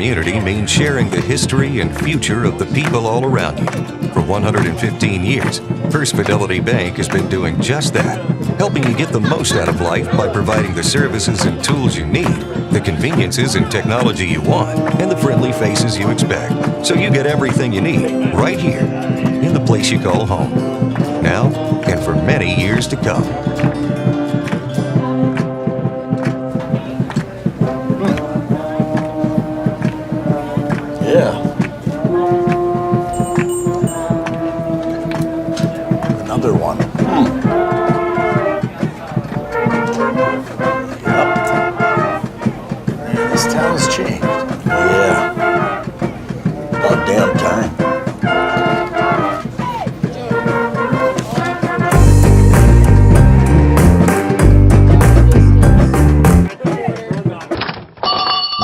community means sharing the history and future of the people all around you. For 115 years, First Fidelity Bank has been doing just that, helping you get the most out of life by providing the services and tools you need, the conveniences and technology you want, and the friendly faces you expect. So you get everything you need right here in the place you call home. Now and for many years to come. Yeah. Another one. Yep. Man, this town's changed. Yeah. About damn time.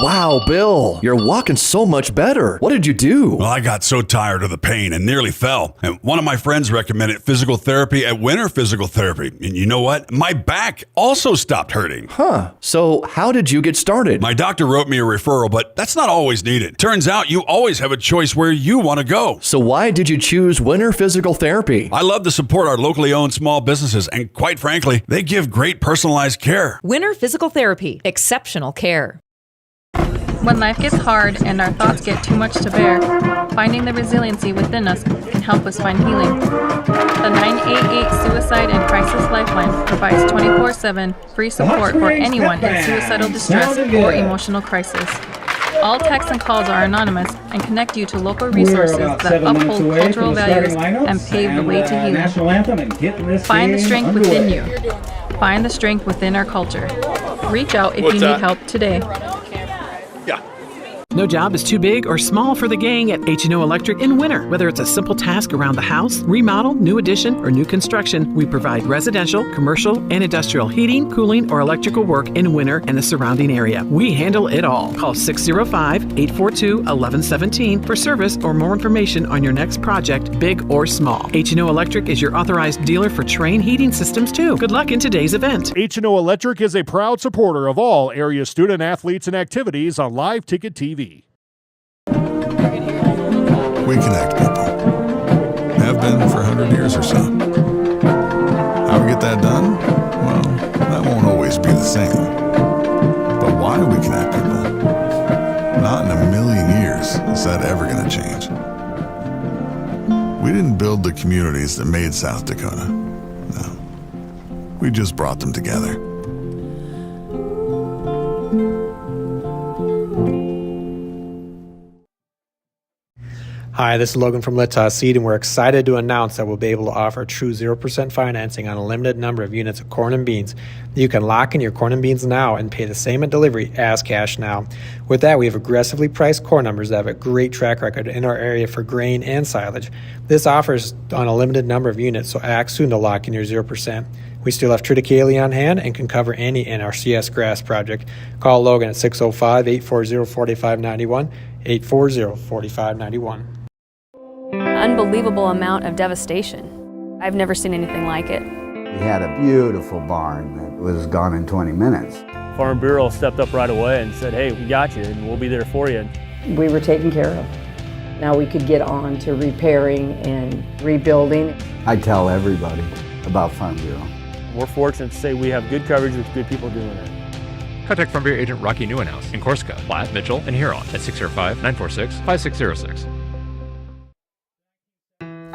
Wow, Bill, you're walking so much better. What did you do? Well, I got so tired of the pain and nearly fell. And one of my friends recommended physical therapy at Winter Physical Therapy. And you know what? My back also stopped hurting. Huh. So how did you get started? My doctor wrote me a referral, but that's not always needed. Turns out you always have a choice where you want to go. So why did you choose Winter Physical Therapy? I love to support our locally owned small businesses, and quite frankly, they give great personalized care. Winter Physical Therapy. Exceptional care. When life gets hard and our thoughts get too much to bear, finding the resiliency within us can help us find healing. The 988 Suicide and Crisis Lifeline provides 24/7 free support for anyone in suicidal distress or emotional crisis. All texts and calls are anonymous and connect you to local resources that uphold cultural values and pave the way to healing. Find the strength within you. Find the strength within our culture. Reach out if you need help today. No job is too big or small for the gang at H&O Electric in Winter. Whether it's a simple task around the house, remodel, new addition, or new construction, we provide residential, commercial, and industrial heating, cooling, or electrical work in Winter and the surrounding area. We handle it all. Call 605-842-1117 for service or more information on your next project, big or small. H&O Electric is your authorized dealer for Trane heating systems, too. Good luck in today's event. H&O Electric is a proud supporter of all area student athletes and activities on Live Ticket TV. We connect people. Have been for 100 years or so. How we get that done? Well, that won't always be the same. But why we connect people? Not in a million years is that ever going to change. We didn't build the communities that made South Dakota. No. We just brought them together. Hi, this is Logan from Latah Seed, and we're excited to announce that we'll be able to offer true 0% financing on a limited number of units of corn and beans. You can lock in your corn and beans now and pay the same at delivery as cash now. With that, we have aggressively priced corn numbers that have a great track record in our area for grain and silage. This offers on a limited number of units, so act soon to lock in your 0%. We still have triticale on hand and can cover any NRCS grass project. Call Logan at 605-840-4591, 840-4591. Unbelievable amount of devastation. I've never seen anything like it. We had a beautiful barn that was gone in 20 minutes. Farm Bureau stepped up right away and said, hey, we got you and we'll be there for you. We were taken care of. Now we could get on to repairing and rebuilding. I tell everybody about Farm Bureau. We're fortunate to say we have good coverage with good people doing it. Contact Farm Bureau agent Rocky Newenhouse in Corsica, Platte, Mitchell, and Huron at 605-946-5606.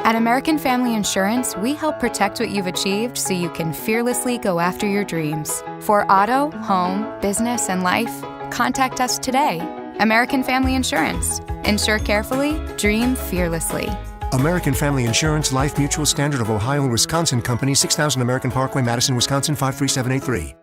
At American Family Insurance, we help protect what you've achieved so you can fearlessly go after your dreams. For auto, home, business, and life, contact us today. American Family Insurance. Insure carefully, dream fearlessly. American Family Insurance, Life Mutual, Standard of Ohio and Wisconsin Company, 6000 American Parkway, Madison, Wisconsin, 53783.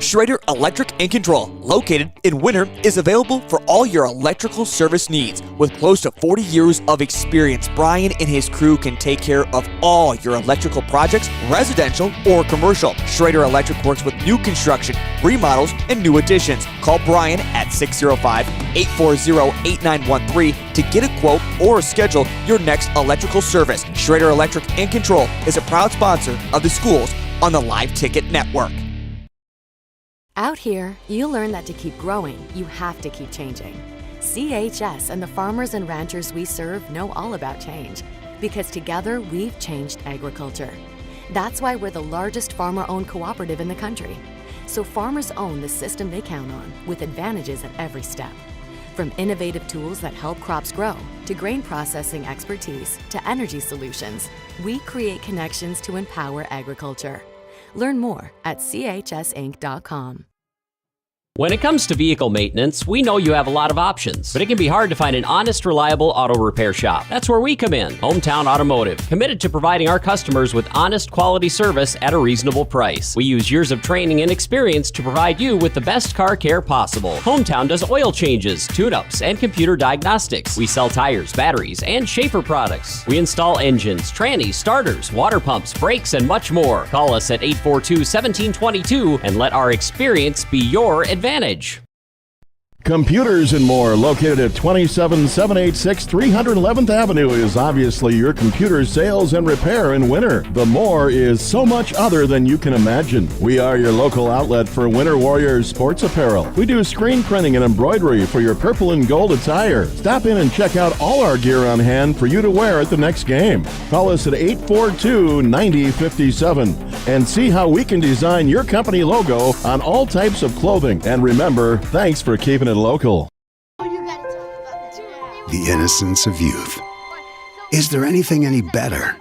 Schrader Electric and Control, located in Winter, is available for all your electrical service needs. With close to 40 years of experience, Brian and his crew can take care of all your electrical projects, residential or commercial. Schrader Electric works with new construction, remodels, and new additions. Call Brian at 605-840-8913 to get a quote or schedule your next electrical service. Schrader Electric and Control is a proud sponsor of the schools on the Live Ticket Network. Out here, you learn that to keep growing, you have to keep changing. CHS and the farmers and ranchers we serve know all about change, because together we've changed agriculture. That's why we're the largest farmer-owned cooperative in the country. So farmers own the system they count on, with advantages at every step. From innovative tools that help crops grow, to grain processing expertise, to energy solutions, we create connections to empower agriculture. Learn more at chsinc.com. When it comes to vehicle maintenance, we know you have a lot of options, but it can be hard to find an honest, reliable auto repair shop. That's where we come in, Hometown Automotive, committed to providing our customers with honest, quality service at a reasonable price. We use years of training and experience to provide you with the best car care possible. Hometown does oil changes, tune-ups, and computer diagnostics. We sell tires, batteries, and Schaefer products. We install engines, trannies, starters, water pumps, brakes, and much more. Call us at 842-1722 and let our experience be your advantage. Computers and More, located at 27786 311th Avenue, is obviously your computer sales and repair in winter. The More is so much other than you can imagine. We are your local outlet for Winter Warriors sports apparel. We do screen printing and embroidery for your purple and gold attire. Stop in and check out all our gear on hand for you to wear at the next game. Call us at 842-9057 and see how we can design your company logo on all types of clothing. And remember, thanks for keeping it local. The innocence of youth. Is there anything any better?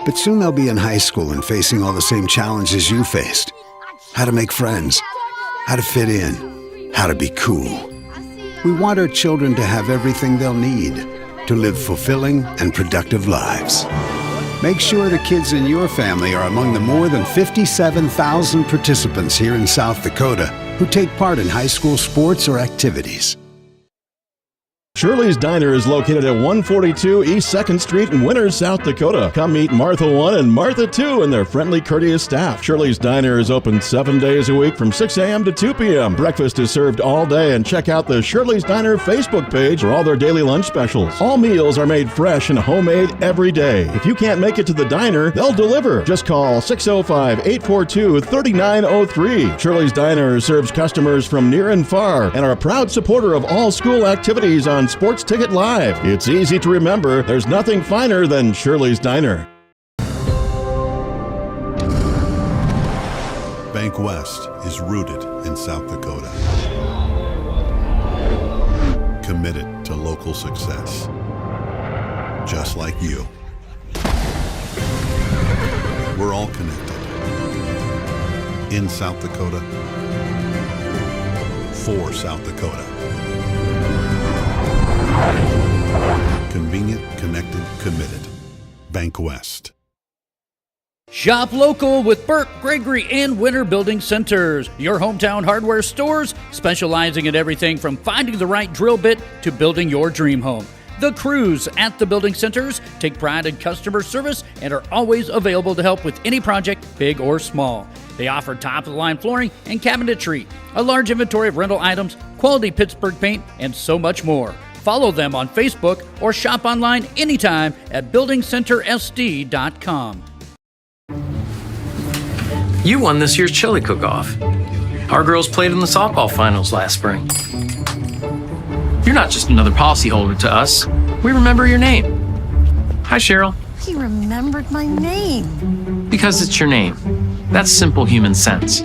But soon they'll be in high school and facing all the same challenges you faced. How to make friends, how to fit in, how to be cool. We want our children to have everything they'll need to live fulfilling and productive lives. Make sure the kids in your family are among the more than 57,000 participants here in South Dakota who take part in high school sports or activities. Shirley's Diner is located at 142 East 2nd Street in Winters, South Dakota. Come meet Martha 1 and Martha 2 and their friendly, courteous staff. Shirley's Diner is open 7 days a week from 6 a.m. to 2 p.m. Breakfast is served all day, and check out the Shirley's Diner Facebook page for all their daily lunch specials. All meals are made fresh and homemade every day. If you can't make it to the diner, they'll deliver. Just call 605-842-3903. Shirley's Diner serves customers from near and far and are a proud supporter of all school activities on Sports Ticket Live. It's easy to remember. There's nothing finer than Shirley's Diner. Bank West is rooted in South Dakota. Committed to local success. Just like you. We're all connected. In South Dakota. For South Dakota. Convenient, connected, committed. Bank West. Shop local with Burke, Gregory, and Winter Building Centers, your hometown hardware stores specializing in everything from finding the right drill bit to building your dream home. The crews at the building centers take pride in customer service and are always available to help with any project, big or small. They offer top-of-the-line flooring and cabinetry, a large inventory of rental items, quality Pittsburgh paint, and so much more. Follow them on Facebook or shop online anytime at buildingcentersd.com. You won this year's chili cook-off. Our girls played in the softball finals last spring. You're not just another policyholder to us. We remember your name. Hi, Cheryl. He remembered my name. Because it's your name. That's simple human sense.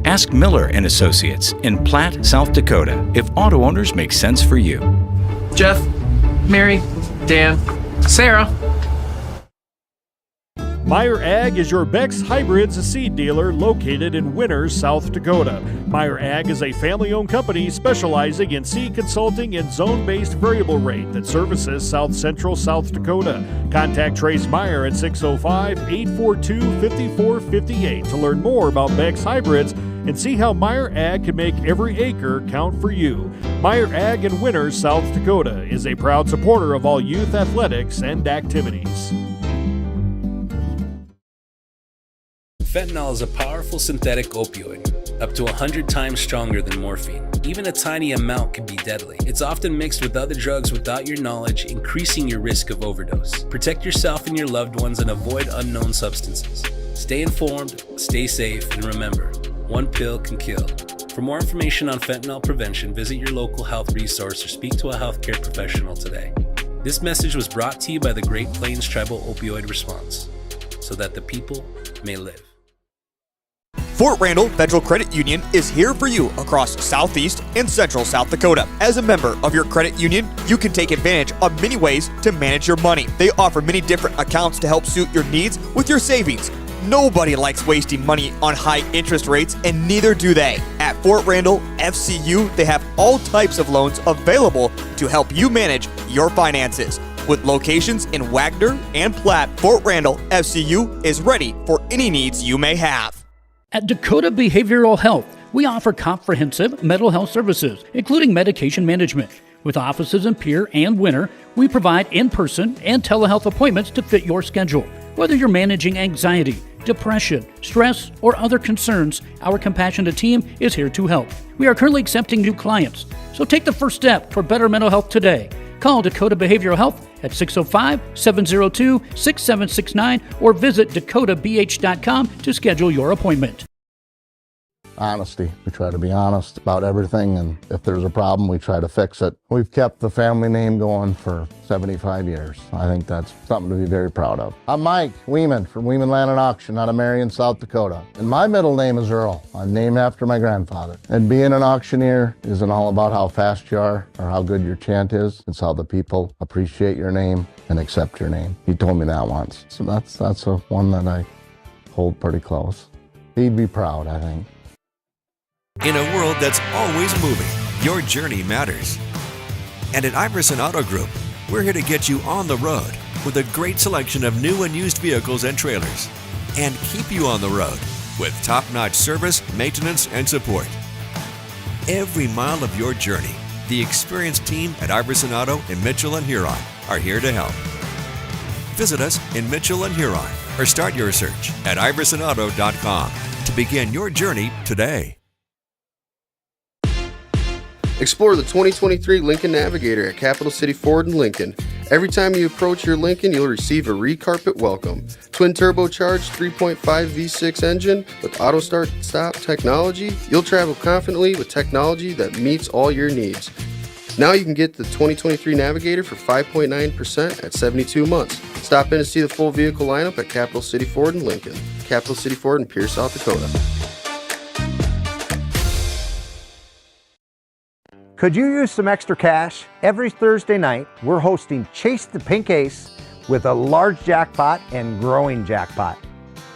Ask Miller & Associates in Platte, South Dakota, if auto owners make sense for you. Jeff, Mary, Dan, Sarah. Meyer Ag is your Beck's Hybrids seed dealer located in Winters, South Dakota. Meyer Ag is a family-owned company specializing in seed consulting and zone-based variable rate that services South Central South Dakota. Contact Trace Meyer at 605-842-5458 to learn more about Beck's Hybrids and see how Meyer Ag can make every acre count for you. Meyer Ag in Winters, South Dakota is a proud supporter of all youth athletics and activities. Fentanyl is a powerful synthetic opioid, up to 100 times stronger than morphine. Even a tiny amount can be deadly. It's often mixed with other drugs without your knowledge, increasing your risk of overdose. Protect yourself and your loved ones and avoid unknown substances. Stay informed, stay safe, and remember, one pill can kill. For more information on fentanyl prevention, visit your local health resource or speak to a healthcare professional today. This message was brought to you by the Great Plains Tribal Opioid Response, so that the people may live. Fort Randall Federal Credit Union is here for you across Southeast and Central South Dakota. As a member of your credit union, you can take advantage of many ways to manage your money. They offer many different accounts to help suit your needs with your savings. Nobody likes wasting money on high interest rates, and neither do they. At Fort Randall FCU, they have all types of loans available to help you manage your finances. With locations in Wagner and Platte, Fort Randall FCU is ready for any needs you may have. At Dakota Behavioral Health, we offer comprehensive mental health services, including medication management. With offices in Pierre and Winter, we provide in-person and telehealth appointments to fit your schedule. Whether you're managing anxiety, depression, stress, or other concerns, our compassionate team is here to help. We are currently accepting new clients, so take the first step for better mental health today. Call Dakota Behavioral Health at 605-702-6769 or visit dakotabh.com to schedule your appointment. Honesty. We try to be honest about everything, and if there's a problem, we try to fix it. We've kept the family name going for 75 years. I think that's something to be very proud of. I'm Mike Weeman from Weeman Land and Auction out of Marion, South Dakota. And my middle name is Earl. I'm named after my grandfather. And being an auctioneer isn't all about how fast you are or how good your chant is. It's how the people appreciate your name and accept your name. He told me that once. So that's a one that I hold pretty close. He'd be proud, I think. In a world that's always moving, your journey matters. And at Iverson Auto Group, we're here to get you on the road with a great selection of new and used vehicles and trailers, and keep you on the road with top-notch service, maintenance, and support. Every mile of your journey, the experienced team at Iverson Auto in Mitchell and Huron are here to help. Visit us in Mitchell and Huron or start your search at iversonauto.com to begin your journey today. Explore the 2023 Lincoln Navigator at Capital City Ford in Lincoln. Every time you approach your Lincoln, you'll receive a re-carpet welcome. Twin turbocharged 3.5 V6 engine with auto start stop technology, you'll travel confidently with technology that meets all your needs. Now you can get the 2023 Navigator for 5.9% at 72 months. Stop in to see the full vehicle lineup at Capital City Ford in Lincoln. Capital City Ford in Pierce, South Dakota. Could you use some extra cash? Every Thursday night, we're hosting Chase the Pink Ace with a large jackpot and growing jackpot.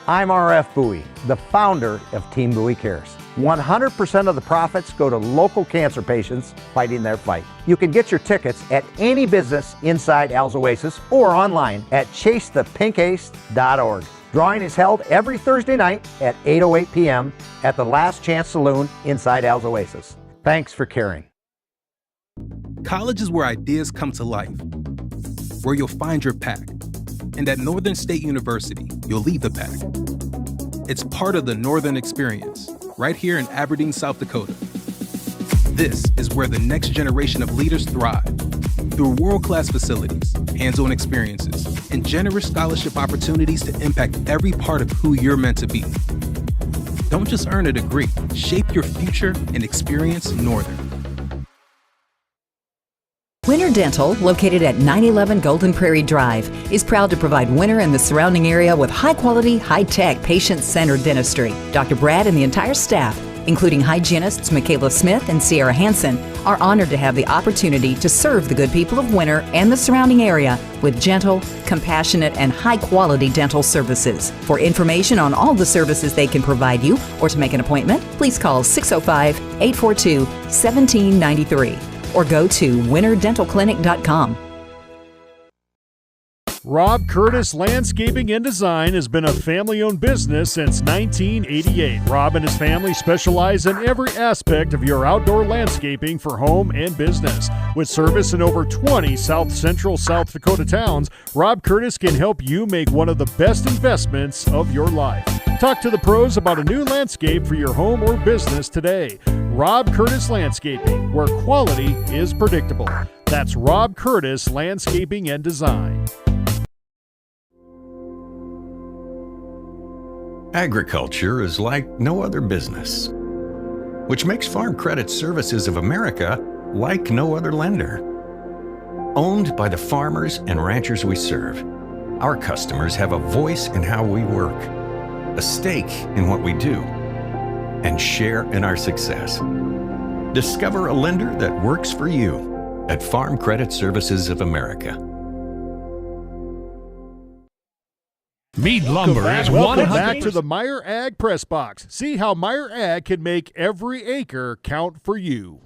I'm RF Bowie, the founder of Team Bowie Cares. 100% of the profits go to local cancer patients fighting their fight. You can get your tickets at any business inside Al's Oasis or online at chasethepinkace.org. Drawing is held every Thursday night at 8:08 p.m. at the Last Chance Saloon inside Al's Oasis. Thanks for caring. College is where ideas come to life, where you'll find your pack. And at Northern State University, you'll lead the pack. It's part of the Northern Experience, right here in Aberdeen, South Dakota. This is where the next generation of leaders thrive. Through world-class facilities, hands-on experiences, and generous scholarship opportunities to impact every part of who you're meant to be. Don't just earn a degree, shape your future and experience Northern. Winter Dental, located at 911 Golden Prairie Drive, is proud to provide Winter and the surrounding area with high-quality, high-tech, patient-centered dentistry. Dr. Brad and the entire staff including hygienists Michaela Smith and Sierra Hansen, are honored to have the opportunity to serve the good people of Winter and the surrounding area with gentle, compassionate, and high-quality dental services. For information on all the services they can provide you or to make an appointment, please call 605-842-1793 or go to winterdentalclinic.com. Rob Curtis Landscaping and Design has been a family-owned business since 1988. Rob and his family specialize in every aspect of your outdoor landscaping for home and business. With service in over 20 South Central South Dakota towns, Rob Curtis can help you make one of the best investments of your life. Talk to the pros about a new landscape for your home or business today. Rob Curtis Landscaping, where quality is predictable. That's Rob Curtis Landscaping and Design. Agriculture is like no other business, which makes Farm Credit Services of America like no other lender. Owned by the farmers and ranchers we serve, our customers have a voice in how we work, a stake in what we do, and share in our success. Discover a lender that works for you at Farm Credit Services of America. Mead Lumber is 100. Back to the Meyer Ag Press Box. See how Meyer Ag can make every acre count for you.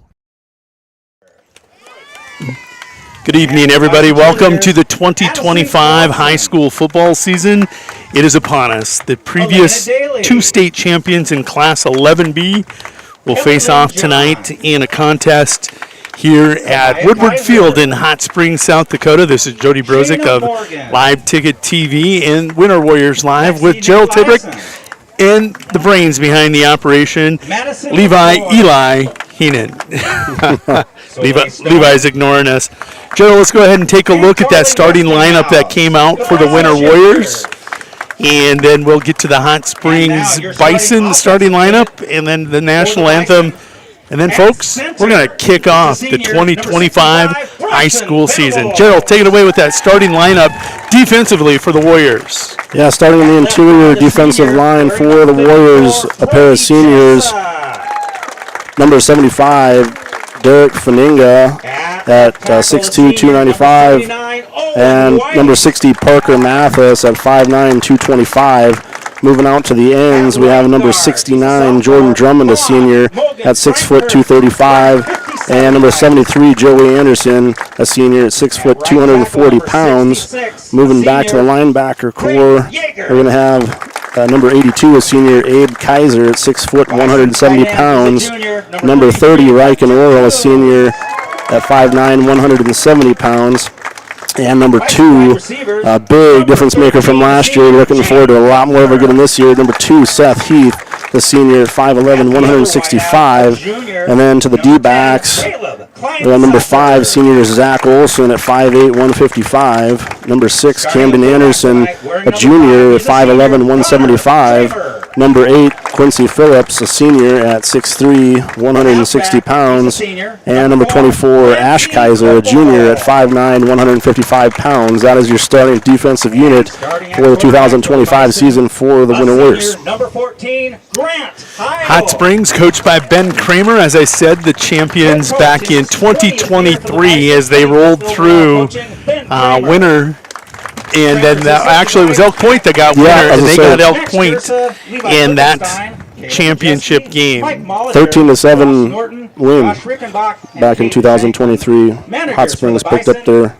Good evening, everybody. Welcome to the 2025 high school football season. It is upon us. The previous two state champions in Class 11B will face off tonight in a contest here at Woodward Field in Hot Springs, South Dakota. This is Jody Brozick of Live Ticket TV and Winter Warriors Live with Gerald Tibrick and the brains behind the operation, Eli Heenan. Levi's ignoring us. Gerald, let's go ahead and take a look at that starting lineup that came out for the Winter Warriors. And then we'll get to the Hot Springs Bison starting lineup and then the national anthem. And then, folks, we're going to kick off the 2025 high school season. Gerald, take it away with that starting lineup defensively for the Warriors. Yeah, starting in the interior defensive line for the Warriors, a pair of seniors. Number 75, Derek Faninga at 6'2", 295. And number 60, Parker Mathis at 5'9", 225. Moving out to the ends, we have number 69, Jordan Drummond, a senior, at 6 foot 235, and number 73, Joey Anderson, a senior, at 6 foot 240 pounds. Moving back to the linebacker core, we're going to have number 82, a senior, Abe Kaiser, at 6 foot 170 pounds. Number 30, Ryken Oral, a senior, at 5'9", 170 pounds. And number 2, a big difference maker from last year. Looking forward to a lot more of a good one this year. Number 2, Seth Heath, the senior at 5'11", 165. And then to the D-backs, number 5, senior Zach Olson at 5'8", 155. Number 6, Camden Anderson, a junior at 5'11", 175. Number 8, Quincy Phillips, a senior at 6'3", 160 pounds. And number 24, Ash Kaiser, a junior at 5'9", 155 pounds. That is your starting defensive unit for the 2025 season for the Winter Warriors. Number 14, Grant Hot Springs, coached by Ben Kramer. As I said, the champions back in 2023 as they rolled through winter. And then actually it was Elk Point that got winner, and they got Elk Point in that championship game. 13-7 win back in 2023. Hot Springs picked up their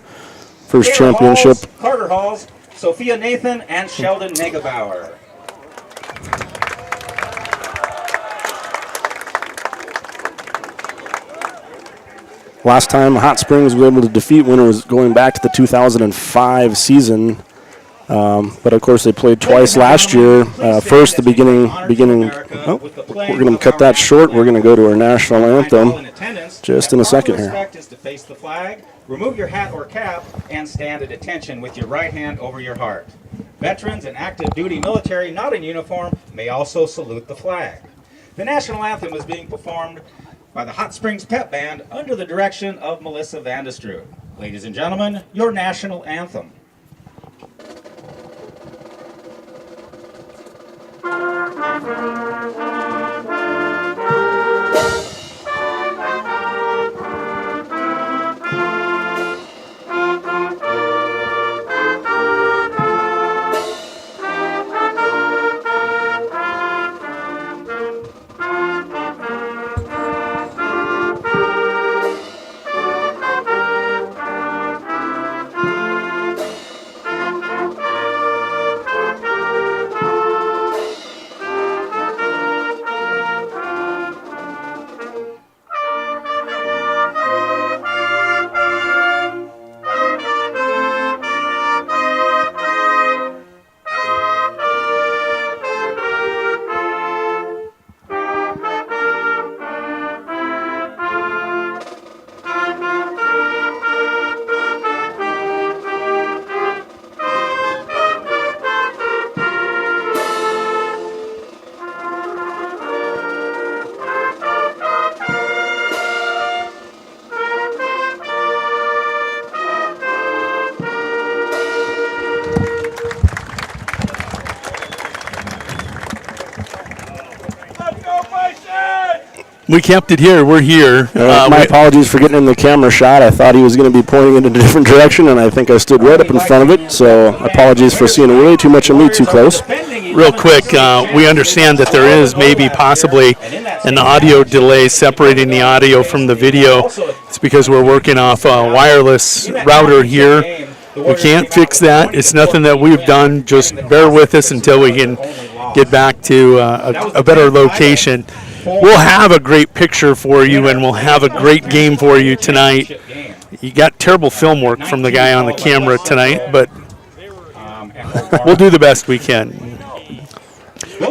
first championship. Carter Halls, Sophia Nathan, and Sheldon Negebauer. Last time Hot Springs was able to defeat Winter was going back to the 2005 season. But of course they played twice last year. First, the beginning. Oh, we're going to cut that short. We're going to go to our national anthem just in a second here. Respect is to face the flag, remove your hat or cap, and stand at attention with your right hand over your heart. Veterans and active duty military not in uniform may also salute the flag. The national anthem is being performed by the Hot Springs Pep Band under the direction of Melissa Vandestrud. Ladies and gentlemen, your national anthem. We kept it here. We're here. My apologies for getting in the camera shot. I thought he was going to be pointing in a different direction, and I think I stood right up in front of it. So apologies for seeing way too much of me too close. Real quick, we understand that there is maybe possibly an audio delay separating the audio from the video. It's because we're working off a wireless router here. We can't fix that. It's nothing that we've done. Just bear with us until we can get back to a better location. We'll have a great picture for you, and we'll have a great game for you tonight. You got terrible film work from the guy on the camera tonight, but we'll do the best we can.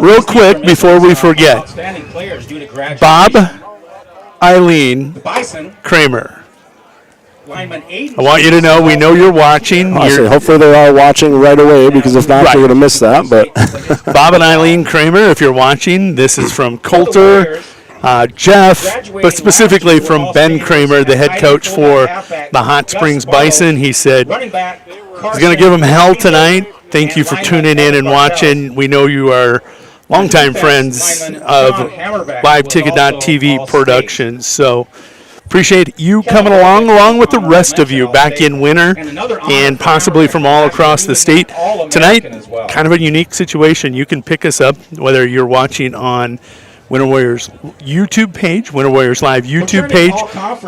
Real quick, before we forget, Bob Eileen Kramer. I want you to know we know you're watching. Hopefully they are watching right away, because if not, they're going to miss that. But Bob and Eileen Kramer, if you're watching, this is from Coulter, Jeff, but specifically from Ben Kramer, the head coach for the Hot Springs Bison. He said he's going to give them hell tonight. Thank you for tuning in and watching. We know you are longtime friends of LiveTicket.tv Productions, so appreciate you coming along with the rest of you back in winter and possibly from all across the state. Tonight, kind of a unique situation. You can pick us up whether you're watching on Winter Warriors YouTube page, Winter Warriors Live YouTube page.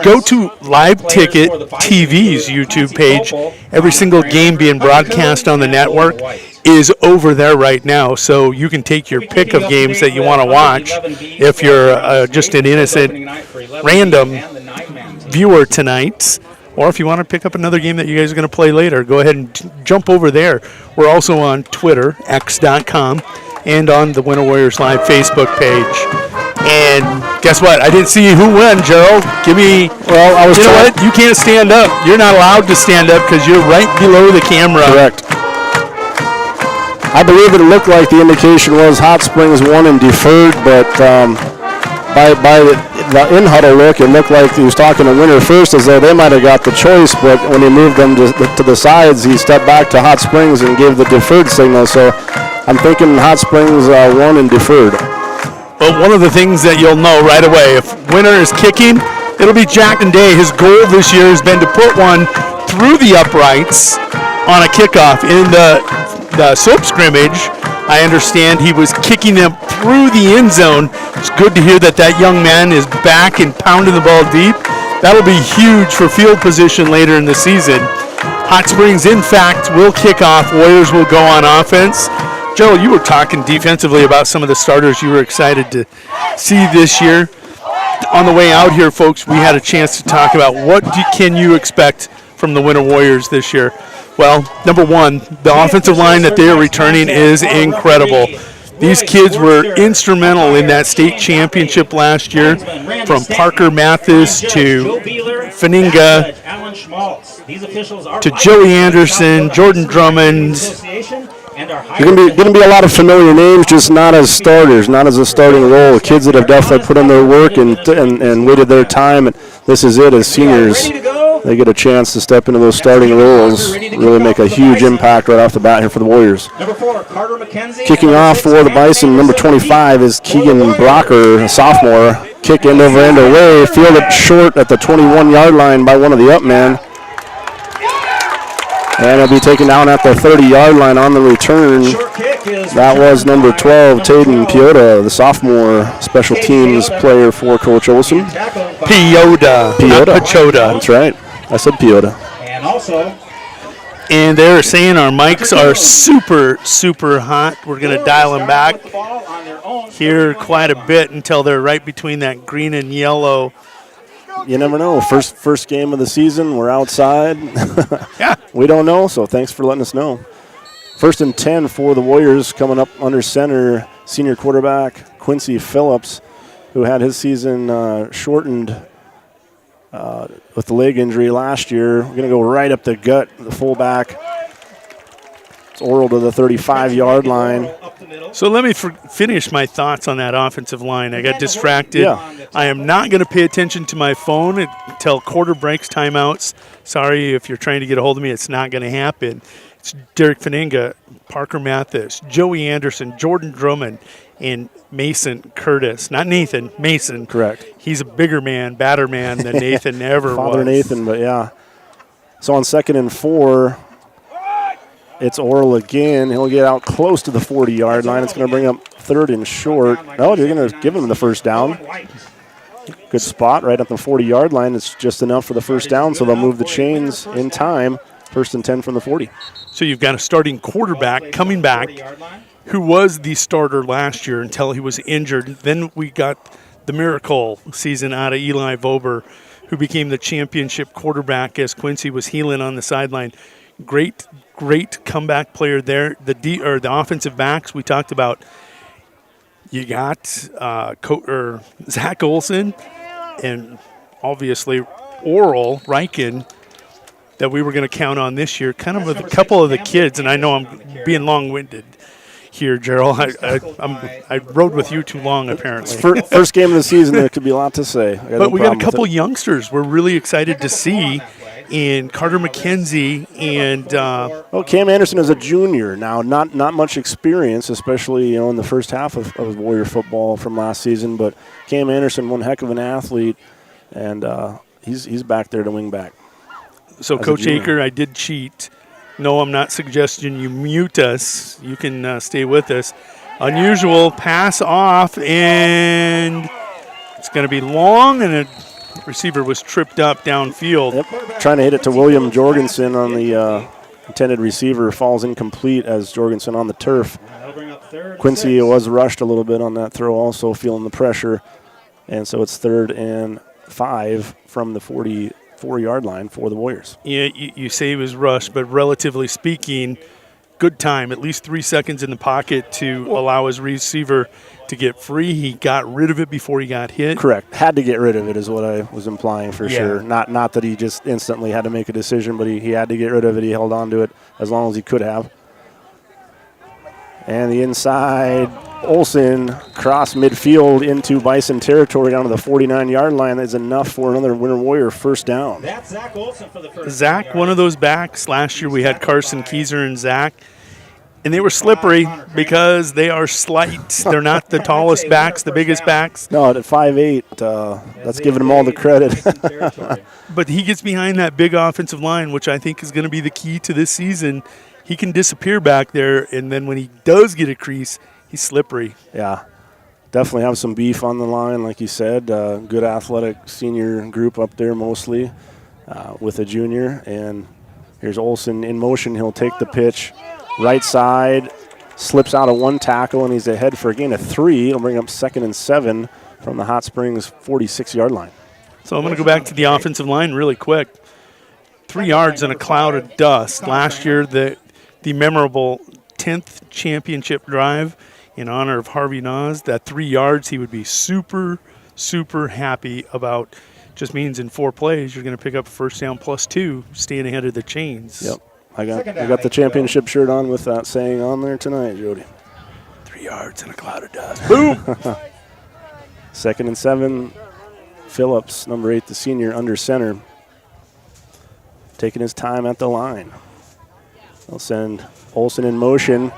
Go to Live Ticket TV's YouTube page. Every single game being broadcast on the network is over there right now, so you can take your pick of games that you want to watch if you're just an innocent random viewer tonight, or if you want to pick up another game that you guys are going to play later, go ahead and jump over there. We're also on Twitter, x.com, and on the Winter Warriors Live Facebook page. And guess what? I didn't see who won, Gerald. Give me. Well, I was. You know what? You can't stand up. You're not allowed to stand up because you're right below the camera. Correct. I believe it looked like the indication was Hot Springs won and deferred, but by the in-huddle look, it looked like he was talking to Winter first, as though they might have got the choice, but when he moved them to the sides, he stepped back to Hot Springs and gave the deferred signal. So I'm thinking Hot Springs won and deferred. But one of the things that you'll know right away, if Winter is kicking, it'll be Jack and Day. His goal this year has been to put one through the uprights on a kickoff. In the soap scrimmage, I understand he was kicking them through the end zone. It's good to hear that young man is back and pounding the ball deep. That'll be huge for field position later in the season. Hot Springs, in fact, will kick off. Warriors will go on offense. Joe, you were talking defensively about some of the starters you were excited to see this year. On the way out here, folks, we had a chance to talk about what can you expect from the Winter Warriors this year. Well, number one, the offensive line that they are returning is incredible. These kids were instrumental in that state championship last year, from Parker Mathis to Faninga to Joey Anderson, Jordan Drummond. There's going to be a lot of familiar names, just not as starters, not as a starting role. Kids that have definitely put in their work and waited their time. And this is it as seniors. They get a chance to step into those starting roles, really make a huge impact right off the bat here for the Warriors. Kicking off for the Bison, number 25 is Keegan Brocker, a sophomore. Kick end over end away, fielded short at the 21-yard line by one of the up men. And it'll be taken down at the 30-yard line on the return. That was number 12, Tayden Piota, the sophomore special teams player for Coach Olson. Piota, not Pachota. That's right. I said Piota. And they're saying our mics are super, super hot. We're going to dial them back here quite a bit until they're right between that green and yellow. You never know. First game of the season. We're outside. Yeah. We don't know, so thanks for letting us know. 1st and 10 for the Warriors, coming up under center, senior quarterback Quincy Phillips, who had his season shortened with the leg injury last year. We're going to go right up the gut, the fullback. It's Oral to the 35-yard line. So let me finish my thoughts on that offensive line. I got distracted. Yeah. I am not going to pay attention to my phone until quarter breaks, timeouts. Sorry if you're trying to get a hold of me. It's not going to happen. It's Derek Faninga, Parker Mathis, Joey Anderson, Jordan Drummond, and Mason Curtis. Not Nathan, Mason. Correct. He's a bigger man, badder man than Nathan ever was. Father Nathan, but yeah. So on 2nd and 4, it's Oral again. He'll get out close to the 40-yard line. It's going to bring up 3rd and short. No, you're going to give him the first down. Good spot right at the 40-yard line. It's just enough for the first down, so they'll move the chains in time. 1st and 10 from the 40. So you've got a starting quarterback coming back who was the starter last year until he was injured. Then we got the miracle season out of Eli Vober, who became the championship quarterback as Quincy was healing on the sideline. Great comeback player there. The offensive backs we talked about. You got Zach Olson and obviously Oral Riken that we were going to count on this year. Kind of with a couple of the kids, and I know I'm being long-winded here, Gerald. I rode with you too long, apparently. First game of the season, there could be a lot to say. But we got a couple youngsters we're really excited to see in Carter McKenzie and Cam Anderson is a junior now, not much experience, especially in the first half of Warrior football from last season. But Cam Anderson, one heck of an athlete, and he's back there to wing back. So, Coach Aker, I did cheat. No, I'm not suggesting you mute us. You can stay with us. Unusual pass off, and it's going to be long, and a receiver was tripped up downfield. Yep. Trying to hit it to William Jorgensen on the intended receiver. Falls incomplete as Jorgensen on the turf. Quincy was rushed a little bit on that throw, also feeling the pressure. And so it's 3rd and 5 from the 44-yard line for the Warriors. Yeah, you say he was rushed, but relatively speaking, good time, at least 3 seconds in the pocket to allow his receiver to get free. He got rid of it before he got hit. Correct. Had to get rid of it is what I was implying for sure. Not that he just instantly had to make a decision, but he had to get rid of it. He held on to it as long as he could have. And the inside, Olsen cross midfield into Bison territory down to the 49-yard line. That's enough for another Winter Warrior first down. That's Zach Olsen for the first Zach, one of those backs. Last year we had Carson Keyser and Zach. And they were slippery because they are slight. They're not the tallest backs, the biggest backs. No, at 5'8", that's giving them all the credit. But he gets behind that big offensive line, which I think is going to be the key to this season. He can disappear back there, and then when he does get a crease, he's slippery. Yeah, definitely have some beef on the line, like you said. Good athletic senior group up there mostly with a junior. And here's Olsen in motion. He'll take the pitch. Right side, slips out of one tackle, and he's ahead for a gain of 3. It'll bring up 2nd and 7 from the Hot Springs 46-yard line. So I'm going to go back to the offensive line really quick. 3 yards in a cloud of dust. Last year, the memorable 10th championship drive in honor of Harvey Nas, that 3 yards he would be super, super happy about. Just means in 4 plays you're going to pick up a first down +2, staying ahead of the chains. Yep. I got the championship shirt on with that saying on there tonight, Jody. 3 yards in a cloud of dust. Boom! 2nd and 7. Phillips, number 8, the senior, under center. Taking his time at the line. They'll send Olsen in motion.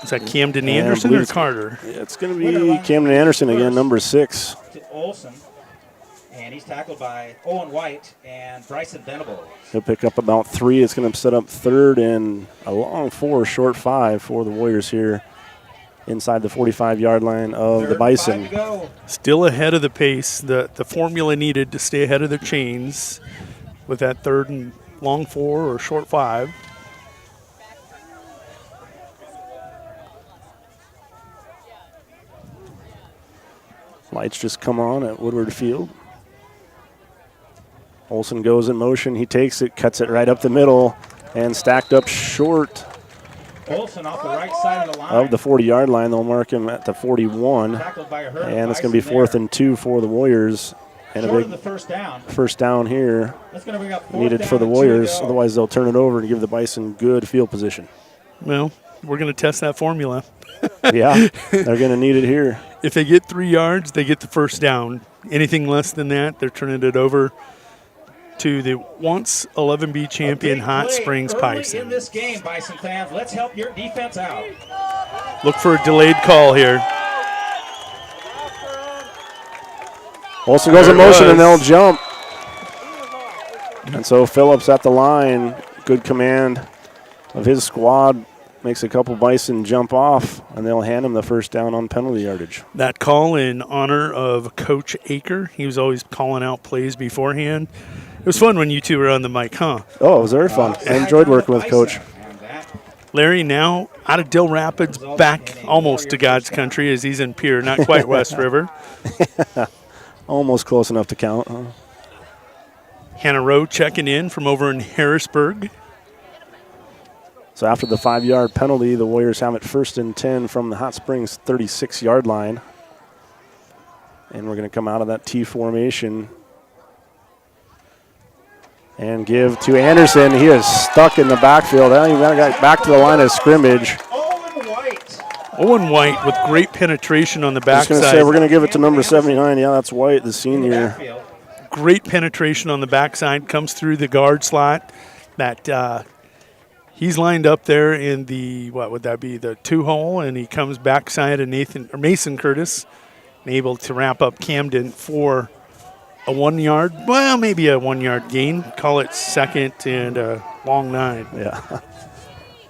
Is that Camden Anderson or Carter? It's going to be Camden Anderson again, number 6. Olsen. And he's tackled by Owen White and Bryson Venable. He'll pick up about 3. It's going to set up 3rd and a long 4, short 5 for the Warriors here inside the 45-yard line of the Bison. Still ahead of the pace, the formula needed to stay ahead of the chains with that 3rd and long 4 or short 5. Lights just come on at Woodward Field. Olsen goes in motion. He takes it, cuts it right up the middle, and stacked up short Olsen off the right side of the line. Of the 40-yard line. They'll mark him at the 41. And it's going to be 4th and 2 for the Warriors. And a big first down here needed for the Warriors. Otherwise, they'll turn it over and give the Bison good field position. Well, we're going to test that formula. Yeah, they're going to need it here. If they get 3 yards, they get the first down. Anything less than that, they're turning it over to the once 11B champion Hot Springs Bison. In this game, Bison fans, let's help your defense out. Look for a delayed call here. Olsen goes in motion and they'll jump. And so Phillips at the line, good command of his squad, makes a couple Bison jump off, and they'll hand him the first down on penalty yardage. That call in honor of Coach Aker. He was always calling out plays beforehand. It was fun when you two were on the mic, huh? Oh, it was very fun. I enjoyed working with Coach. Larry now out of Dill Rapids, back almost to God's country as he's in Pierre, not quite West River. Almost close enough to count, huh? Hannah Rowe checking in from over in Harrisburg. So after the 5-yard penalty, the Warriors have it 1st and 10 from the Hot Springs 36-yard line. And we're going to come out of that T formation and give to Anderson. He is stuck in the backfield. He got back to the line of scrimmage. Owen White with great penetration on the backside. I was going to say, we're going to give it to number 79. Yeah, that's White, the senior. Great penetration on the backside, comes through the guard slot. That he's lined up there in the, what would that be, the 2-hole, and he comes backside of Mason Curtis, and able to wrap up Camden for a 1-yard, well, maybe a 1-yard gain. Call it second and a long 9. Yeah,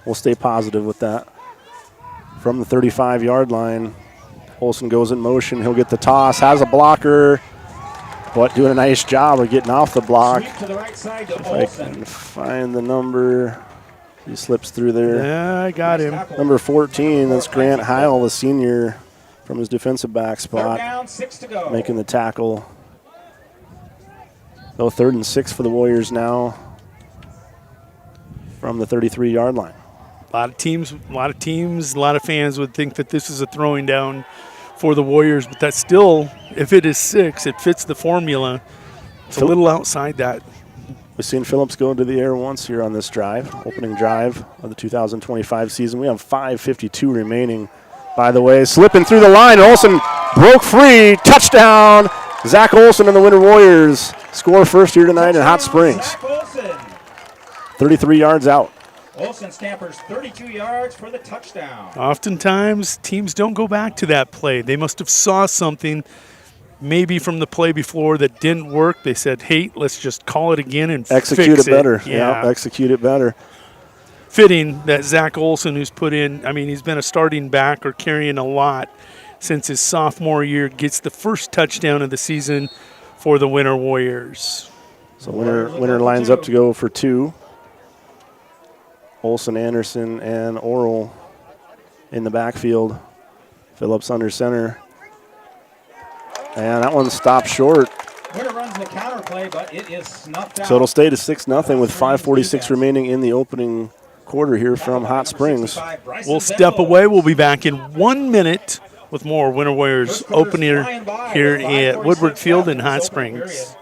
we'll stay positive with that. From the 35-yard line, Olsen goes in motion. He'll get the toss, has a blocker, but doing a nice job of getting off the block. To the right side to if I can find the number, he slips through there. Yeah, I got him. Number 14, that's Grant Heil, the senior, from his defensive back spot, down, 6 to go. making the tackle. So 3rd and 6 for the Warriors now from the 33-yard line. A lot of fans would think that this is a throwing down for the Warriors, but that's still, if it is 6, it fits the formula. It's a little outside that. We've seen Phillips go into the air once here on this drive, opening drive of the 2025 season. We have 5:52 remaining, by the way. Slipping through the line, Olsen broke free, touchdown. Zach Olsen and the Winter Warriors score first here tonight in Hot Springs. 33 yards out. Olsen Stampers 32 yards for the touchdown. Oftentimes, teams don't go back to that play. They must have saw something maybe from the play before that didn't work. They said, hey, let's just call it again and execute fix it better. Yeah, execute it better. Fitting that Zach Olsen, who's put in, I mean, he's been a starting back or carrying a lot since his sophomore year, gets the first touchdown of the season for the Winter Warriors. So Winter lines up to go for 2. Olsen, Anderson, and Oral in the backfield. Phillips under center. And that one stopped short. Winter runs the counter play, but it is snuffed out. So it'll stay to 6-0 with 5:46 remaining in the opening quarter here from Hot Springs. We'll step away. We'll be back in 1 minute with more Winter Warriors opener here at Woodward Field in Hot Springs.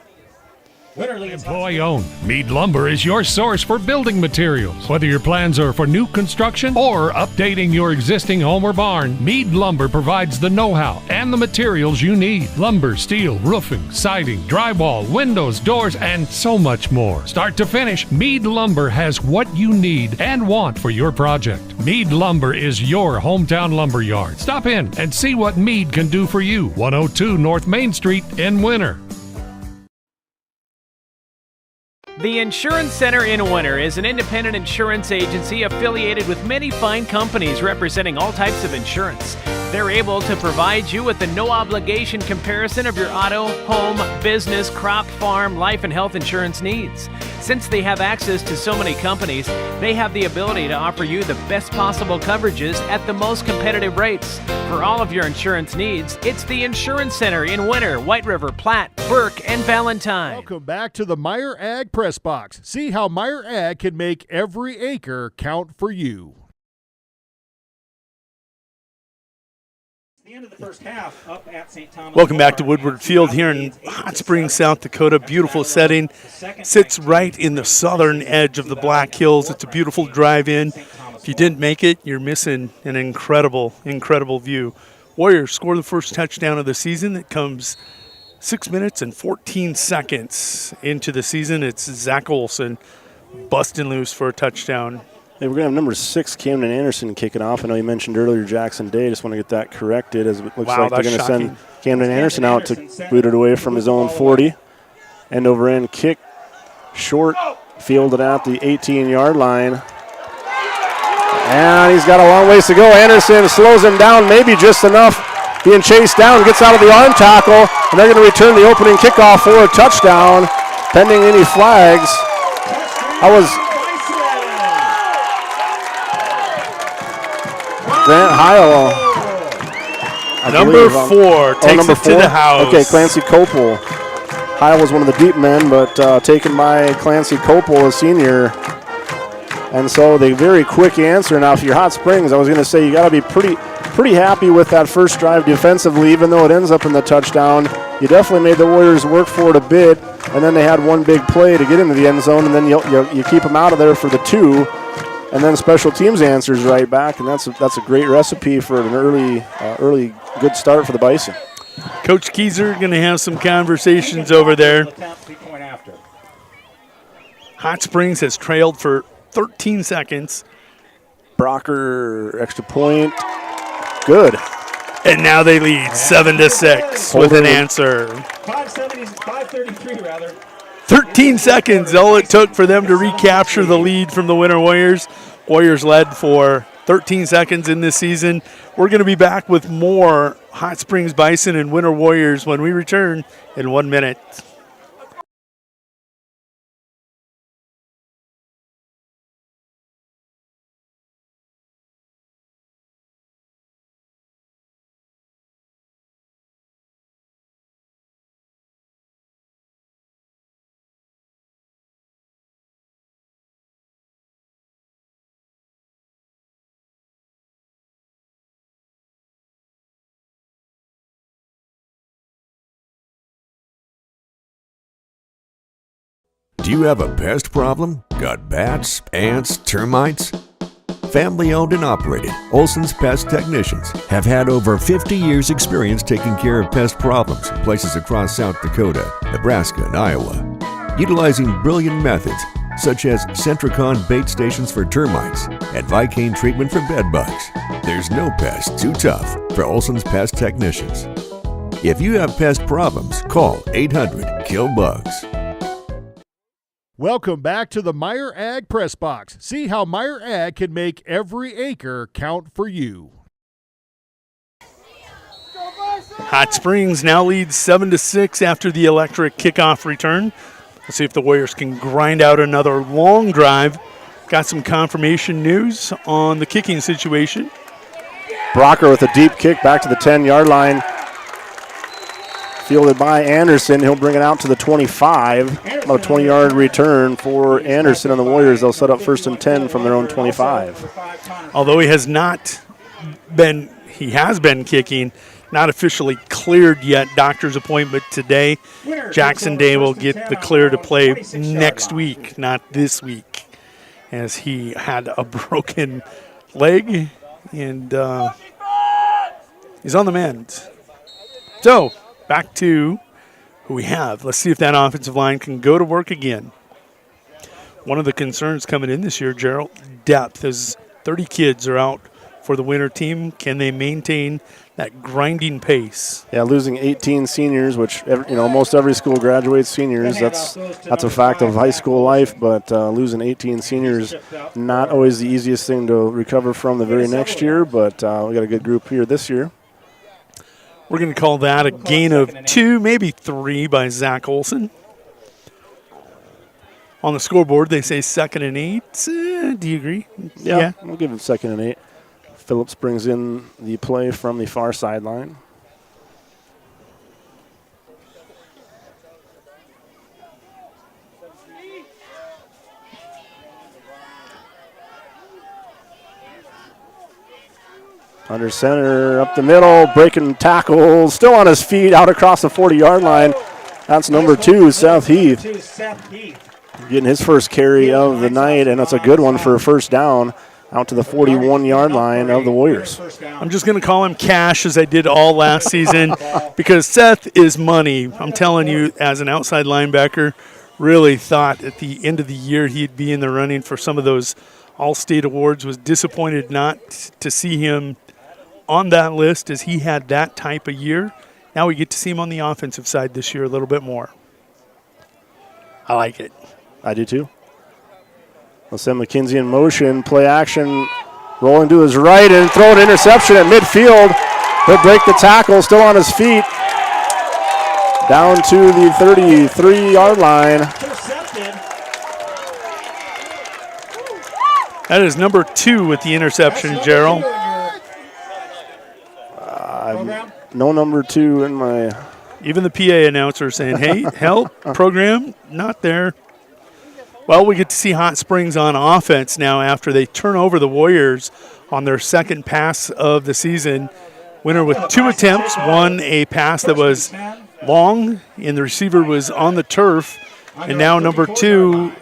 Employee owned. Mead Lumber is your source for building materials. Whether your plans are for new construction or updating your existing home or barn, Mead Lumber provides the know-how and the materials you need. Lumber, steel, roofing, siding, drywall, windows, doors, and so much more. Start to finish, Mead Lumber has what you need and want for your project. Mead Lumber is your hometown lumber yard. Stop in and see what Mead can do for you. 102 North Main Street in Winter. The Insurance Center in Winter is an independent insurance agency affiliated with many fine companies representing all types of insurance. They're able to provide you with a no-obligation comparison of your auto, home, business, crop, farm, life, and health insurance needs. Since they have access to so many companies, they have the ability to offer you the best possible coverages at the most competitive rates. For all of your insurance needs, it's the Insurance Center in Winter, White River, Platte, Burke, and Valentine. Welcome back to the Meyer Ag Press Box. See how Meyer Ag can make every acre count for you. The end of the first half up at St. Thomas. Welcome back to Woodward Field here in Hot Springs, South Dakota. Beautiful setting. Sits right in the southern edge of the Black Hills. It's a beautiful drive-in. If you didn't make it, you're missing an incredible view. Warriors score the first touchdown of the season. It comes 6 minutes and 14 seconds into the season. It's Zach Olson busting loose for a touchdown. Hey, we're going to have number 6, Camden Anderson, kicking off. I know you mentioned earlier Jackson Day. Just want to get that corrected, as it looks like they're going to send Camden Anderson out to boot it away from his own 40. End over end kick, short, fielded at the 18-yard line. And he's got a long ways to go. Anderson slows him down, maybe just enough. Being chased down, gets out of the arm tackle, and they're going to return the opening kickoff for a touchdown, pending any flags. Grant Heil. Number 4 takes it to the house. Okay, Clancy Copel. Heil was one of the deep men, but taken by Clancy Copel, a senior. And so the very quick answer. Now, if you're Hot Springs, I was going to say you got to be pretty happy with that first drive defensively, even though it ends up in the touchdown. You definitely made the Warriors work for it a bit, and then they had one big play to get into the end zone, and then you keep them out of there for the 2. And then special teams answers right back, and that's a great recipe for an early good start for the Bison. Coach Keyser going to have some conversations over there. Hot Springs has trailed for 13 seconds. Brocker, extra point. Good. And now they lead 7-6 with an answer. 5:33 rather. 13 seconds, all it took for them to recapture the lead from the Winter Warriors. Warriors led for 13 seconds in this season. We're going to be back with more Hot Springs Bison and Winter Warriors when we return in 1 minute. Do you have a pest problem? Got bats, ants, termites? Family owned and operated, Olson's Pest Technicians have had over 50 years experience taking care of pest problems in places across South Dakota, Nebraska, and Iowa. Utilizing brilliant methods such as Centricon bait stations for termites and Vicane treatment for bed bugs. There's no pest too tough for Olson's Pest Technicians. If you have pest problems, call 800-KILL-BUGS. Welcome back to the Meyer Ag Press Box. See how Meyer Ag can make every acre count for you. Hot Springs now leads 7-6 after the electric kickoff return. Let's see if the Warriors can grind out another long drive. Got some confirmation news on the kicking situation. Brocker with a deep kick back to the 10-yard line. Fielded by Anderson. He'll bring it out to the 25. About a 20-yard return for Anderson and the Warriors. They'll set up 1st and 10 from their own 25. Although he has been kicking, not officially cleared yet. Doctor's appointment today. Jackson Day will get the clear to play next week, not this week, as he had a broken leg and he's on the mend. So, back to who we have. Let's see if that offensive line can go to work again. One of the concerns coming in this year, Gerald, depth. As 30 kids are out for the winter team, can they maintain that grinding pace? Yeah, losing 18 seniors, which most every school graduates seniors. That's a fact of high school life. But losing 18 seniors, not always the easiest thing to recover from the very next year. But we got a good group here this year. We're going to call that a gain of 2, maybe 3 by Zach Olson. On the scoreboard, they say 2nd and 8. Do you agree? Yeah, we'll give him 2nd and 8. Phillips brings in the play from the far sideline. Under center, up the middle, breaking tackle, still on his feet, out across the 40-yard line. That's number 2, Seth Heath. Getting his first carry of the night, and that's a good one for a first down. out to the 41-yard line of the Warriors. I'm just going to call him Cash as I did all last season because Seth is money. I'm telling you, as an outside linebacker, really thought at the end of the year he'd be in the running for some of those All-State awards. Was disappointed not to see him on that list as he had that type of year. Now we get to see him on the offensive side this year a little bit more. I like it. I do too. They'll send McKenzie in motion, play action, rolling to his right and throw an interception at midfield. He'll break the tackle, still on his feet. Down to the 33-yard line. That is number 2 with the interception, Gerald. No number 2 in my... Even the PA announcer saying, hey, help, program, not there. Well, we get to see Hot Springs on offense now after they turn over the Warriors on their second pass of the season. Winner with 2 attempts, one a pass that was long, and the receiver was on the turf. And now number 2,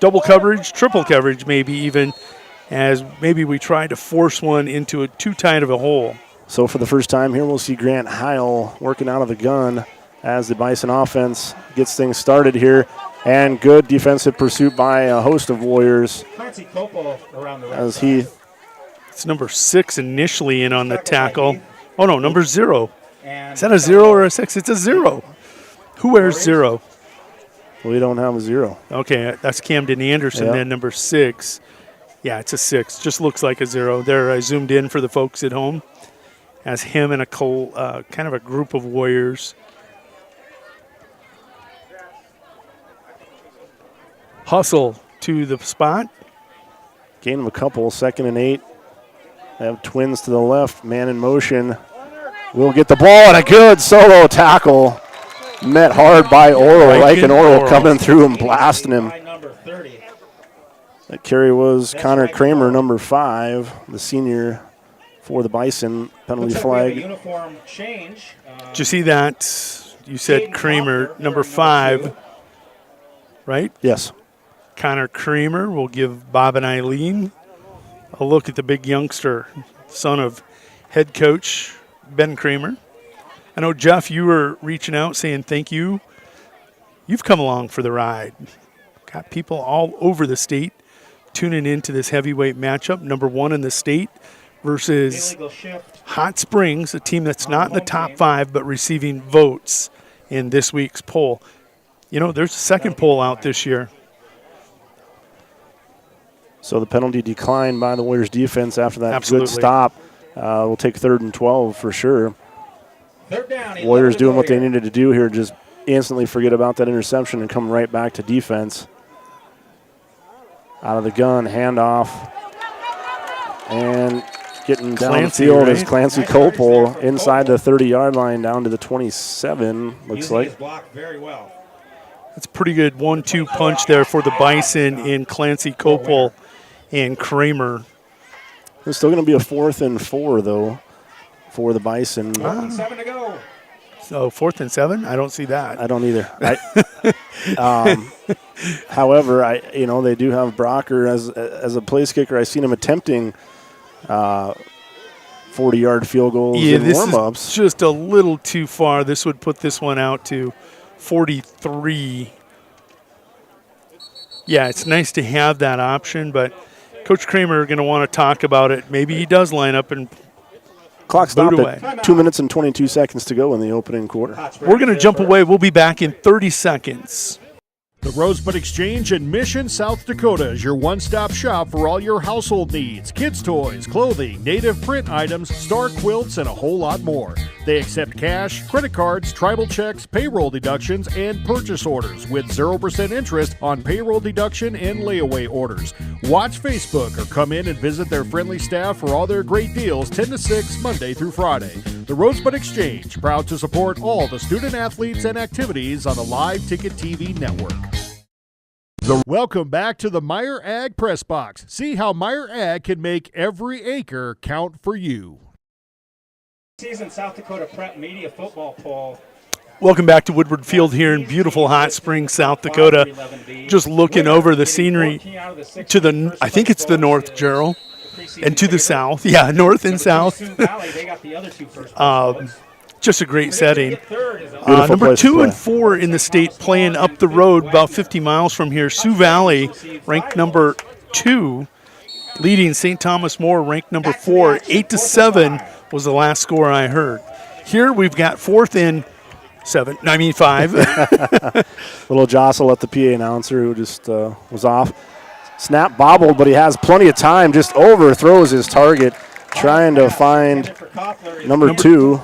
double coverage, triple coverage maybe even, as maybe we tried to force one into too tight of a hole. So for the first time here, we'll see Grant Heil working out of the gun as the Bison offense gets things started here. And good defensive pursuit by a host of Warriors. As he... It's number 6 initially in on the tackle. Oh, no, number 0. Is that a 0 or a 6? It's a 0. Who wears 0? We don't have a 0. Okay, that's Camden Anderson, Yep. then number 6. Yeah, it's a 6. Just looks like a 0. There, I zoomed in for the folks at home as him and a kind of a group of Warriors. Hustle to the spot. Gain of a couple, 2nd and 8. They have twins to the left, man in motion. Will get the ball and a good solo tackle. Met hard by Oral. Lycan Oral coming through and blasting him. That carry was Connor Kramer, number 5, the senior for the Bison. Penalty flag. Did you see that? You said Kramer, number 5, right? Yes. Connor Kramer will give Bob and Eileen a look at the big youngster, son of head coach Ben Kramer. I know, Jeff, you were reaching out saying thank you. You've come along for the ride. Got people all over the state tuning into this heavyweight matchup, number 1 in the state versus Hot Springs, a team that's not in the top 5 but receiving votes in this week's poll. You know, there's a second poll out this year. So the penalty declined by the Warriors defense after that Absolutely. good stop. We'll take 3rd and 12 for sure. Warriors doing what they needed to do here, just instantly forget about that interception and come right back to defense. Out of the gun, handoff. And getting downfield is Clancy Copel inside the 30-yard line down to the 27, looks like. That's a pretty good 1-2 punch there for the Bison in Clancy Copel and Kramer. It's still going to be a 4th and 4, though, for the Bison. 7 to go. So 4th and 7? I don't see that. I don't either. However, they do have Brocker as a place kicker. I've seen him attempting 40-yard field goals in warm-ups. Is just a little too far. This would put this one out to 43. Yeah, it's nice to have that option, but Coach Kramer going to want to talk about it. Maybe he does line up and clock stopped away. at 2 minutes and 22 seconds to go in the opening quarter. We're going to jump away. We'll be back in 30 seconds. The Rosebud Exchange in Mission, South Dakota is your one-stop shop for all your household needs. Kids' toys, clothing, native print items, star quilts, and a whole lot more. They accept cash, credit cards, tribal checks, payroll deductions, and purchase orders with 0% interest on payroll deduction and layaway orders. Watch Facebook or come in and visit their friendly staff for all their great deals 10 to 6 Monday through Friday. The Rosebud Exchange, proud to support all the student athletes and activities on the Live Ticket TV network. Welcome back to the Meyer Ag Press Box. See how Meyer Ag can make every acre count for you. Season South Dakota Prep Media Football Poll. Welcome back to Woodward Field here in beautiful Hot Springs, South Dakota. Just looking over the scenery to the, I think it's the north, Gerald. and to the south. Yeah, north and south. They got the other two first. Just a great setting. Beautiful Number place to 2 play. and 4 in the state playing up the road about 50 miles from here. Sioux Valley, ranked number 2, leading St. Thomas More, ranked number 4. 8-7 was the last score I heard. Here we've got 4th and 5. Little jostle at the PA announcer who just was off. Snap bobbled, but he has plenty of time. Just overthrows his target, trying to find number 2.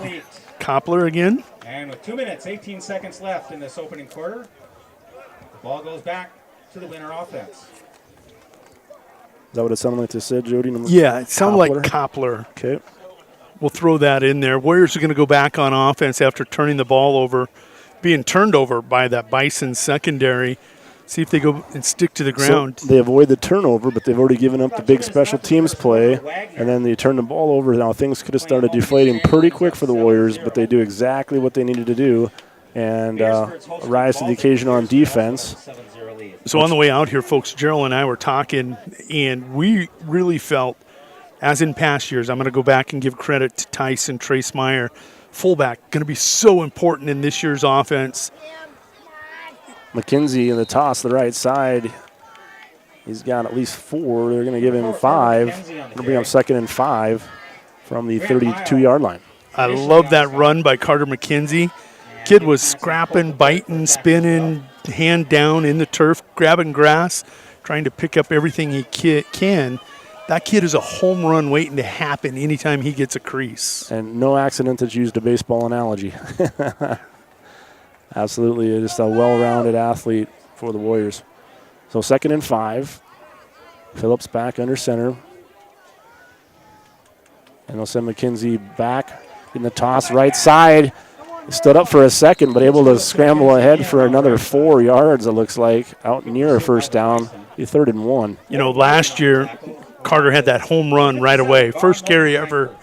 Koppler again. And with 2 minutes, 18 seconds left in this opening quarter, the ball goes back to the winner offense. Is that what it sounded like to say, Jody? Yeah, it sounded like Koppler. Okay. We'll throw that in there. Warriors are going to go back on offense after turning the ball over, being turned over by that Bison secondary. See if they go and stick to the ground. So they avoid the turnover, but they've already given up the big special teams play, and then they turn the ball over. Now things could have started deflating pretty quick for the Warriors, but they do exactly what they needed to do and rise to the occasion on defense. So on the way out here, folks, Gerald and I were talking, and we really felt, as in past years, I'm going to go back and give credit to Tyson Trace Meyer, fullback, going to be so important in this year's offense. McKenzie in the toss, the right side. He's got at least 4. They're going to give him 5. Going to bring up 2nd and 5 from the 32-yard line. I love that run by Carter McKenzie. Kid was scrapping, biting, spinning, hand down in the turf, grabbing grass, trying to pick up everything he can. That kid is a home run waiting to happen anytime he gets a crease. And no accident that you used a baseball analogy. Absolutely, just a well-rounded athlete for the Warriors. So 2nd and 5. Phillips back under center. And they'll send McKenzie back in the toss right side. He stood up for a second, but able to scramble ahead for another 4 yards, it looks like, out near a first down. 3rd and 1. You know, last year, Carter had that home run right away. First carry ever,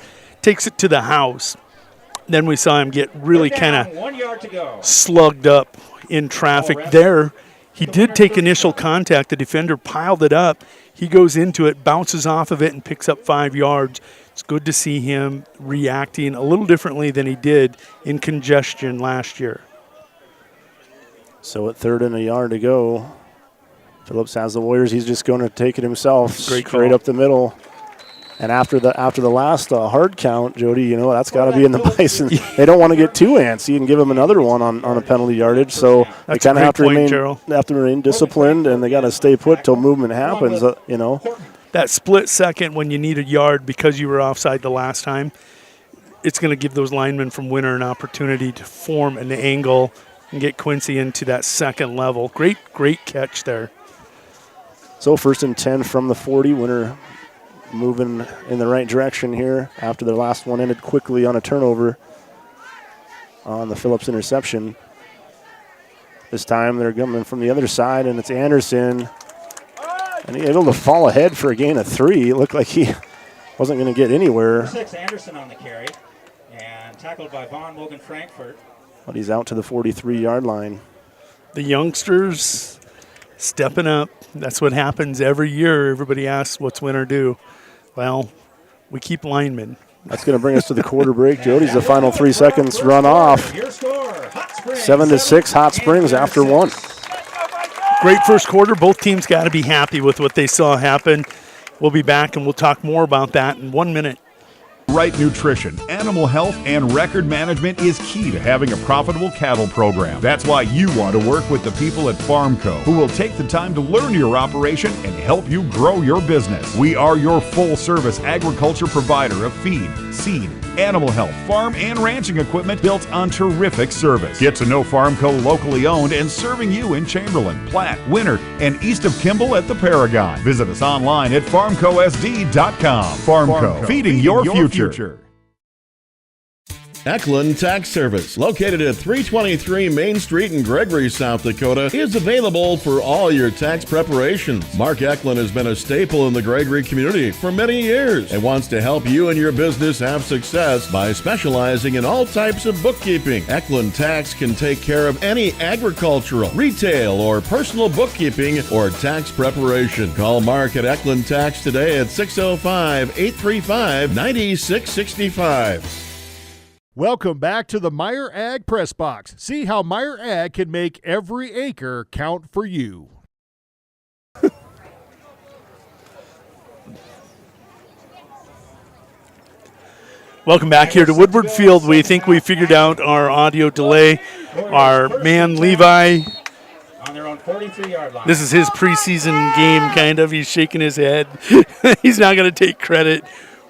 takes it to the house. Then we saw him get really kind of slugged up in traffic there. He did take initial contact. The defender piled it up. He goes into it, bounces off of it, and picks up 5 yards. It's good to see him reacting a little differently than he did in congestion last year. So at 3rd and a yard to go, Phillips has the Warriors. He's just going to take it himself straight up the middle. And after the last hard count, Jody, you know, that's got to be in the Bison. They don't want to get too antsy and give him another one on a penalty yardage. So they kind of have to remain disciplined, and they got to stay put till movement happens, you know. That split second when you need a yard because you were offside the last time, it's going to give those linemen from Winter an opportunity to form an angle and get Quincy into that second level. Great catch there. So 1st and 10 from the 40. Winter moving in the right direction here after their last one ended quickly on a turnover on the Phillips interception. This time they're coming from the other side, and it's Anderson. And he's able to fall ahead for a gain of 3. It looked like he wasn't going to get anywhere. 6 Anderson on the carry, and tackled by Vaughn Logan Frankfurt. But he's out to the 43-yard line. The youngsters stepping up. That's what happens every year. Everybody asks, what's Winter do? Well, we keep linemen. That's going to bring us to the quarter break. Jody's the final 3 seconds run off. 7-6 Hot Springs after 1. Great first quarter. Both teams got to be happy with what they saw happen. We'll be back, and we'll talk more about that in 1 minute. Right nutrition, animal health, and record management is key to having a profitable cattle program. That's why you want to work with the people at Farmco, who will take the time to learn your operation and help you grow your business. We are your full-service agriculture provider of feed, seed, animal health, farm, and ranching equipment built on terrific service. Get to know Farmco locally owned and serving you in Chamberlain, Platte, Winter, and east of Kimball at the Paragon. Visit us online at farmcosd.com. Farmco, feeding your future. Eklund Tax Service, located at 323 Main Street in Gregory, South Dakota, is available for all your tax preparations. Mark Eklund has been a staple in the Gregory community for many years and wants to help you and your business have success by specializing in all types of bookkeeping. Eklund Tax can take care of any agricultural, retail, or personal bookkeeping or tax preparation. Call Mark at Eklund Tax today at 605-835-9665. Welcome back to the Meyer Ag Press Box. See how Meyer Ag can make every acre count for you. Welcome back here to Woodward Field. We think we figured out our audio delay. Our man Levi, On their own 43-yard line. this is his preseason game, kind of. He's shaking his head. He's not going to take credit.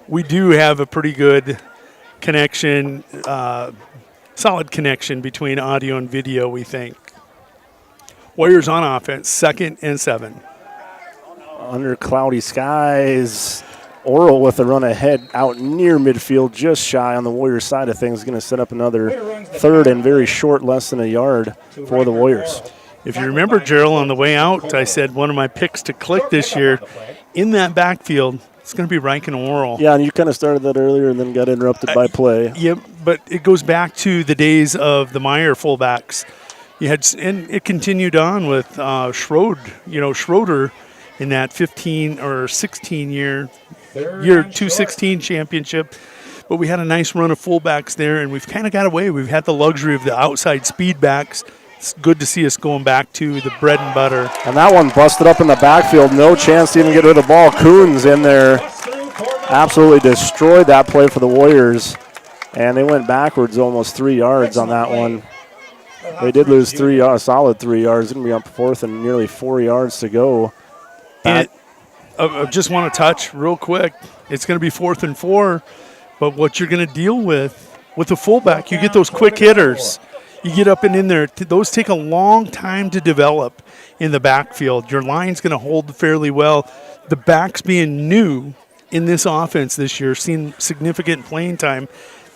We do have a pretty good connection, solid connection between audio and video, we think. Warriors on offense, 2nd and 7. Under cloudy skies, Oral with a run ahead out near midfield, just shy on the Warriors side of things. Going to set up another 3rd and very short, less than a yard for the Warriors. If you remember, Gerald, on the way out, I said one of my picks to click this year, in that backfield, it's going to be Riken Oral. Yeah, and you kind of started that earlier and then got interrupted by play. Yep, but it goes back to the days of the Meyer fullbacks. You had, and it continued on with Schroeder in that 15 or 16 year 2016 championship. But we had a nice run of fullbacks there, and we've kind of got away. We've had the luxury of the outside speed backs. It's good to see us going back to the bread and butter. And that one busted up in the backfield. No chance to even get rid of the ball. Coons in there absolutely destroyed that play for the Warriors. And they went backwards almost 3 yards on that one. They did lose solid 3 yards. It's going to be up 4th and nearly 4 yards to go. I just want to touch real quick. It's going to be 4th and 4. But what you're going to deal with the fullback, you get those quick hitters. You get up and in there. Those take a long time to develop in the backfield. Your line's going to hold fairly well. The backs being new in this offense this year, seeing significant playing time,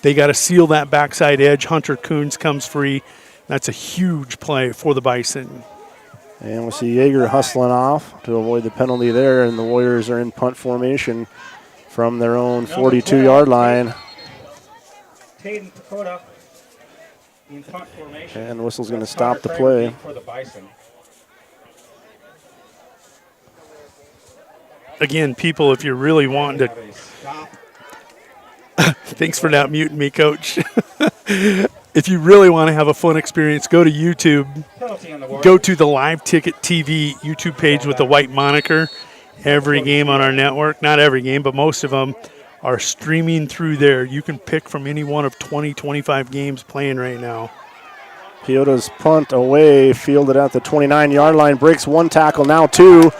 they got to seal that backside edge. Hunter Coons comes free. That's a huge play for the Bison. And we see Yeager hustling off to avoid the penalty there, and the Warriors are in punt formation from their own 42-yard line. Taden Pacoda in punt formation. And the whistle's going to stop the play. For the Bison. Again, people, if you're really wanting to... Thanks for not muting me, Coach. If you really want to have a fun experience, go to YouTube. Go to the Live Ticket TV YouTube page with the white moniker. Every game on our network, not every game, but most of them are streaming through there. You can pick from any one of 20, 25 games playing right now. Piota's punt away, fielded at the 29-yard line, breaks one tackle, now two,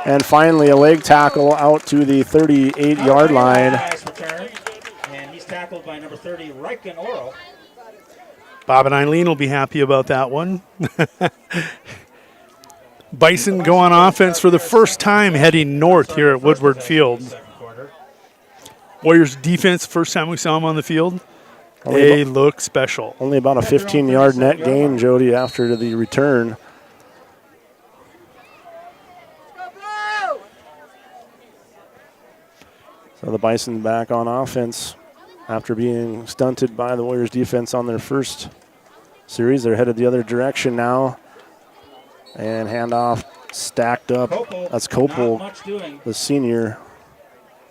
and finally a leg tackle out to the 38-yard line. Nice return, and he's tackled by number 30, Riken Oral. Bob and Eileen will be happy about that one. Bison go on offense for the first time heading north here at Woodward Field. Warriors defense, first time we saw them on the field, they look special. Only about a 15-yard net gain, Jody, after the return. So the Bison back on offense after being stunted by the Warriors defense on their first series. They're headed the other direction now. And handoff stacked up. That's Copel, the senior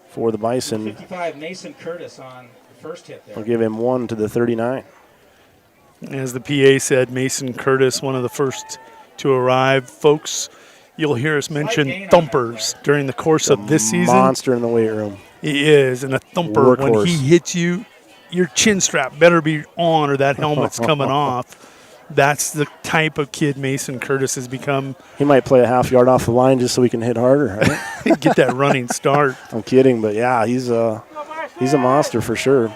for the Bison. 55, Mason Curtis on the first hit there. We'll give him 1 to the 39. As the PA said, Mason Curtis, one of the first to arrive. Folks, you'll hear us mention thumpers during the course of this season. Monster in the weight room. He is, and a thumper, Workhorse. when he hits you, your chin strap better be on or that helmet's coming off. That's the type of kid Mason Curtis has become. He might play a half yard off the line just so he can hit harder, right? Get that running start. I'm kidding, but yeah, he's a monster for sure.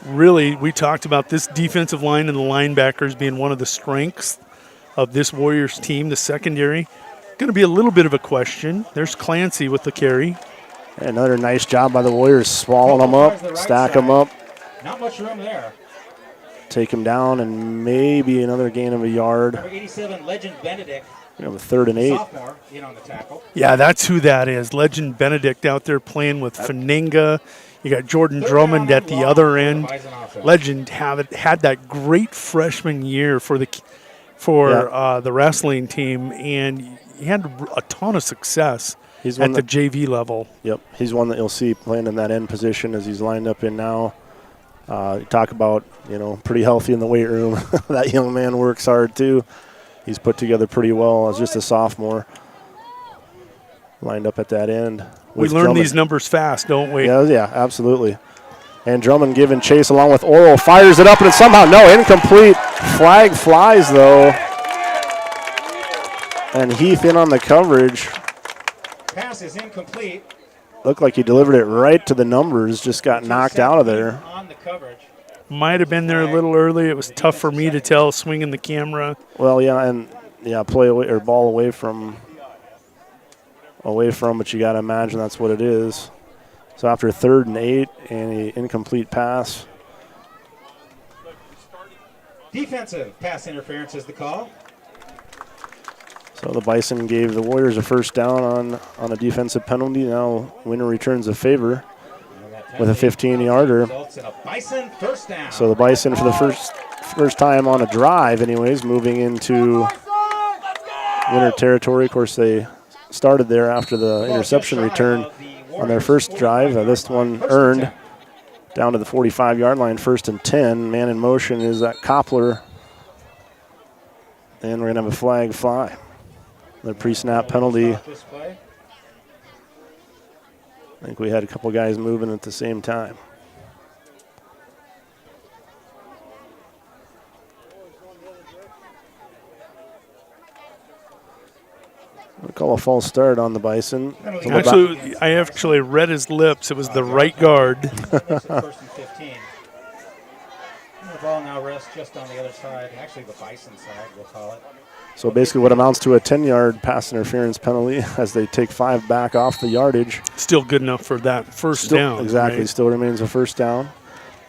Really, we talked about this defensive line and the linebackers being one of the strengths of this Warriors team. The secondary, going to be a little bit of a question. There's Clancy with the carry. Another nice job by the Warriors, swallowing them up, stack them up. Not much room there. take him down, and maybe another gain of a yard. Number 87, Legend Benedict. We have a 3rd and 8. Sophomore in on the tackle. Yeah, that's who that is. Legend Benedict out there playing with Faninga. You got Jordan Drummond at the other end. Legend had that great freshman year for the wrestling team, and he had a ton of success at the JV level. Yep, he's one that you'll see playing in that end position as he's lined up in now. You talk about, pretty healthy in the weight room. That young man works hard too. He's put together pretty well as just a sophomore. Lined up at that end. We learn these numbers fast, don't we? Yeah, absolutely. And Drummond giving chase along with Oral. Fires it up, and it's somehow, incomplete. Flag flies, though. And Heath in on the coverage. Pass is incomplete. Looked like he delivered it right to the numbers, just got knocked out of there. On the coverage. Might have been there a little early. It was tough for me to tell, swinging the camera. Well, play away or ball away from, but you got to imagine that's what it is. So after 3rd and 8 and an incomplete pass. Defensive pass interference is the call. So the Bison gave the Warriors a first down on a defensive penalty. Now Winter returns a favor with a 15-yarder. So the Bison, for the first time on a drive anyways, moving into Winter territory. Of course, they started there after the interception return on their first drive. This one earned down to the 45-yard line, 1st and 10. Man in motion is that Koppler. And we're going to have a flag fly. The pre-snap penalty. I think we had a couple guys moving at the same time. We'll call a false start on the Bison. I actually read his lips. It was the right guard. First and 15. The ball now rests just on the other side. Actually, the Bison side, we'll call it. So basically what amounts to a 10-yard pass interference penalty as they take 5 back off the yardage. Still good enough for that first down. Exactly, right? Still remains a first down.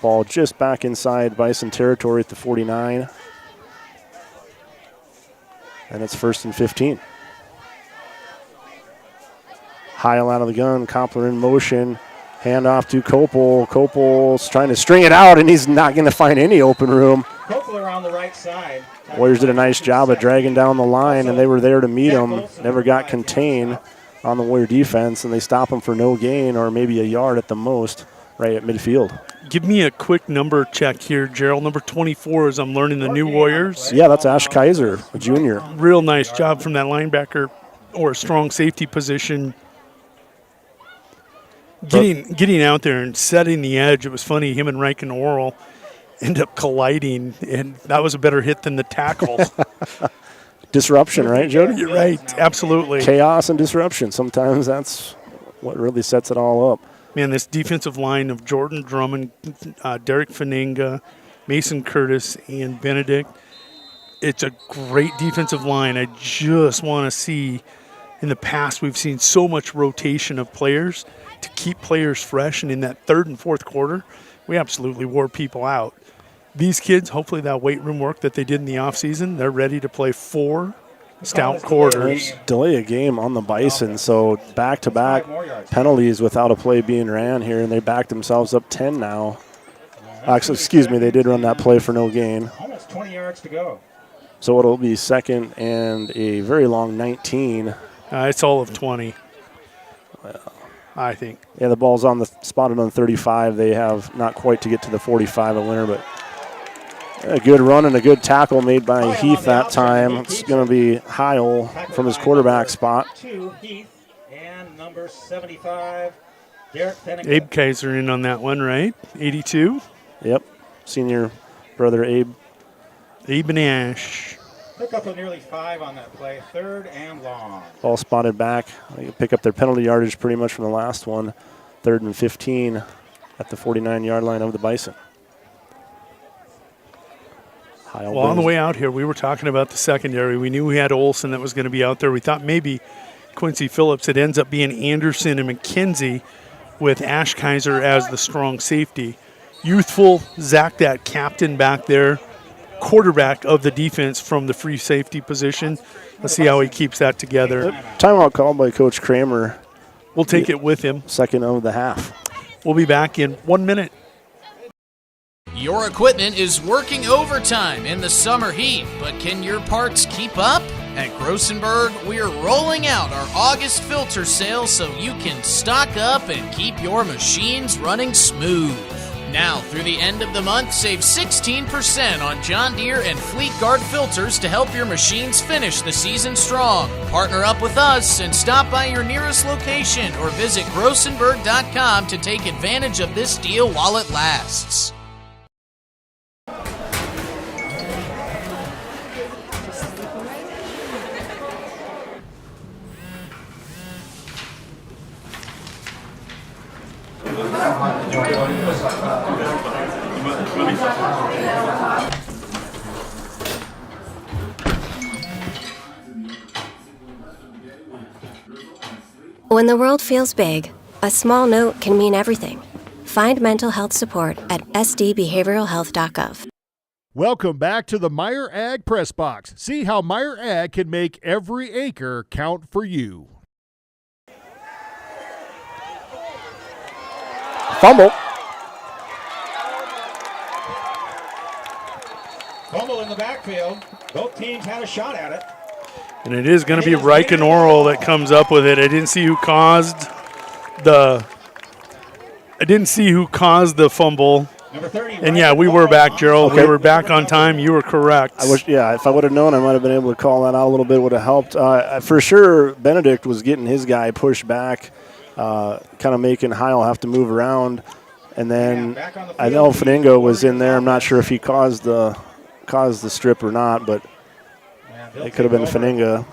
Ball just back inside Bison territory at the 49. And it's 1st and 15. Heil out of the gun, Koppler in motion. Hand off to Kopel. Kopel's trying to string it out, and he's not going to find any open room. Kopler on the right side. Warriors did a nice job of dragging down the line, and they were there to meet him. Never got contained on the Warrior defense, and they stop him for no gain or maybe a yard at the most right at midfield. Give me a quick number check here, Gerald. Number 24 as I'm learning the new Warriors. Yeah, that's Ash Kaiser, a junior. Real nice job from that linebacker or a strong safety position. Getting out there and setting the edge. It was funny, him and Reich and Oral end up colliding, and that was a better hit than the tackle. Disruption, right, Jody? You're right, absolutely. Chaos and disruption. Sometimes that's what really sets it all up. Man, this defensive line of Jordan Drummond, Derek Faninga, Mason Curtis, and Benedict, it's a great defensive line. I just want to see, in the past we've seen so much rotation of players to keep players fresh, and in that 3rd and 4th quarter, we absolutely wore people out. These kids, hopefully that weight room work that they did in the offseason, they're ready to play 4 stout quarters. Delay a game on the Bison, so back-to-back penalties without a play being ran here, and they backed themselves up 10 now. Actually, excuse me, they did run that play for no gain. Almost 20 yards to go. So it'll be 2nd and a very long 19. It's all of 20. Well, I think. Yeah, the ball's spotted on 35. They have not quite to get to the 45 at Winter, but a good run and a good tackle made by Heath that time. It's going to be Heil from his quarterback spot. Heath and number 75, Derek Faninga. Abe Kaiser in on that one, right? 82? Yep. Senior brother Abe. Abe and Ash. Pick up of nearly 5 on that play, 3rd and long. Ball spotted back. They pick up their penalty yardage pretty much from the last one. 3rd and 15 at the 49-yard line of the Bison. Well, on the way out here, we were talking about the secondary. We knew we had Olsen that was going to be out there. We thought maybe Quincy Phillips. It ends up being Anderson and McKenzie with Ash Kaiser as the strong safety. youthful Zach, that captain back there, quarterback of the defense from the free safety position. Let's see how he keeps that together. Timeout called by Coach Kramer. We'll take it with him. Second of the half. We'll be back in 1 minute. Your equipment is working overtime in the summer heat, but can your parts keep up? At Grossenberg, we're rolling out our August filter sale so you can stock up and keep your machines running smooth. Now, through the end of the month, save 16% on John Deere and Fleet Guard filters to help your machines finish the season strong. Partner up with us and stop by your nearest location or visit grossenberg.com to take advantage of this deal while it lasts. When the world feels big, a small note can mean everything. Find mental health support at sdbehavioralhealth.gov. Welcome back to the Meyer Ag Press Box. See how Meyer Ag can make every acre count for you. Fumble. Fumble in the backfield. Both teams had a shot at it. And it is going to be Reichenauer that comes up with it. I didn't see who caused the fumble. And yeah, we were back, Gerald. Okay. We were back on time. You were correct. If I would have known, I might have been able to call that out a little bit. Would have helped. For sure, Benedict was getting his guy pushed back, kind of making Heil have to move around. And then I know Faningo was in there. I'm not sure if he caused the strip or not, but it could have been Faninga.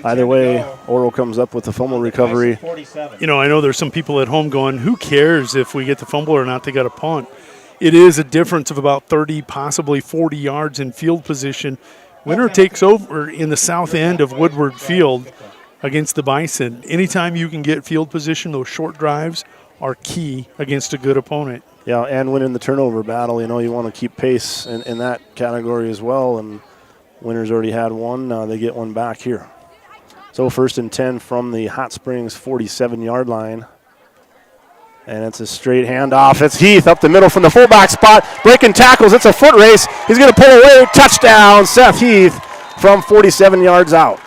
Either way, Oro comes up with the fumble recovery. You know, I know there's some people at home going, who cares if we get the fumble or not? They got a punt. It is a difference of about 30, possibly 40 yards in field position. Winner takes over in the south end of Woodward Field against the Bison. Anytime you can get field position, those short drives are key against a good opponent. Yeah, and winning the turnover battle, you know, you want to keep pace in that category as well. And Winner's already had one. They get one back here. So 1st and 10 from the Hot Springs 47-yard line. And it's a straight handoff. It's Heath up the middle from the fullback spot. Breaking tackles. It's a foot race. He's going to pull away. Touchdown, Seth Heath from 47 yards out.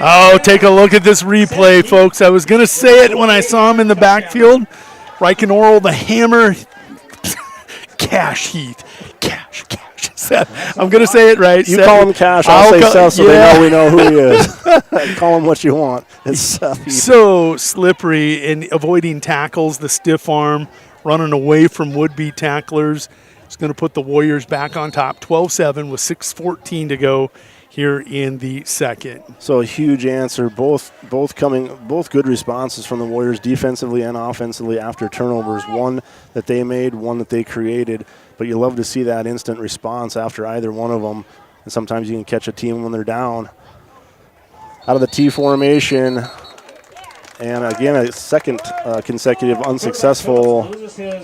Oh, take a look at this replay, folks. I was going to say it when I saw him in the backfield. Reichenauer, the hammer. Cash Heath. Cash. Seth. I'm going to say it right. You Seth. call him Cash. I'll say Seth so they know we know who he is. Call him what you want. It's Seth Heath. So slippery and avoiding tackles, the stiff arm, running away from would-be tacklers. It's going to put the Warriors back on top, 12-7 with 6:14 to go here in the second. So a huge answer, both good responses from the Warriors defensively and offensively after turnovers. One that they made, one that they created. But you love to see that instant response after either one of them. And sometimes you can catch a team when they're down. Out of the T formation. And again, a second consecutive unsuccessful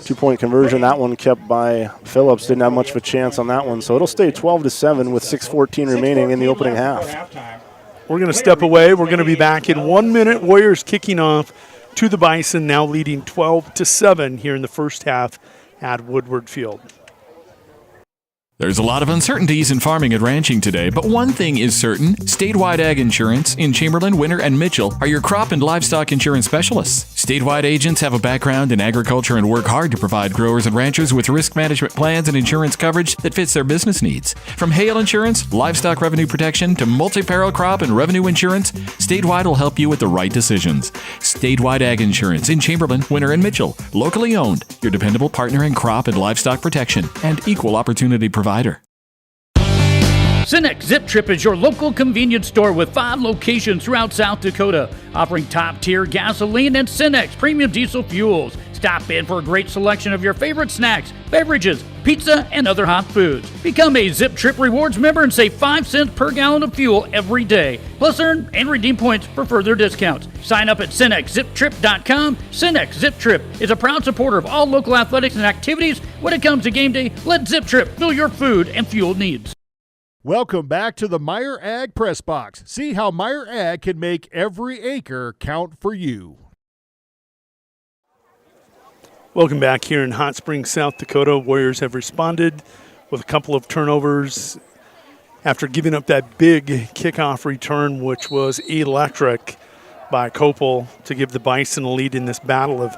two-point conversion. That one kept by Phillips. Didn't have much of a chance on that one. So it'll stay 12-7 with 6:14 remaining in the opening half. We're going to step away. We're going to be back in 1 minute. Warriors kicking off to the Bison, now leading 12-7 here in the first half at Woodward Field. There's a lot of uncertainties in farming and ranching today, but one thing is certain. Statewide Ag Insurance in Chamberlain, Winter, and Mitchell are your crop and livestock insurance specialists. Statewide agents have a background in agriculture and work hard to provide growers and ranchers with risk management plans and insurance coverage that fits their business needs. From hail insurance, livestock revenue protection, to multi-peril crop and revenue insurance, Statewide will help you with the right decisions. Statewide Ag Insurance in Chamberlain, Winter, and Mitchell. Locally owned, your dependable partner in crop and livestock protection and equal opportunity provider. Cenex Zip Trip is your local convenience store with 5 locations throughout South Dakota, offering top-tier gasoline and Cenex premium diesel fuels. Stop in for a great selection of your favorite snacks, beverages, pizza, and other hot foods. Become a Zip Trip Rewards member and save 5 cents per gallon of fuel every day. Plus, earn and redeem points for further discounts. Sign up at CenexZipTrip.com. Cenex Zip Trip is a proud supporter of all local athletics and activities. When it comes to game day, let Zip Trip fill your food and fuel needs. Welcome back to the Meyer Ag Press Box. See how Meyer Ag can make every acre count for you. Welcome back here in Hot Springs, South Dakota. Warriors have responded with a couple of turnovers after giving up that big kickoff return, which was electric by Copel to give the Bison a lead in this battle of,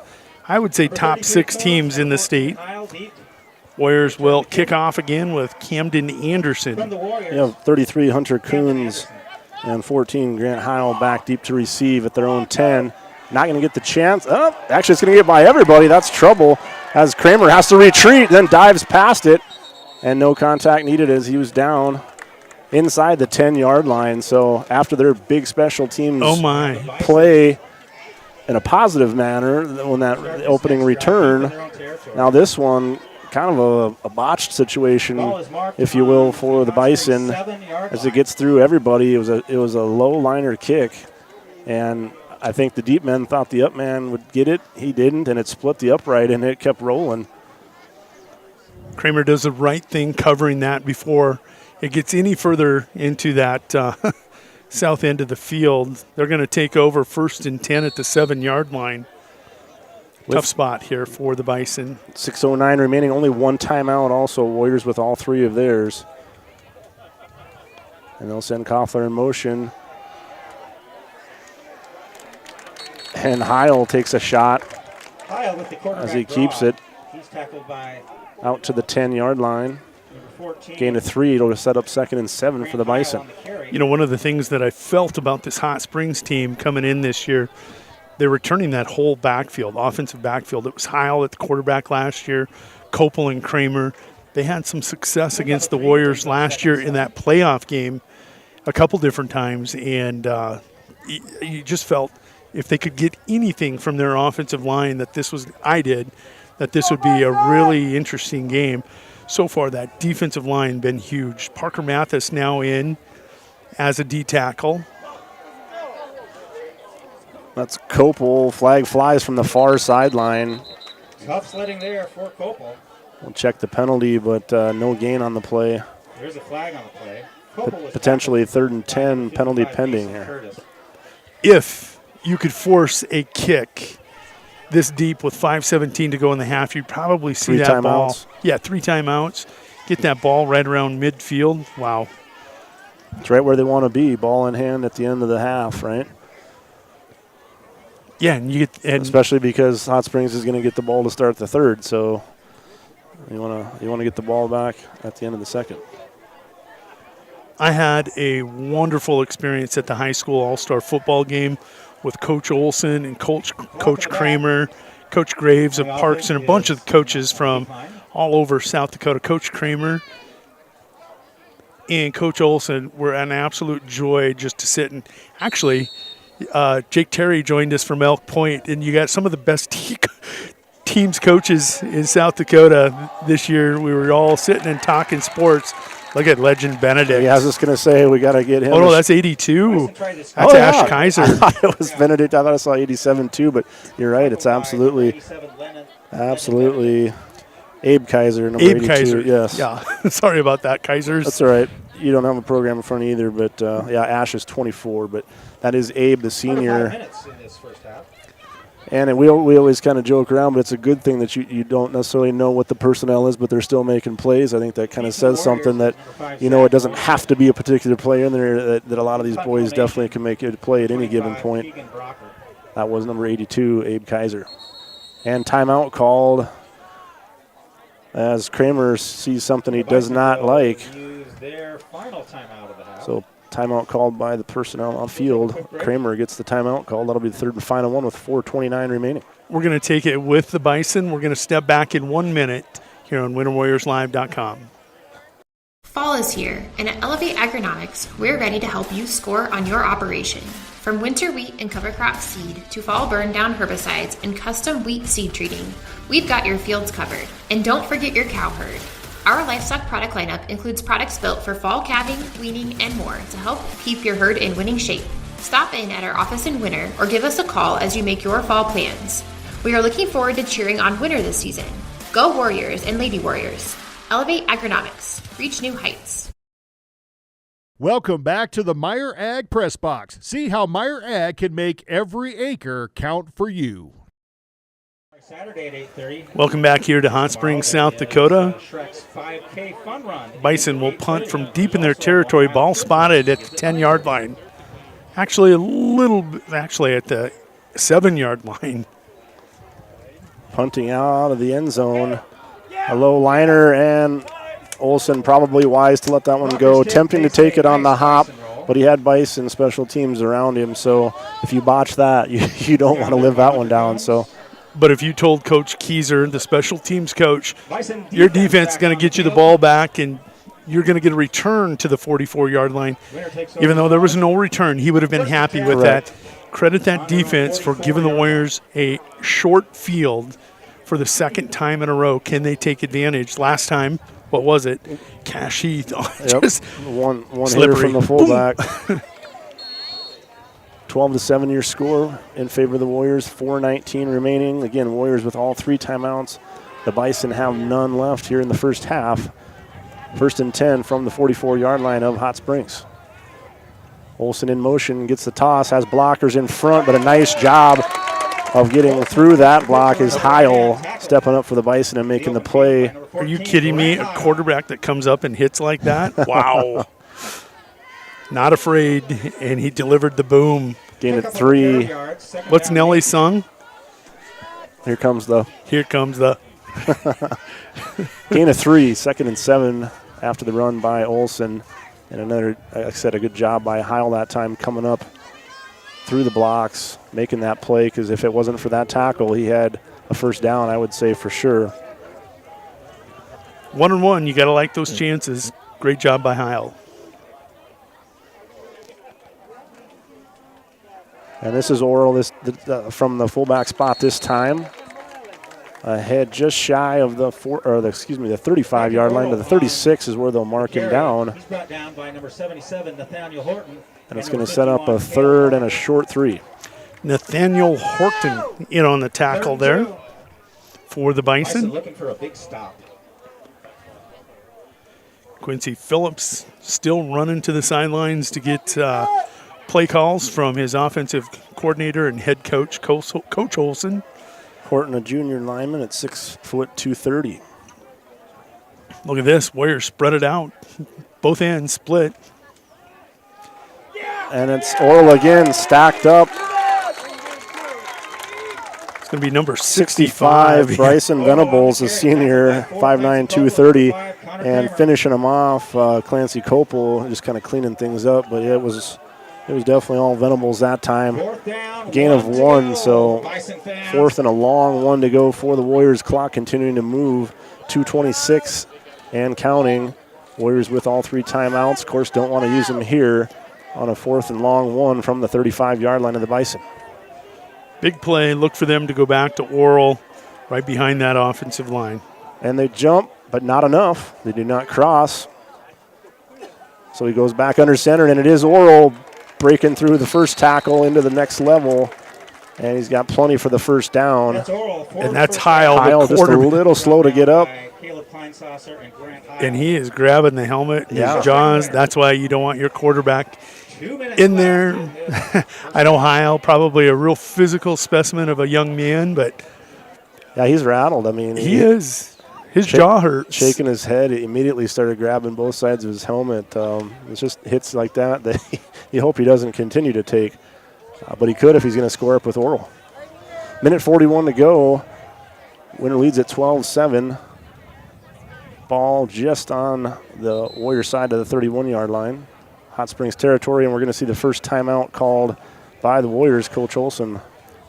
I would say, top 6 teams in the state. Warriors will kick off again with Camden Anderson. You have 33 Hunter Coons and 14 Grant Heil back deep to receive at their own 10. Not going to get the chance. Oh, actually, it's going to get by everybody. That's trouble as Kramer has to retreat, then dives past it. And no contact needed as he was down inside the 10-yard line. So after their big special teams play in a positive manner when that opening return, now this one kind of a botched situation, if you will, for the Bison as it gets through everybody. It was a low liner kick, and I think the deep men thought the up man would get it. He didn't, and it split the upright, and it kept rolling. Kramer does the right thing covering that before it gets any further into that south end of the field. They're going to take over 1st and 10 at the 7-yard line. Tough spot here for the Bison. 6:09 remaining, only one timeout also. Warriors with all 3 of theirs. And they'll send Koffler in motion. And Heil takes a shot as he keeps it. He's tackled by out to the 10-yard line. Gain of 3. It'll set up 2nd and 7 for the Bison. You know, one of the things that I felt about this Hot Springs team coming in this year, they're returning that whole backfield, offensive backfield. It was Heil at the quarterback last year, Copel and Kramer. They had some success against the Warriors last year in that playoff game a couple different times, and you just felt if they could get anything from their offensive line that this would be a really interesting game. So far, that defensive line been huge. Parker Mathis now in as a D tackle. That's Copel. Flag flies from the far sideline. Tough sledding there for Copel. We'll check the penalty, but no gain on the play. There's a flag on the play. Potentially 3rd and 10, penalty pending here. If you could force a kick this deep with 5:17 to go in the half, you'd probably see 3 that timeouts. ball. Yeah, 3 timeouts. Get that ball right around midfield. Wow. It's right where they want to be, ball in hand at the end of the half, right? Yeah, and you get especially because Hot Springs is going to get the ball to start the 3rd, so you want to get the ball back at the end of the 2nd. I had a wonderful experience at the high school all-star football game with Coach Olson and Coach Kramer, Coach Graves of Parks, and a bunch of coaches from all over South Dakota. Coach Kramer and Coach Olson were an absolute joy just to sit and actually Jake Terry joined us from Elk Point, and you got some of the best teams coaches in South Dakota this year. We were all sitting and talking sports. Look at Legend Benedict. Yeah, I was just going to say we got to get him. Oh, no, that's 82. That's Ash Kaiser. I thought it was Benedict. I thought I saw 87 too, but you're right. It's absolutely Abe Kaiser, number 82. Kaiser. Yes. Yeah. Sorry about that, Kaisers. That's all right. You don't have a program in front of either, but yeah, Ash is 24, but that is Abe, the senior. 5 minutes in this first half. And we always kind of joke around, but it's a good thing that you don't necessarily know what the personnel is, but they're still making plays. I think that kind of says something that, it doesn't have to be a particular player in there, that a lot of these boys definitely can make a play at any given point. That was number 82, Abe Kaiser. And timeout called as Kramer sees something he does not like. So timeout called by the personnel on field. Kramer gets the timeout called. That'll be the 3rd and final one with 4:29 remaining. We're going to take it with the Bison. We're going to step back in 1 minute here on WinterWarriorsLive.com. Fall is here, and at Elevate Agronautics, we're ready to help you score on your operation. From winter wheat and cover crop seed to fall burn down herbicides and custom wheat seed treating, we've got your fields covered. And don't forget your cow herd. Our livestock product lineup includes products built for fall calving, weaning, and more to help keep your herd in winning shape. Stop in at our office in Winter or give us a call as you make your fall plans. We are looking forward to cheering on Winter this season. Go Warriors and Lady Warriors. Elevate agronomics. Reach new heights. Welcome back to the Meyer Ag Press Box. See how Meyer Ag can make every acre count for you. Saturday at 8:30. Welcome back here to Hot Springs, South Dakota. Bison will punt from deep in their territory. Ball spotted at the 10-yard line. Actually, at the 7-yard line. Punting out of the end zone. A low liner, and Olson probably wise to let that one go. Attempting to take it on the hop, but he had Bison special teams around him. So if you botch that, you don't want to live that one down. So. But if you told Coach Keyser, the special teams coach, your defense is going to get you the ball back and you're going to get a return to the 44-yard line, even though there was no return, he would have been happy with that. Credit that defense for giving the Warriors a short field for the second time in a row. Can they take advantage? Last time, what was it? Cash Heath. Just one slippery. hitter from the fullback. 12-7 your score in favor of the Warriors. 4:19 remaining. Again, Warriors with all 3 timeouts. The Bison have none left here in the first half. 1st and 10 from the 44-yard line of Hot Springs. Olson in motion, gets the toss, has blockers in front, but a nice job of getting through that block is Heil stepping up for the Bison and making the play. Are you kidding me? A quarterback that comes up and hits like that? Wow. Not afraid, and he delivered the boom. Gain of 3. What's Nelly's song? Here comes the. Gain of 3, 2nd and 7 after the run by Olson. And another, like I said, a good job by Heil that time coming up through the blocks, making that play, because if it wasn't for that tackle, he had a first down, I would say for sure. 1-on-1, you got to like those chances. Great job by Heil. And this is Oral from the fullback spot this time. Ahead just shy of the 35-yard line to the 36 is where they'll mark him down. He's brought down by number 77, Nathaniel Horton. And it's going to set up a 3rd and a short 3. Nathaniel Horton in on the tackle there for the Bison. Looking for a big stop. Quincy Phillips still running to the sidelines to get play calls from his offensive coordinator and head coach, Coach Olson. Horton, a junior lineman at 6 foot 230. Look at this. Warriors spread it out. Both ends split. And it's Oral again, stacked up. It's going to be number 65. Bryson Venables, a senior, 5'9", 230. And finishing him off, Clancy Copel, just kind of cleaning things up. But it was definitely all Venables that time. Gain of 1, so 4th and a long one to go for the Warriors. Clock continuing to move. 2:26 and counting. Warriors with all 3 timeouts. Of course, don't want to use them here on a 4th and long one from the 35-yard line of the Bison. Big play. Look for them to go back to Oral right behind that offensive line. And they jump, but not enough. They do not cross. So he goes back under center, and it is Oral breaking through the first tackle into the next level. And he's got plenty for the first down. And that's Heil. Heil just a little slow to get up. And he is grabbing the helmet in his jaws. That's why you don't want your quarterback in there. I know Heil, probably a real physical specimen of a young man, but yeah, he's rattled. I mean, he is. His jaw hurts. Shaking his head, he immediately started grabbing both sides of his helmet. It's just hits like that you hope he doesn't continue to take. But he could if he's going to score up with Oral. Minute 41 to go. Winner leads at 12-7. Ball just on the Warrior side of the 31-yard line. Hot Springs territory, and we're going to see the first timeout called by the Warriors. Coach Olson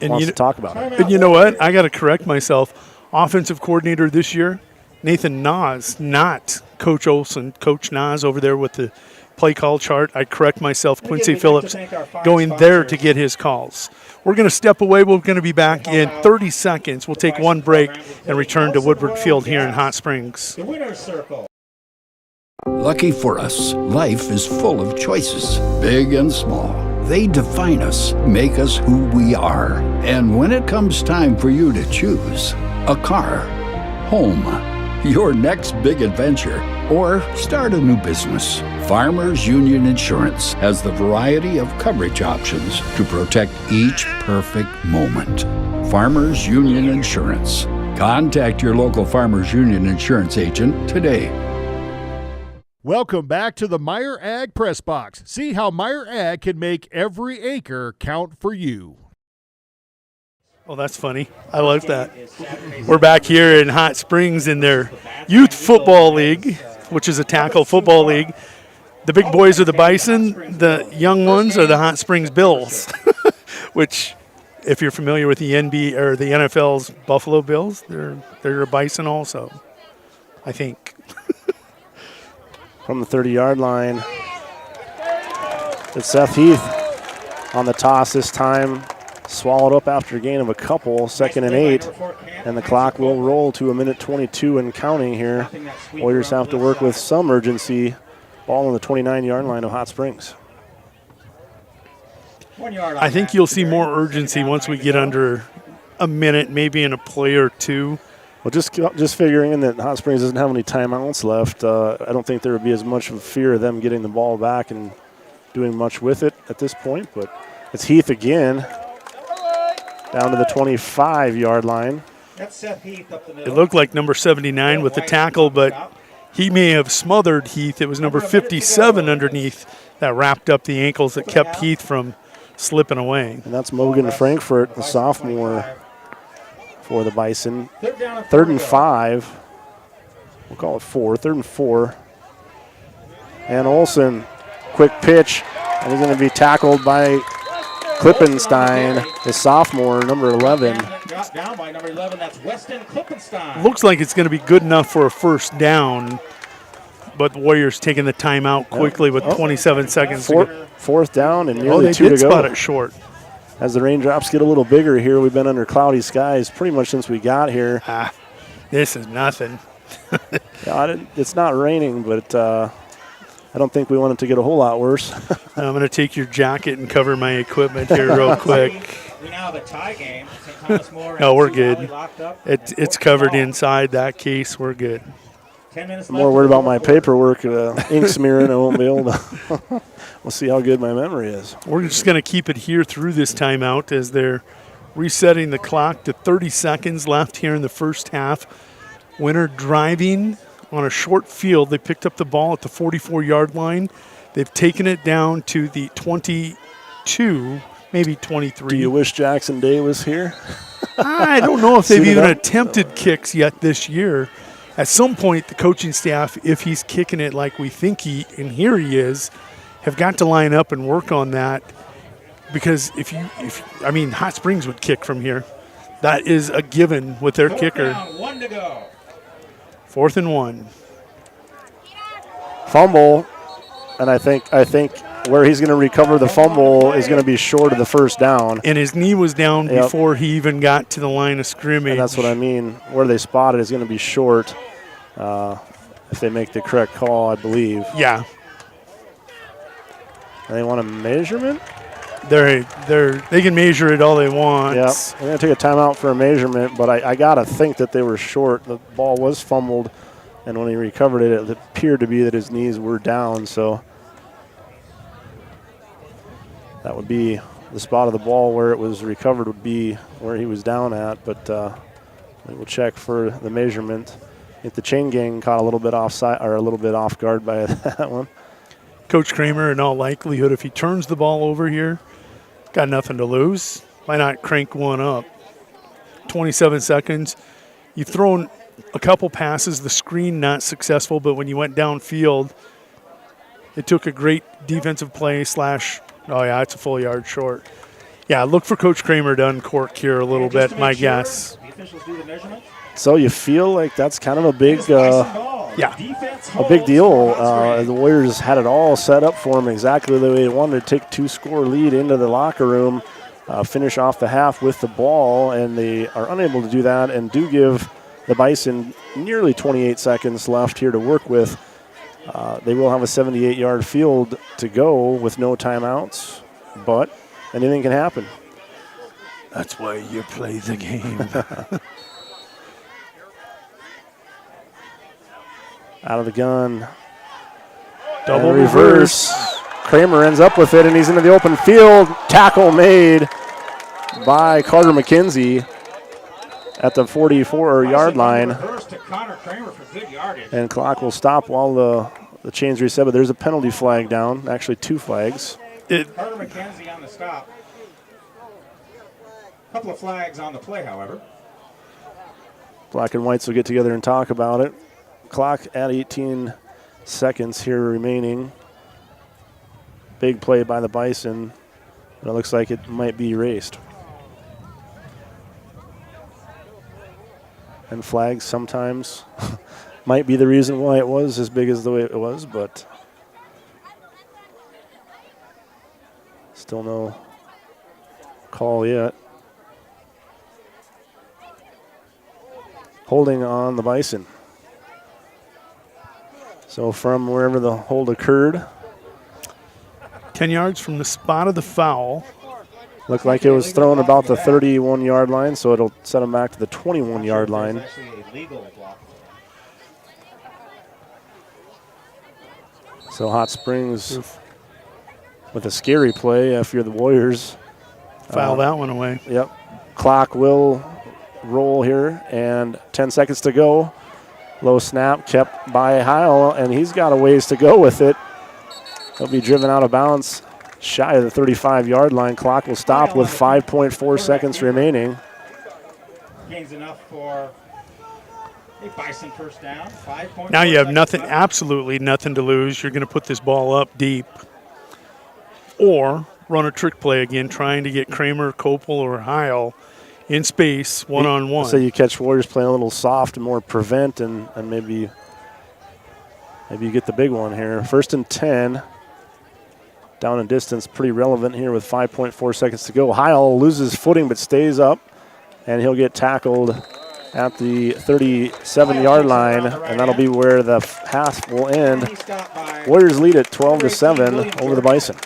wants to talk about it. And you know what? I got to correct myself. Offensive coordinator this year, Nathan Nas, not Coach Olson. Coach Nas over there with the play call chart. I correct myself. Quincy Phillips going there to get his calls. We're going to step away. We're going to be back in 30 seconds. We'll take one break and return to Woodward Field here in Hot Springs. The winner's circle. Lucky for us, life is full of choices, big and small. They define us, make us who we are. And when it comes time for you to choose, a car, home, your next big adventure, or start a new business, Farmers Union Insurance has the variety of coverage options to protect each perfect moment. Farmers Union Insurance. Contact your local Farmers Union Insurance agent today. Welcome back to the Meyer Ag Press Box. See how Meyer Ag can make every acre count for you. Oh, that's funny. I love that. We're back here in Hot Springs in their youth football league, which is a tackle football league. The big boys are the Bison. The young ones are the Hot Springs Bills, which, if you're familiar with the NBA or the NFL's Buffalo Bills, they're a Bison also, I think. From the 30-yard line, it's Seth Heath on the toss this time. Swallowed up after a gain of a couple, 2nd and 8. And the clock will roll to 1:22 and counting here. Warriors have to work with some urgency. Ball on the 29-yard line of Hot Springs. I think you'll see more urgency once we get under a minute, maybe in a play or two. Well, just figuring in that Hot Springs doesn't have any timeouts left, I don't think there would be as much of a fear of them getting the ball back and doing much with it at this point. But it's Heath again, down to the 25-yard line. That's Seth Heath up the middle. It looked like number 79 with the tackle, but he may have smothered Heath. It was number 57 underneath that wrapped up the ankles that kept Heath from slipping away. And that's Mogan Frankfurt, the sophomore for the Bison. 3rd and 5. We'll call it 4. 3rd and 4. And Olsen, quick pitch. And he's going to be tackled by Klippenstein, the sophomore, number 11. Down by number 11, that's Weston Klippenstein. Looks like it's going to be good enough for a first down, but the Warriors taking the timeout quickly with 27 seconds. Fourth down and nearly 2 to go. They did spot it short. As the raindrops get a little bigger here, we've been under cloudy skies pretty much since we got here. This is nothing. Yeah, it's not raining, but I don't think we want it to get a whole lot worse. I'm going to take your jacket and cover my equipment here real quick. We now have a tie game. St. Thomas More No, we're good. It's covered inside that case. We're good. 10 minutes I'm more worried about my paperwork, ink smearing. I won't be able to. We'll see how good my memory is. We're just going to keep it here through this timeout as they're resetting the clock to 30 seconds left here in the first half. Winter driving on a short field. They picked up the ball at the 44-yard line. They've taken it down to the 22, maybe 23. Do you wish Jackson Day was here? I don't know if they've even attempted kicks yet this year. At some point, the coaching staff, if he's kicking it like we think and here he is, have got to line up and work on that. Because Hot Springs would kick from here. That is a given with their kicker. Down, 1 to go. 4th and 1. Fumble, and I think where he's going to recover the fumble is going to be short of the first down. And his knee was down before he even got to the line of scrimmage. And that's what I mean. Where they spot it is going to be short if they make the correct call, I believe. Yeah. And they want a measurement? They can measure it all they want. Yeah, we're going to take a timeout for a measurement, but I got to think that they were short. The ball was fumbled, and when he recovered it, it appeared to be that his knees were down, so that would be the spot of the ball where it was recovered would be where he was down at, but we will check for the measurement. I think the chain gang caught a little bit offside or a little bit off guard by that one. Coach Kramer, in all likelihood, if he turns the ball over here, got nothing to lose. Why not crank one up? 27 seconds. You've thrown a couple passes, the screen not successful, but when you went downfield, it took a great defensive play / it's a full yard short. Yeah, look for Coach Kramer to uncork here a little bit, my guess. The officials do the measurement. So you feel like that's kind of a big Yeah. A big deal. The Warriors had it all set up for them exactly the way they wanted to take 2-score lead into the locker room, finish off the half with the ball, and they are unable to do that and do give the Bison nearly 28 seconds left here to work with. They will have a 78-yard field to go with no timeouts, but anything can happen. That's why you play the game. Out of the gun. Double and reverse. Kramer ends up with it, and he's into the open field. Tackle made by Carter McKenzie at the 44-yard line. And clock will stop while the chains reset, but there's a penalty flag down, actually 2 flags. Carter McKenzie on the stop. A couple of flags on the play, however. Black and whites will get together and talk about it. Clock at 18 seconds here remaining. Big play by the Bison, but it looks like it might be erased. And flags sometimes might be the reason why it was as big as the way it was, but still no call yet. Holding on the Bison. So from wherever the hold occurred. 10 yards from the spot of the foul. Looked like it was thrown about the 31-yard line, so it'll set them back to the 21-yard line. So Hot Springs with a scary play if you're the Warriors. Foul that one away. Yep. Clock will roll here, and 10 seconds to go. Low snap kept by Heil, and he's got a ways to go with it. He'll be driven out of bounds shy of the 35-yard line. Clock will stop with 5.4 seconds remaining. Gains enough for a Bison first down. Now you have nothing, absolutely nothing to lose. You're going to put this ball up deep or run a trick play again, trying to get Kramer, Kopel, or Heil in space, one-on-one. So you catch Warriors playing a little soft and more prevent, and maybe you get the big one here. 1st and 10. Down in distance, pretty relevant here with 5.4 seconds to go. Heil loses footing but stays up, and he'll get tackled at the 37-yard line, and that'll be where the half will end. Warriors lead at 12-7 over the Bison.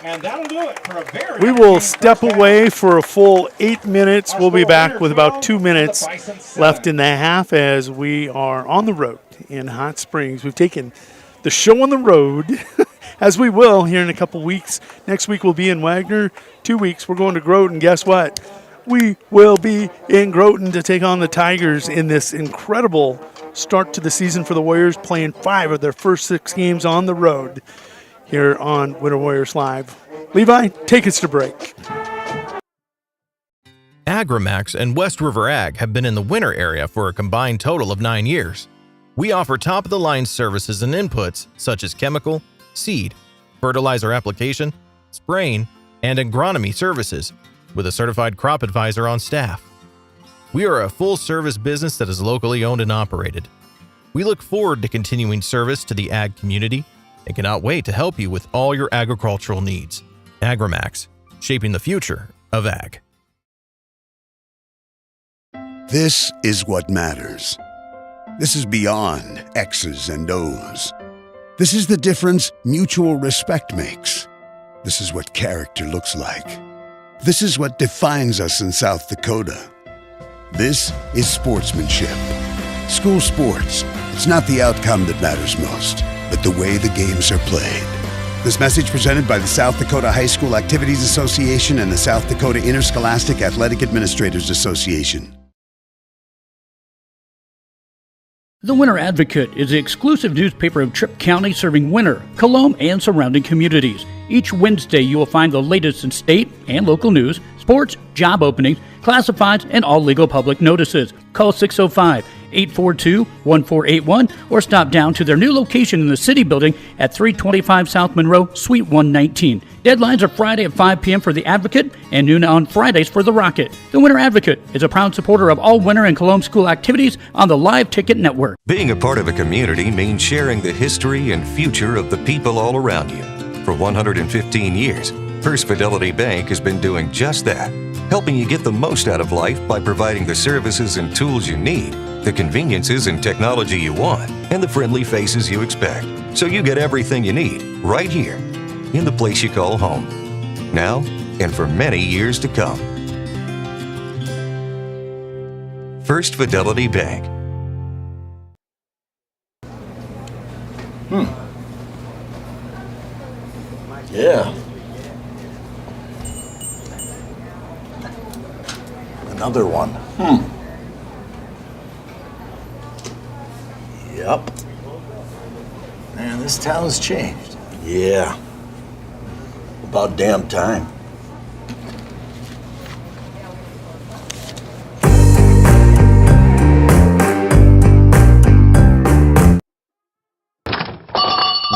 And that'll do it for a very We will step away for a full 8 minutes. We'll be back with about 2 minutes left in the half as we are on the road in Hot Springs. We've taken the show on the road, as we will here in a couple weeks. Next week we'll be in Wagner. 2 weeks we're going to Groton. Guess what? We will be in Groton to take on the Tigers in this incredible start to the season for the Warriors, playing 5 of their first 6 games on the road here on Winter Warriors Live. Levi, take us to break. Agramax and West River Ag have been in the winter area for a combined total of 9 years. We offer top-of-the-line services and inputs such as chemical, seed, fertilizer application, spraying, and agronomy services with a certified crop advisor on staff. We are a full-service business that is locally owned and operated. We look forward to continuing service to the ag community and cannot wait to help you with all your agricultural needs. Agramax, shaping the future of ag. This is what matters. This is beyond X's and O's. This is the difference mutual respect makes. This is what character looks like. This is what defines us in South Dakota. This is sportsmanship. School sports, it's not the outcome that matters most, but the way the games are played. This message presented by the South Dakota High School Activities Association and the South Dakota Interscholastic Athletic Administrators Association. The Winter Advocate is the exclusive newspaper of Tripp County serving Winter, Colome, and surrounding communities. Each Wednesday you will find the latest in state and local news, sports, job openings, classifieds, and all legal public notices. Call 842-1481, or stop down to their new location in the City Building at 325 South Monroe, Suite 119. Deadlines are Friday at 5 p.m. for the Advocate and noon on Fridays for the Rocket. The Winter Advocate is a proud supporter of all winter and Cologne school activities on the Live Ticket Network. Being a part of a community means sharing the history and future of the people all around you. For 115 years, First Fidelity Bank has been doing just that, helping you get the most out of life by providing the services and tools you need, the conveniences and technology you want, and the friendly faces you expect. So you get everything you need right here in the place you call home, now and for many years to come. First Fidelity Bank. Yeah. Another one. Yep. Man, this town's changed. Yeah. About damn time.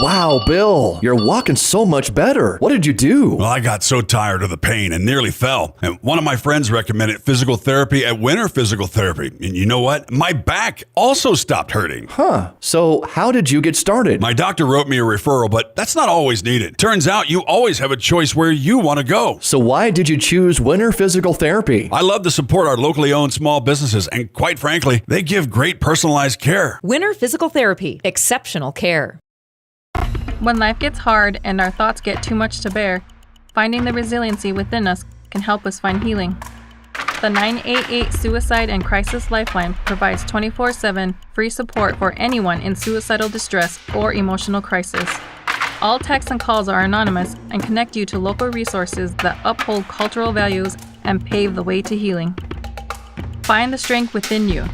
Wow, Bill, you're walking so much better. What did you do? Well, I got so tired of the pain and nearly fell. And one of my friends recommended physical therapy at Winter Physical Therapy. And you know what? My back also stopped hurting. Huh. So how did you get started? My doctor wrote me a referral, but that's not always needed. Turns out you always have a choice where you want to go. So why did you choose Winter Physical Therapy? I love to support our locally owned small businesses, and quite frankly, they give great personalized care. Winter Physical Therapy. Exceptional care. When life gets hard and our thoughts get too much to bear, finding the resiliency within us can help us find healing. The 988 Suicide and Crisis Lifeline provides 24/7 free support for anyone in suicidal distress or emotional crisis. All texts and calls are anonymous and connect you to local resources that uphold cultural values and pave the way to healing. Find the strength within you.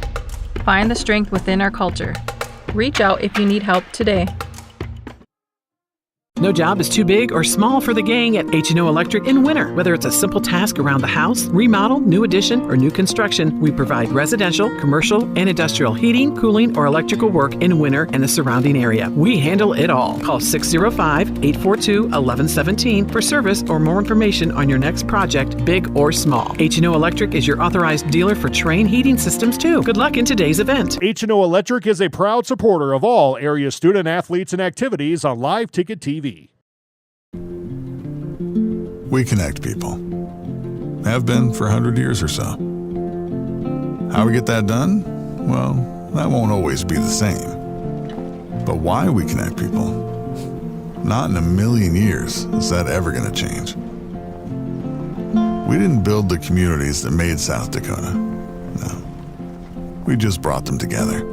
Find the strength within our culture. Reach out if you need help today. No job is too big or small for the gang at H&O Electric in winter. Whether it's a simple task around the house, remodel, new addition, or new construction, we provide residential, commercial, and industrial heating, cooling, or electrical work in winter and the surrounding area. We handle it all. Call 605-842-1117 for service or more information on your next project, big or small. H&O Electric is your authorized dealer for Trane heating systems too. Good luck in today's event. H&O Electric is a proud supporter of all area student athletes and activities on Live Ticket TV. We connect people. Have been for 100 years or so. How we get that done? Well, that won't always be the same. But why we connect people? Not in a million years is that ever going to change. We didn't build the communities that made South Dakota. No. We just brought them together.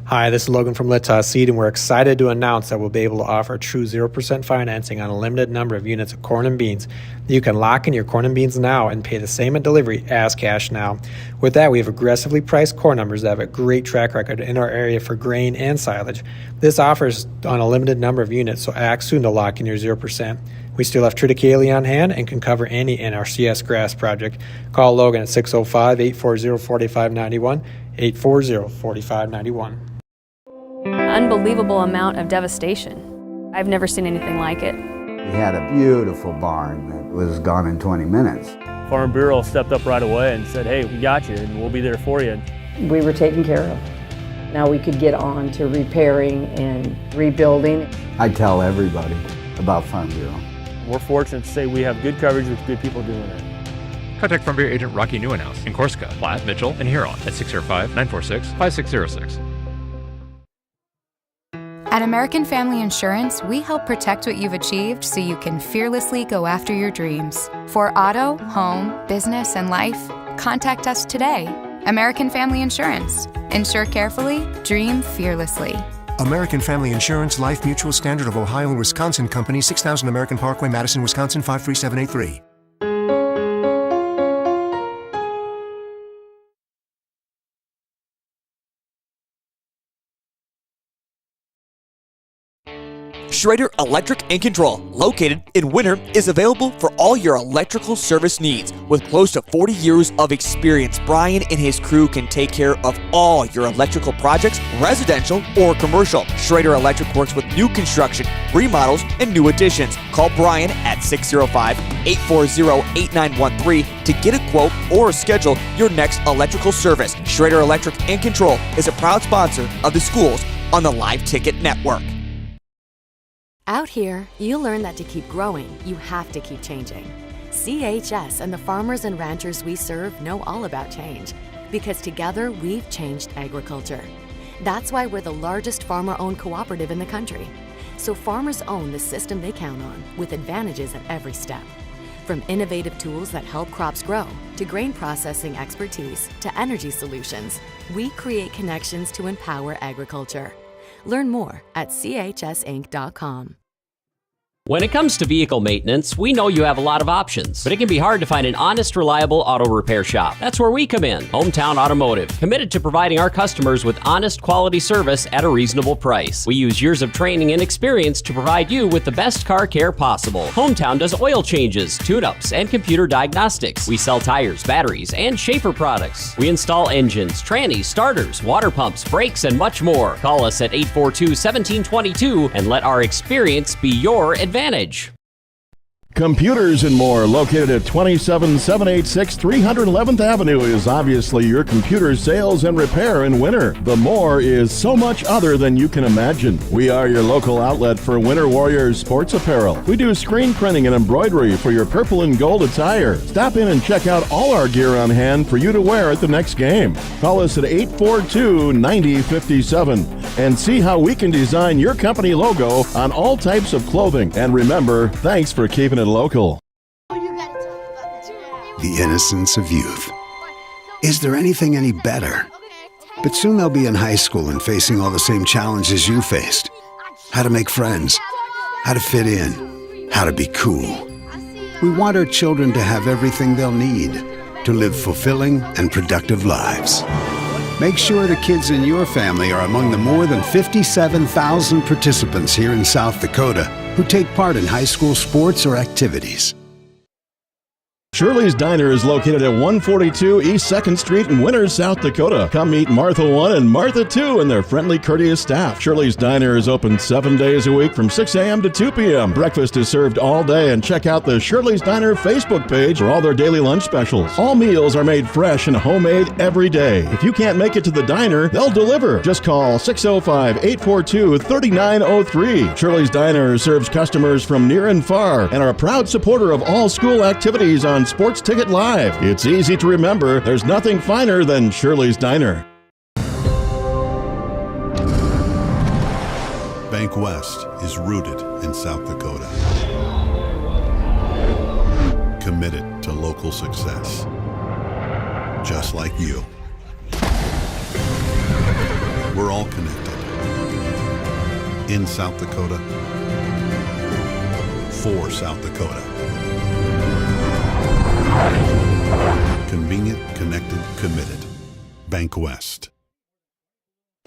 Hi, this is Logan from Littow Seed, and we're excited to announce that we'll be able to offer true 0% financing on a limited number of units of corn and beans. You can lock in your corn and beans now and pay the same at delivery as cash now. With that, we have aggressively priced corn numbers that have a great track record in our area for grain and silage. This offers on a limited number of units, so act soon to lock in your 0%. We still have triticale on hand and can cover any NRCS grass project. Call Logan at 605-840-4591, 840-4591. Unbelievable amount of devastation. I've never seen anything like it. We had a beautiful barn that was gone in 20 minutes. Farm Bureau stepped up right away and said, hey, we got you and we'll be there for you. We were taken care of. Now we could get on to repairing and rebuilding. I tell everybody about Farm Bureau. We're fortunate to say we have good coverage with good people doing it. Contact Farm Bureau agent Rocky Newenhouse in Corsica, Platte, Mitchell, and Huron at 605-946-5606. At American Family Insurance, we help protect what you've achieved so you can fearlessly go after your dreams. For auto, home, business, and life, contact us today. American Family Insurance. Insure carefully, dream fearlessly. American Family Insurance, Life Mutual, Standard of Ohio and Wisconsin Company, 6000 American Parkway, Madison, Wisconsin, 53783. Schrader Electric and Control, located in Winter, is available for all your electrical service needs. With close to 40 years of experience, Brian and his crew can take care of all your electrical projects, residential or commercial. Schrader Electric works with new construction, remodels, and new additions. Call Brian at 605-840-8913 to get a quote or schedule your next electrical service. Schrader Electric and Control is a proud sponsor of the schools on the Live Ticket Network. Out here, you learn that to keep growing, you have to keep changing. CHS and the farmers and ranchers we serve know all about change, because together we've changed agriculture. That's why we're the largest farmer-owned cooperative in the country. So farmers own the system they count on, with advantages at every step. From innovative tools that help crops grow, to grain processing expertise, to energy solutions, we create connections to empower agriculture. Learn more at chsinc.com. When it comes to vehicle maintenance, we know you have a lot of options, but it can be hard to find an honest, reliable auto repair shop. That's where we come in, Hometown Automotive, committed to providing our customers with honest, quality service at a reasonable price. We use years of training and experience to provide you with the best car care possible. Hometown does oil changes, tune-ups, and computer diagnostics. We sell tires, batteries, and Schaefer products. We install engines, trannies, starters, water pumps, brakes, and much more. Call us at 842-1722 and let our experience be your advantage. Computers and More, located at 27786 311th Avenue, is obviously your computer sales and repair in Winter. The More is so much other than you can imagine. We are your local outlet for Winter Warriors sports apparel. We do screen printing and embroidery for your purple and gold attire. Stop in and check out all our gear on hand for you to wear at the next game. Call us at 842-9057 and see how we can design your company logo on all types of clothing. And remember, thanks for keeping it local. The innocence of youth. Is there anything any better? But soon they'll be in high school and facing all the same challenges you faced. How to make friends, how to fit in, how to be cool. We want our children to have everything they'll need to live fulfilling and productive lives. Make sure the kids in your family are among the more than 57,000 participants here in South Dakota who take part in high school sports or activities. Shirley's Diner is located at 142 East 2nd Street in Winter, South Dakota. Come meet Martha 1 and Martha 2 and their friendly, courteous staff. Shirley's Diner is open 7 days a week from 6 a.m. to 2 p.m. Breakfast is served all day, and check out the Shirley's Diner Facebook page for all their daily lunch specials. All meals are made fresh and homemade every day. If you can't make it to the diner, they'll deliver. Just call 605-842-3903. Shirley's Diner serves customers from near and far and are a proud supporter of all school activities on Sports Ticket Live. It's easy to remember. There's nothing finer than Shirley's Diner. Bank West is rooted in South Dakota. Committed to local success. Just like you. We're all connected. In South Dakota. For South Dakota. Convenient, connected, committed. Bank West.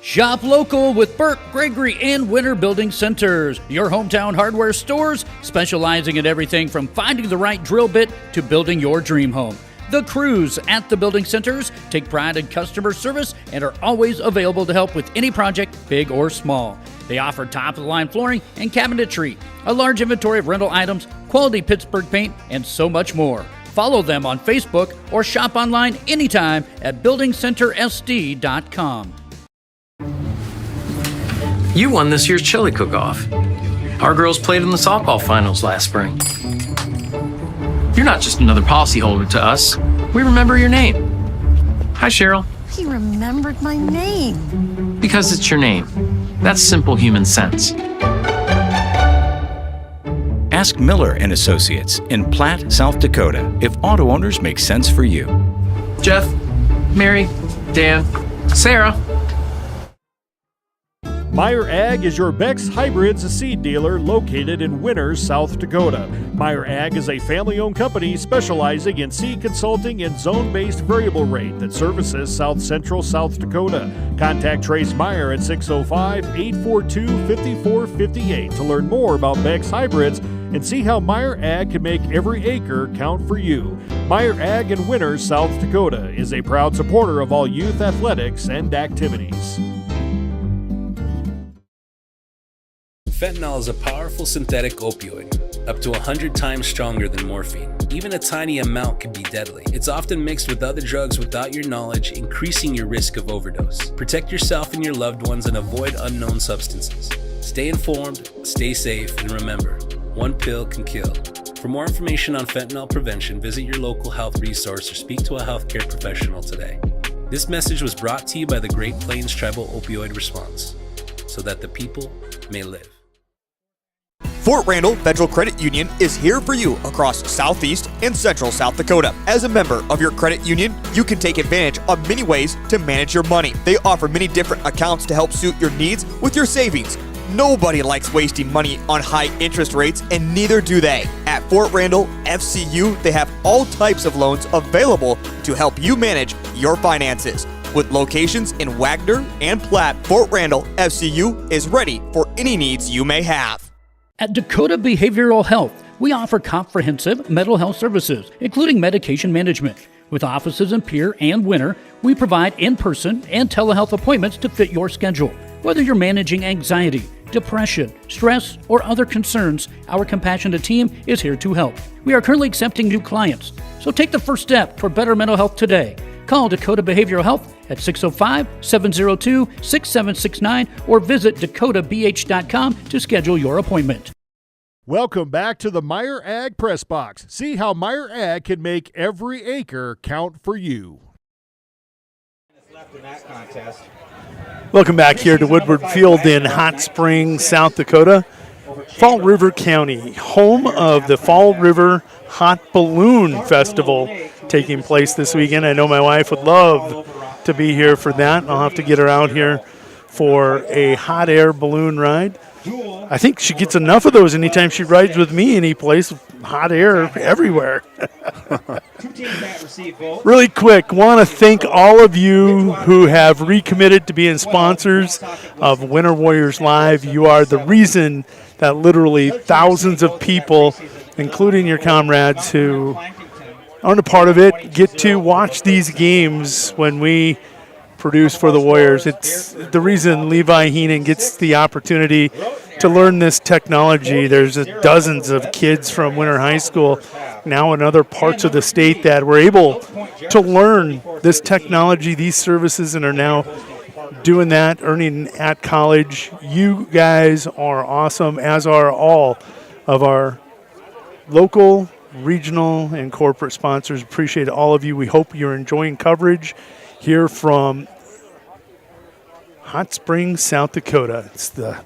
Shop local with Burke, Gregory, and Winter Building Centers, your hometown hardware stores specializing in everything from finding the right drill bit to building your dream home. The crews at the building centers take pride in customer service and are always available to help with any project, big or small. They offer top-of-the-line flooring and cabinetry, a large inventory of rental items, quality Pittsburgh paint, and so much more. Follow them on Facebook or shop online anytime at buildingcentersd.com. You won this year's chili cook-off. Our girls played in the softball finals last spring. You're not just another policyholder to us. We remember your name. Hi, Cheryl. He remembered my name. Because it's your name. That's simple human sense. Ask Miller & Associates in Platte, South Dakota, if auto owners make sense for you. Jeff, Mary, Dan, Sarah. Meyer Ag is your Beck's Hybrids seed dealer located in Winters, South Dakota. Meyer Ag is a family-owned company specializing in seed consulting and zone-based variable rate that services South Central South Dakota. Contact Trace Meyer at 605-842-5458 to learn more about Beck's Hybrids and see how Meyer Ag can make every acre count for you. Meyer Ag in Winters, South Dakota is a proud supporter of all youth athletics and activities. Fentanyl is a powerful synthetic opioid, up to 100 times stronger than morphine. Even a tiny amount can be deadly. It's often mixed with other drugs without your knowledge, increasing your risk of overdose. Protect yourself and your loved ones and avoid unknown substances. Stay informed, stay safe, and remember, one pill can kill. For more information on fentanyl prevention, visit your local health resource or speak to a healthcare professional today. This message was brought to you by the Great Plains Tribal Opioid Response, so that the people may live. Fort Randall Federal Credit Union is here for you across Southeast and Central South Dakota. As a member of your credit union, you can take advantage of many ways to manage your money. They offer many different accounts to help suit your needs with your savings. Nobody likes wasting money on high interest rates, and neither do they. At Fort Randall FCU, they have all types of loans available to help you manage your finances. With locations in Wagner and Platte, Fort Randall FCU is ready for any needs you may have. At Dakota Behavioral Health, we offer comprehensive mental health services, including medication management. With offices in Pierre and Winter, we provide in-person and telehealth appointments to fit your schedule. Whether you're managing anxiety, depression, stress, or other concerns, our compassionate team is here to help. We are currently accepting new clients, so take the first step toward better mental health today. Call Dakota Behavioral Health at 605-702-6769 or visit dakotabh.com to schedule your appointment. Welcome back to the Meyer Ag Press Box. See how Meyer Ag can make every acre count for you. Welcome back here to Woodward Field in Hot Springs, South Dakota. Fall River County, home of the Fall River Hot Balloon Festival taking place this weekend. I know my wife would love to be here for that. I'll have to get her out here for a hot air balloon ride. I think she gets enough of those anytime she rides with me any place. Hot air everywhere. Really quick, want to thank all of you who have recommitted to being sponsors of Winter Warriors Live. You are the reason that literally thousands of people, including your comrades who aren't a part of it, get to watch these games when we produce for the Warriors. It's the reason Levi Heenan gets the opportunity to learn this technology. There's dozens of kids from Winter High School now in other parts of the state that were able to learn this technology, these services, and are now doing that, earning at college. You guys are awesome, as are all of our local, regional, and corporate sponsors. Appreciate all of you. We hope you're enjoying coverage here from Hot Springs, South Dakota. It's the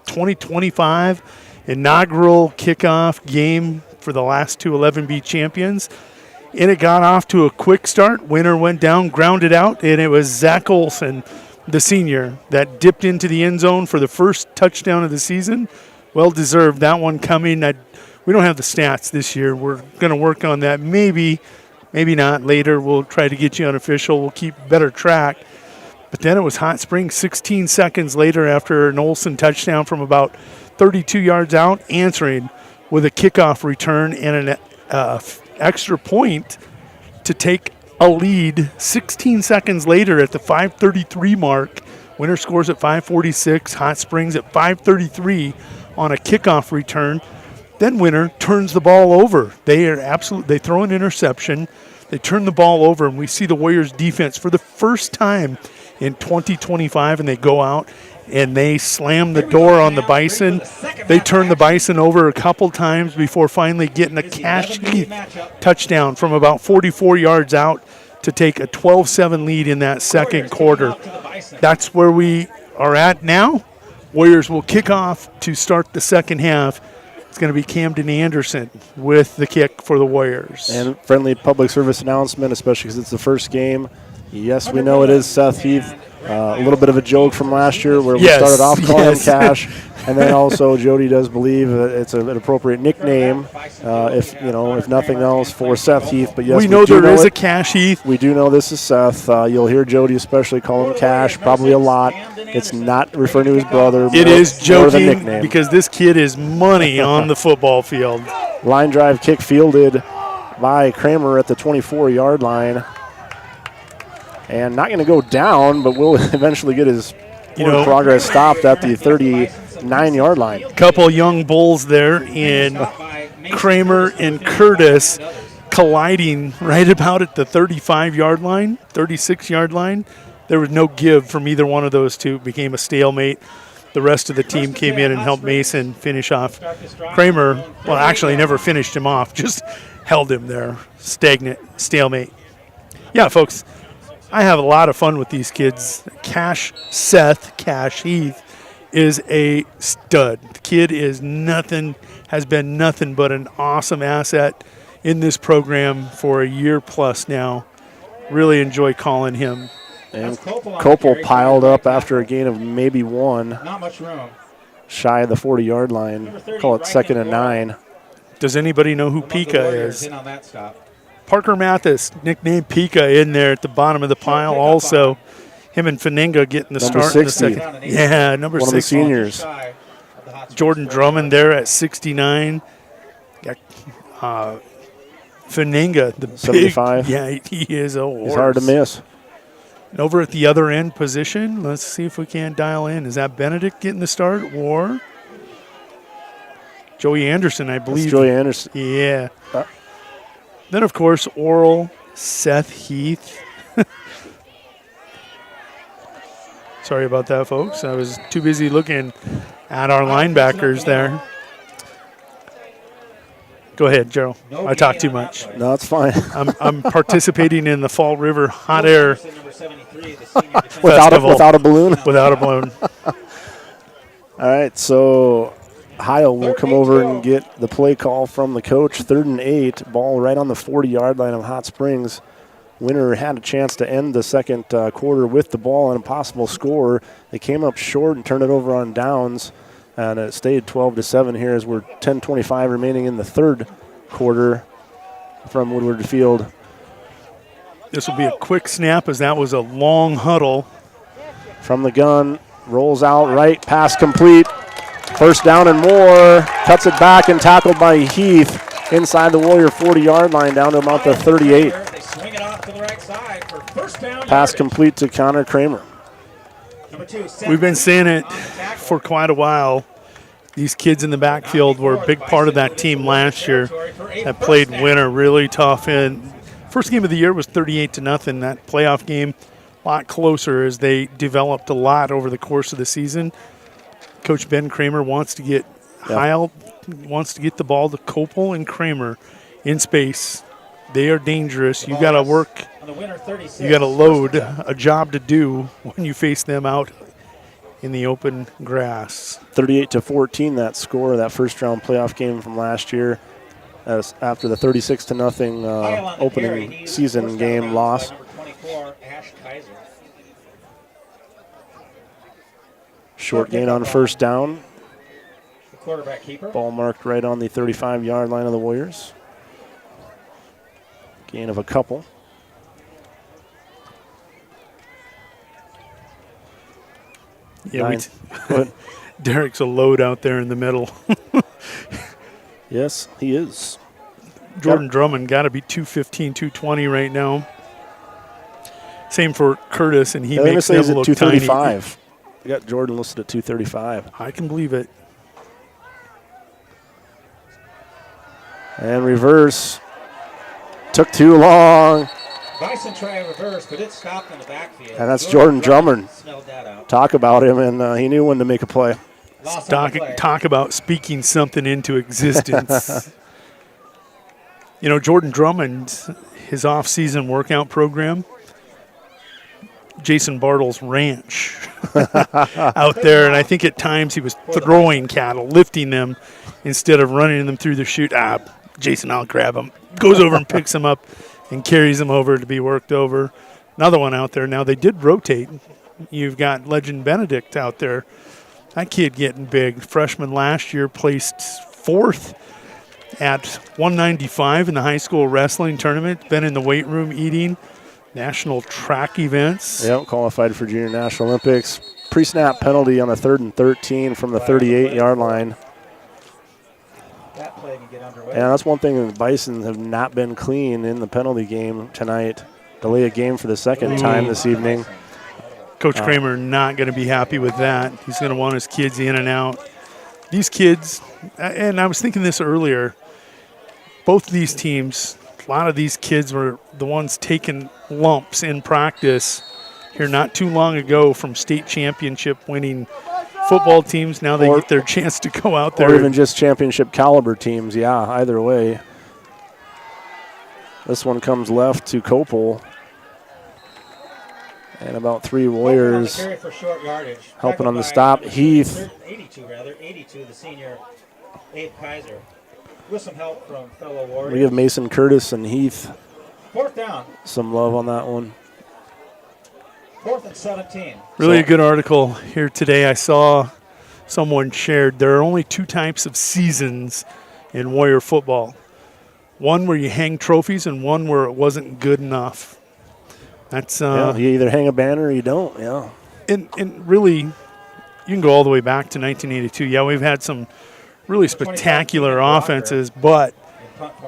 2025 inaugural kickoff game for the last two 11B champions. And it got off to a quick start. Winter went down, grounded out, and it was Zach Olson, the senior, that dipped into the end zone for the first touchdown of the season. Well deserved, that one coming. We don't have the stats this year. We're going to work on that. Maybe not later. We'll try to get you unofficial. We'll keep better track. But then it was Hot Springs 16 seconds later after an Olsen touchdown from about 32 yards out, answering with a kickoff return and an extra point to take a lead 16 seconds later at the 5:33 mark. Winter scores at 5:46, Hot Springs at 5:33 on a kickoff return. Then Winter turns the ball over. They throw an interception. They turn the ball over, and we see the Warriors defense for the first time in 2025, and they go out and they slam the door on the Bison. They turn the Bison over a couple times before finally getting a cash touchdown from about 44 yards out to take a 12-7 lead in that second quarter. That's where we are at now. Warriors will kick off to start the second half. It's going to be Camden Anderson with the kick for the Warriors. And friendly public service announcement, especially because it's the first game. Yes, we know it is Seth Heath A little bit of a joke from last year where we Yes, started off calling him yes. Cash, and then also Jody does believe that it's an appropriate nickname, if nothing else, for Seth Heath. But yes, we know do there is it. a Cash Heath. We do know this is Seth. You'll hear Jody especially call him Cash, probably a lot. It's not referring to his brother. It is more than joking nickname. because this kid is money on the football field. Line drive kick fielded by Kramer at the 24-yard line. And not going to go down, but will eventually get his progress stopped at the 39-yard line. Couple young bulls there in Kramer and Curtis colliding right about at the 35-yard line, 36-yard line. There was no give from either one of those two. It became a stalemate. The rest of the team came in and helped Mason finish off Kramer. Well, actually never finished him off, just held him there, stalemate. Yeah, folks, I have a lot of fun with these kids. Cash Heath is a stud. The kid is has been nothing but an awesome asset in this program for a year plus now. Really enjoy calling him. And Copel piled up after a gain of maybe one. Not much room. Shy of the 40-yard line. Call it 2nd and 9. Does anybody know who Pika is? Parker Mathis, nicknamed Pika, in there at the bottom of the pile. Also, him and Faninga getting the start in the second. Yeah, number 60. One of the seniors. Jordan Drummond there at 69. Faninga, the 75. He is a horse. He's hard to miss. And over at the other end position, let's see if we can dial in. Is that Benedict getting the start or Joey Anderson, I believe? That's Joey Anderson. Yeah. Then, of course, Oral, Seth Heath. Sorry about that, folks. I was too busy looking at our linebackers there. Go ahead, Joe. I talk too much. No, it's fine. I'm participating in the Fall River Hot Air without a balloon. Without a balloon. All right, so Heil will come over and get the play call from the coach. 3rd and 8, ball right on the 40-yard line of Hot Springs. Winner had a chance to end the second quarter with the ball and a possible score. They came up short and turned it over on downs, and it stayed 12-7 here as we're 10:25 remaining in the third quarter from Woodward Field. This will be a quick snap as that was a long huddle. From the gun, rolls out right, pass complete. First down and more, cuts it back and tackled by Heath inside the Warrior 40-yard line down to about the 38. Pass complete to Connor Kramer. We've been saying it for quite a while. These kids in the backfield were a big part of that team last year that played Winter really tough. And first game of the year was 38-0. That playoff game, a lot closer as they developed a lot over the course of the season. Coach Ben Kramer wants to get Heil, wants to get the ball to Copel and Kramer in space. They are dangerous. You got to work. You got to load a job to do when you face them out in the open grass. 38-14, that score, that first-round playoff game from last year, as after the 36-0 opening season game loss. Short gain on first down. Ball marked right on the 35-yard line of the Warriors. Gain of a couple. Yeah, Derek's a load out there in the middle. Yes, he is. Jordan Drummond got to be 215, 220 right now. Same for Curtis, and he makes them look 235. tiny. We got Jordan listed at 235. I can believe it. And reverse. Took too long. Bison tried reverse, but it stopped in the backfield. And that's Jordan Drummond. Talk about him, and he knew when to make a play. Talk about speaking something into existence. You know, Jordan Drummond, his off-season workout program, Jason Bartle's ranch out there, and I think at times he was throwing cattle, lifting them instead of running them through the chute. Jason, I'll grab him. Goes over and picks him up and carries him over to be worked over. Another one out there. Now, they did rotate you've got Legend Benedict out there. That kid getting big. Freshman last year, placed 4th at 195 in the high school wrestling tournament. Been in the weight room eating national track events. Yep, qualified for Junior National Olympics. Pre-snap penalty on a 3rd and 13 from the 38-yard line. That play can get underway. Yeah, that's one thing. The Bison have not been clean in the penalty game tonight. Delay a game for the second time this evening. Coach Kramer not going to be happy with that. He's going to want his kids in and out. These kids, and I was thinking this earlier, both of these teams, a lot of these kids were the ones taking lumps in practice here not too long ago from state championship winning football teams. Now they get their chance to go out there. Or even just championship caliber teams, yeah, either way. This one comes left to Copel. And about 3 Warriors helping on the stop. Heath. 82, the senior, Abe Kaiser. With some help from fellow Warriors. We give Mason Curtis and Heath 4th down. some love on that one. 4th and 17. Really a good article here today. I saw someone shared there are only 2 types of seasons in Warrior football. One where you hang trophies and one where it wasn't good enough. That's you either hang a banner or you don't, yeah. And really, you can go all the way back to 1982. Yeah, we've had some really spectacular offenses, but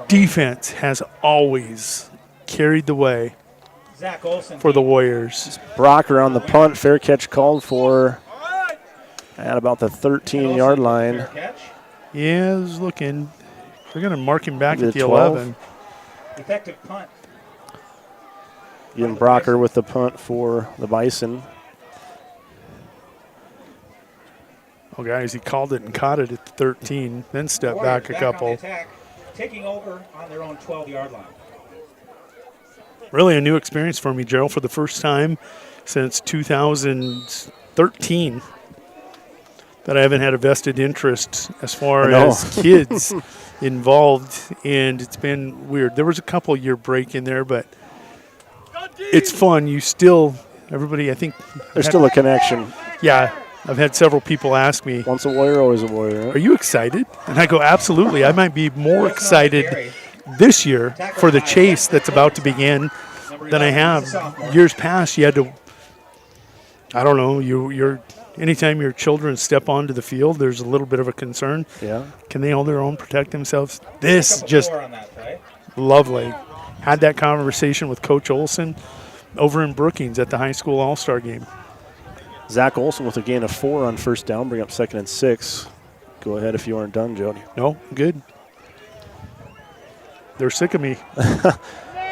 defense has always carried the way for the Warriors. Brocker on the punt, fair catch called for at about the 13-yard line. Yeah, I was looking. They're going to mark him back at the 12. 11. Effective punt. Ian Brocker with the punt for the Bison. Oh, guys, he called it and caught it at the 13, then stepped back a couple. Attack, taking over on their own 12-yard line. Really a new experience for me, Gerald, for the first time since 2013 that I haven't had a vested interest as far as kids involved, and it's been weird. There was a couple-year break in there, but it's fun. You still, everybody, I think. There's still a connection. Yeah. I've had several people ask me. Once a Warrior, always a Warrior. Are you excited? And I go, absolutely. I might be more excited this year for the chase that's about to begin than I have years past. You had to, I don't know, you're anytime your children step onto the field, there's a little bit of a concern. Yeah. Can they hold their own, protect themselves? This just lovely. Had that conversation with Coach Olson over in Brookings at the high school all-star game. Zach Olson with a gain of 4 on first down, bring up 2nd and 6. Go ahead if you aren't done, Jody. No, good. They're sick of me.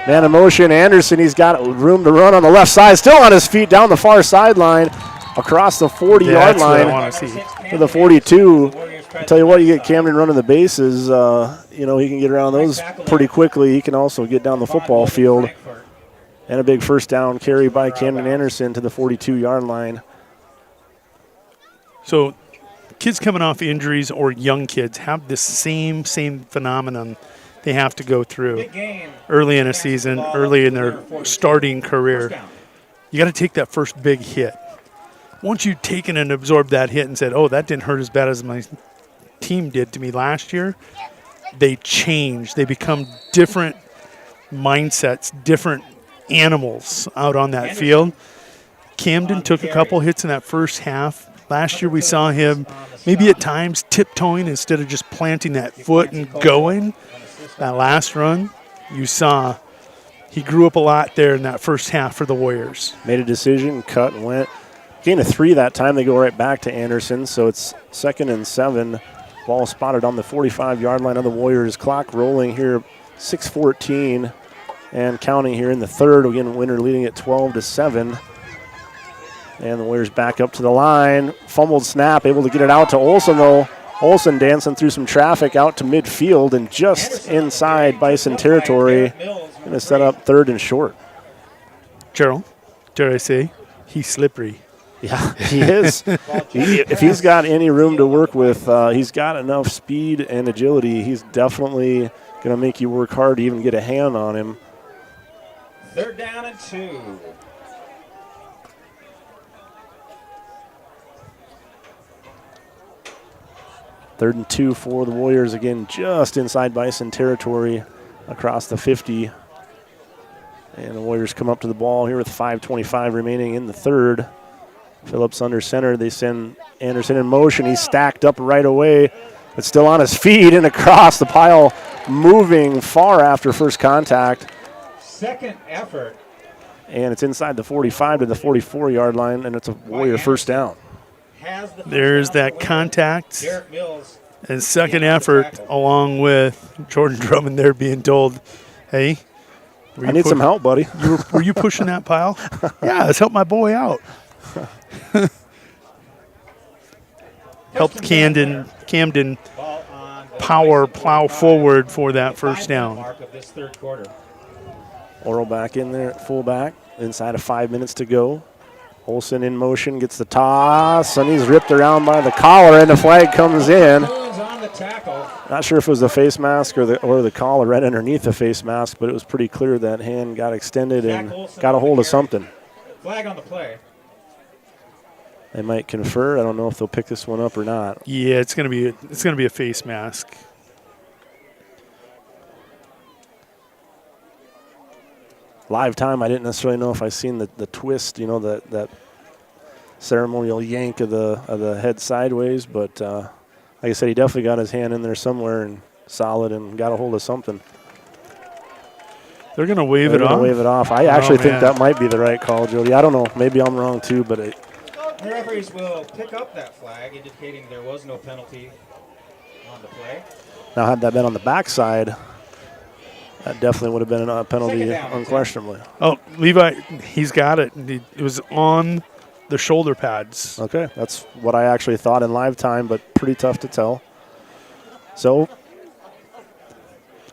Man in motion, Anderson, he's got room to run on the left side, still on his feet down the far sideline, across the 40-yard line to the 42. I tell you what, you get Camden running the bases, he can get around those pretty quickly. He can also get down the football field. And a big first down carry by Camden Anderson to the 42-yard line. So kids coming off injuries or young kids have this same phenomenon they have to go through early in a season, early in their starting career. You got to take that first big hit. Once you've taken and absorbed that hit and said, oh, that didn't hurt as bad as my team did to me last year, they change. They become different mindsets, different animals out on that field. Camden took a couple hits in that first half. Last year we saw him maybe at times tiptoeing instead of just planting that foot and going. That last run, you saw he grew up a lot there in that first half for the Warriors. Made a decision, cut and went. Gain of 3 that time. They go right back to Anderson, so it's 2nd and 7. Ball spotted on the 45-yard line of the Warriors. Clock rolling here, 6:14 and counting here in the third. Again, Winter leading at 12-7. And the Warriors back up to the line. Fumbled snap, able to get it out to Olson, though. Olson dancing through some traffic out to midfield and just inside Bison territory. Going to set up 3rd and short. Gerald, dare I say, he's slippery. Yeah, he is. If he's got any room to work with, he's got enough speed and agility. He's definitely going to make you work hard to even get a hand on him. 3rd down and 2. 3rd and 2 for the Warriors, again, just inside Bison territory across the 50. And the Warriors come up to the ball here with 5:25 remaining in the third. Phillips under center. They send Anderson in motion. He's stacked up right away, but still on his feet and across the pile, moving far after first contact. Second effort. And it's inside the 45 to the 44-yard line, and it's a Warrior first down. There's that contact and second effort, along with Jordan Drummond there being told, hey, I need some help, buddy. Were you pushing that pile? Yeah, let's help my boy out. Helped Camden plow forward for that first down. Oral back in there at fullback, inside of 5 minutes to go. Olsen in motion, gets the toss, and he's ripped around by the collar, and the flag comes in. Not sure if it was the face mask or the collar right underneath the face mask, but it was pretty clear that hand got extended and got a hold of something. Flag on the play. They might confer. I don't know if they'll pick this one up or not. Yeah, it's gonna be a face mask. Live time, I didn't necessarily know if I seen the twist, that ceremonial yank of the head sideways, but like I said, he definitely got his hand in there somewhere and solid and got a hold of something. They're gonna wave it off. I actually think that might be the right call, Jody. I don't know. Maybe I'm wrong too, but The referees will pick up that flag, indicating there was no penalty on the play. Now, had that been on the backside, that definitely would have been a penalty, unquestionably. Oh, Levi, he's got it. It was on the shoulder pads. Okay, that's what I actually thought in live time, but pretty tough to tell. So,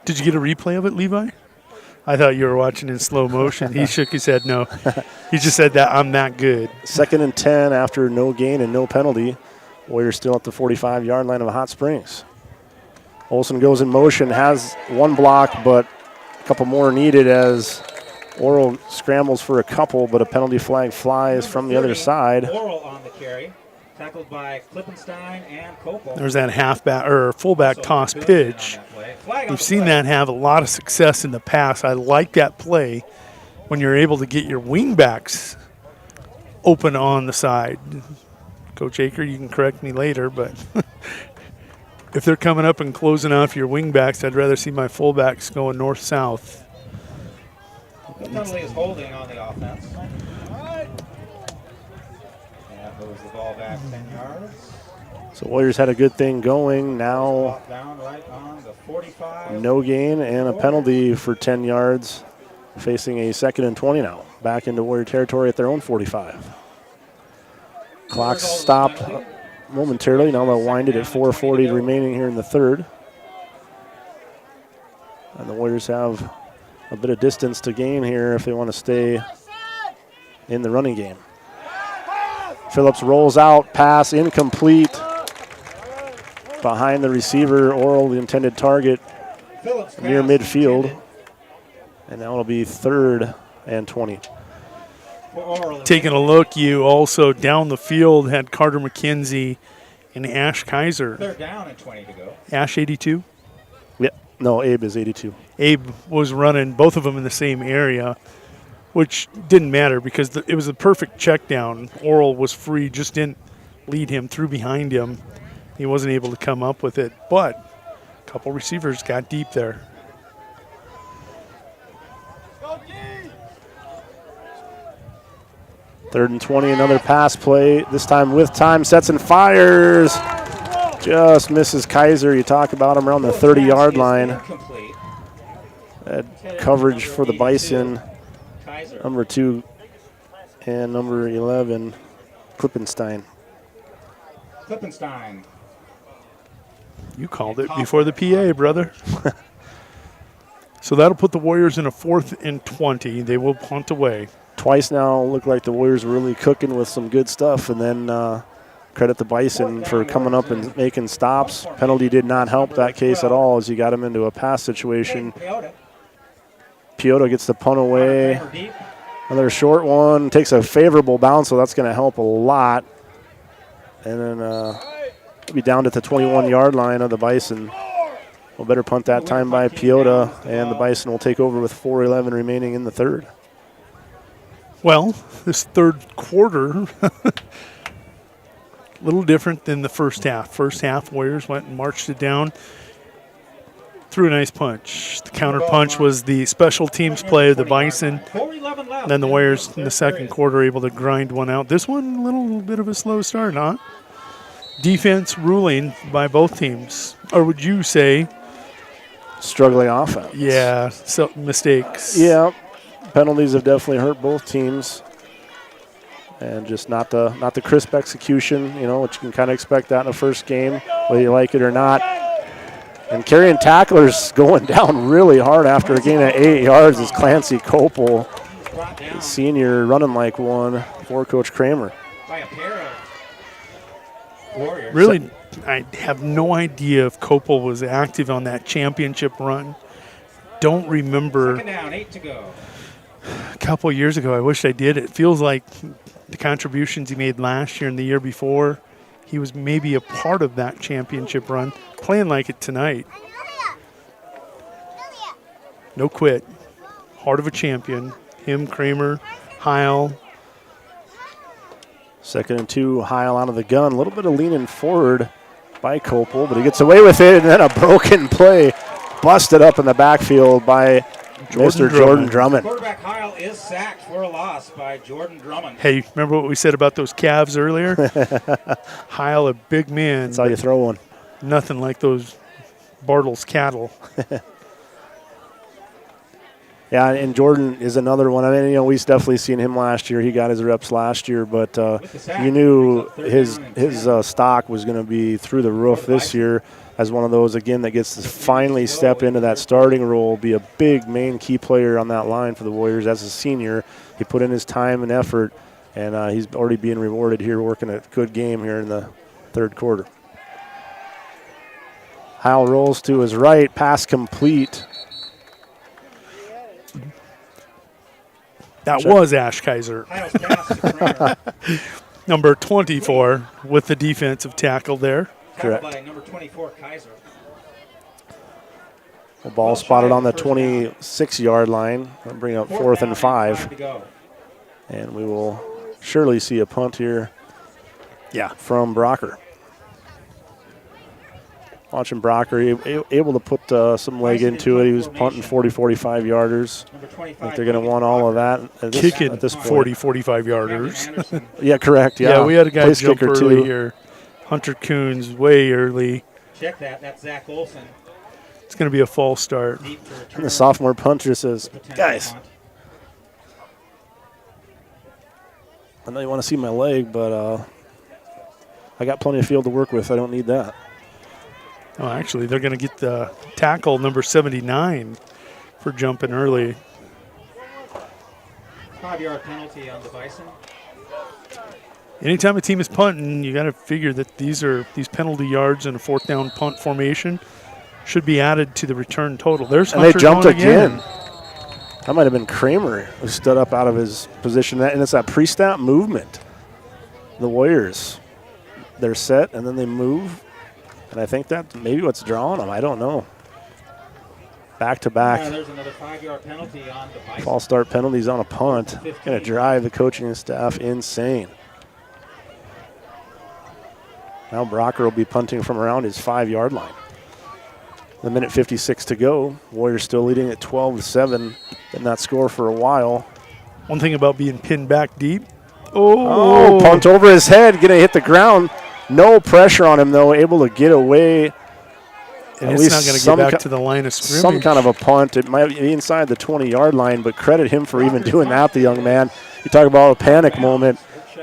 did you get a replay of it, Levi? I thought you were watching in slow motion. He shook his head no. He just said that I'm that good. 2nd and 10 after no gain and no penalty. Warriors still at the 45-yard line of Hot Springs. Olsen goes in motion, has one block, but a couple more needed as Oral scrambles for a couple, but a penalty flag flies from the other side. Oral on the carry, tackled by Klippenstein and Kopel. There's that halfback or fullback toss pitch. We've seen that have a lot of success in the past. I like that play when you're able to get your wingbacks open on the side. Coach Aker, you can correct me later, but if they're coming up and closing off your wingbacks, I'd rather see my fullbacks going north-south. The penalty is holding on the offense. And moves the ball back 10 yards. So Warriors had a good thing going. Now Down right on the 45. no gain and a penalty for 10 yards, facing a 2nd and 20 now. Back into Warrior territory at their own 45. Clock stopped momentarily. Now they'll wind it at 4:40 remaining here in the third. And the Warriors have a bit of distance to gain here if they want to stay in the running game. Phillips rolls out, pass incomplete. Behind the receiver, Oral, the intended target, near midfield. And now it'll be 3rd and 20. Taking a look, you also down the field had Carter McKenzie and Ash Kaiser. 3rd down and 20 to go. Ash 82? Yeah, no, Abe is 82. Abe was running both of them in the same area, which didn't matter because it was a perfect check down. Oral was free, just didn't lead him through behind him. He wasn't able to come up with it, but a couple receivers got deep there. Third and 20, another pass play, this time with time, sets and fires. Just misses Kaiser. You talk about him around the 30-yard line. That coverage for the Bison, number 2 and number 11, Klippenstein. Klippenstein. You called it before the PA, brother. So that'll put the Warriors in a 4th and 20. They will punt away. Twice now look like the Warriors were really cooking with some good stuff, and then credit the Bison for coming up and making stops. Penalty did not help that case at all as you got him into a pass situation. Piotr gets the punt away. Another short one, takes a favorable bounce, so that's going to help a lot. And then be down at the 21-yard line of the Bison. Well, better punt that time by Piota, and the Bison will take over with 4:11 remaining in the third. Well, this third quarter, a little different than the first half. First half, Warriors went and marched it down, threw a nice punch. The counter punch was the special teams play of the Bison. Then the Warriors in the second quarter able to grind one out. This one, a little bit of a slow start, huh? Defense ruling by both teams. Or would you say? Struggling offense. Yeah, so mistakes. Yeah, penalties have definitely hurt both teams. And just not the crisp execution, which you can kind of expect that in the first game, whether you like it or not. And carrying tacklers going down really hard after a gain of 8 yards is Clancy Copel, the senior, running like one for Coach Kramer. By a pair of Warriors. Really, I have no idea if Copel was active on that championship run. Don't remember. Second down, 8 to go. A couple years ago, I wish I did. It feels like the contributions he made last year and the year before, he was maybe a part of that championship run, playing like it tonight. No quit. Heart of a champion. Him, Kramer, Heil. 2nd and 2, Heil out of the gun. A little bit of leaning forward by Copel, but he gets away with it, and then a broken play busted up in the backfield by Mr. Jordan Drummond. Quarterback Heil is sacked for a loss by Jordan Drummond. Hey, remember what we said about those calves earlier? Heil, a big man. That's how you throw one. Nothing like those Bartles cattle. Yeah, and Jordan is another one. I mean, we've definitely seen him last year. He got his reps last year, but you knew his stock was going to be through the roof this year as one of those, again, that gets to finally step into that starting role, be a big main key player on that line for the Warriors. As a senior, he put in his time and effort, and he's already being rewarded here, working a good game here in the third quarter. Heil rolls to his right, pass complete. That was Ash Kaiser. Number 24 with the defensive tackle there. Correct. By number 24, Kaiser. The ball spotted on the 26-yard line. That'll bring up 4th and 5. And we will surely see a punt here from Brocker. Watching Brocker, able to put some leg into it. He was punting 40, 45-yarders. I think they're going to want all of that Kicking at this point. 40, 45-yarders. Yeah, correct. Yeah, we had a guy Place jump kicker early too. here. Hunter Coons way early. Check that. That's Zach Olson. It's going to be a false start. And the sophomore punter says, guys, I know you want to see my leg, but I got plenty of field to work with. I don't need that. Oh, actually, they're going to get the tackle, number 79, for jumping early. 5-yard penalty on the Bison. Anytime a team is punting, you got to figure that these penalty yards in a 4th down punt formation should be added to the return total. There's and Hunter they jumped going again. That might have been Kramer who stood up out of his position. And it's that pre-snap movement. The Warriors, they're set, and then they move. And I think that maybe what's drawing them. I don't know. Back to back. There's another 5-yard penalty on the Bison. False start penalties on a punt. Going to drive the coaching staff insane. Now Brocker will be punting from around his 5-yard line. The minute 56 to go. Warriors still leading at 12-7 in that score for a while. One thing about being pinned back deep. Oh, punt over his head. Going to hit the ground. No pressure on him, though. Able to get away. And it's not going to get back to the line of scrimmage. Some kind of a punt. It might be inside the 20-yard line, but credit him for even doing that, the young man. You talk about a panic moment.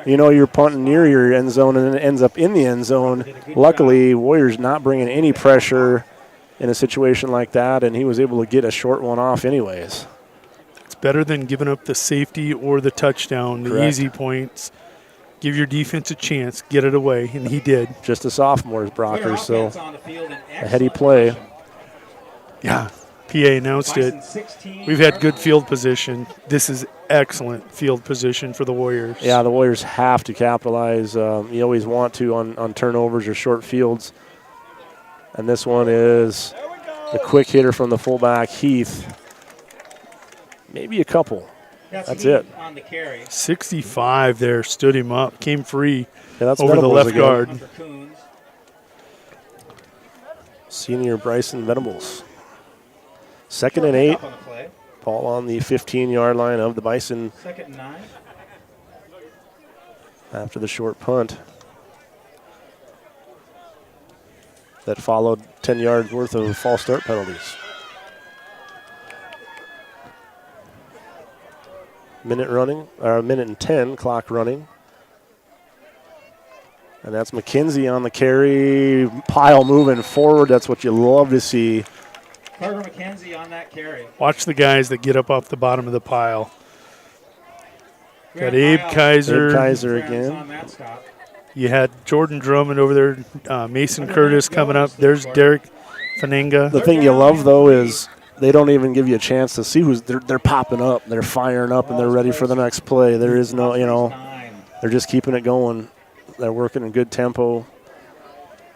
You know you're punting near your end zone and then it ends up in the end zone. Luckily, Warriors not bringing any pressure in a situation like that, and he was able to get a short one off anyways. It's better than giving up the safety or the touchdown, the easy points. Give your defense a chance, get it away, and he did. Just a sophomore, Brocker, so a heady play. Yeah, PA announced it. We've had good field position. This is excellent field position for the Warriors. Yeah, the Warriors have to capitalize. You always want to on turnovers or short fields. And this one is the quick hitter from the fullback, Heath. Maybe a couple. That's it. On the carry. 65 there, stood him up, came free that's over the Venables left again. guard. Senior Bryson Venables. 2nd and 8. Ball on the 15-yard line of the Bison. 2nd and 9. After the short punt. That followed 10 yards worth of false start penalties. Minute and 10, clock running. And that's McKenzie on the carry. Pile moving forward. That's what you love to see. Carter McKenzie on that carry. Watch the guys that get up off the bottom of the pile. Got Abe Kaiser. Abe Kaiser again. You had Jordan Drummond over there. Mason Curtis coming up. There's Derek Fanenga. The thing you love, though, is they don't even give you a chance to see who's they're popping up. They're firing up, and they're ready for the next play. There is no, they're just keeping it going. They're working in good tempo.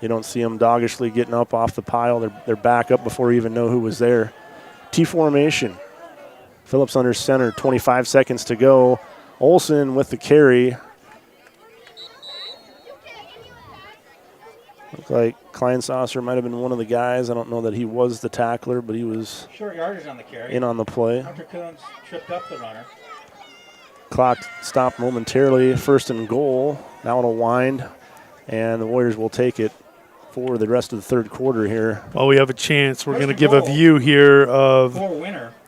You don't see them doggishly getting up off the pile. They're back up before you even know who was there. T formation. Phillips under center, 25 seconds to go. Olsen with the carry. Looks like Kleinsasser might have been one of the guys. I don't know that he was the tackler, but he was short yardage on the carry. In on the play. Hunter Coons tripped up the runner. Clock stopped momentarily. 1st and goal. Now it'll wind, and the Warriors will take it for the rest of the third quarter here. Well, we have a chance. We're going to give a view here of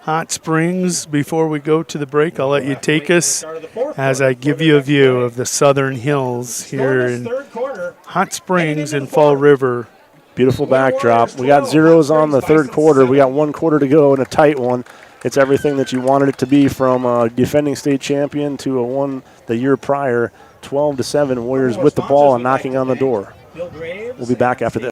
Hot Springs before we go to the break. I'll let you take us as I give you a view of the Southern Hills here in Hot Springs in Fall River. Beautiful backdrop. We got zeros on the third quarter. We got 1 quarter to go and a tight one. It's everything that you wanted it to be, from a defending state champion to a one the year prior. 12-7, Warriors with the ball and knocking on the door. We'll be back after this.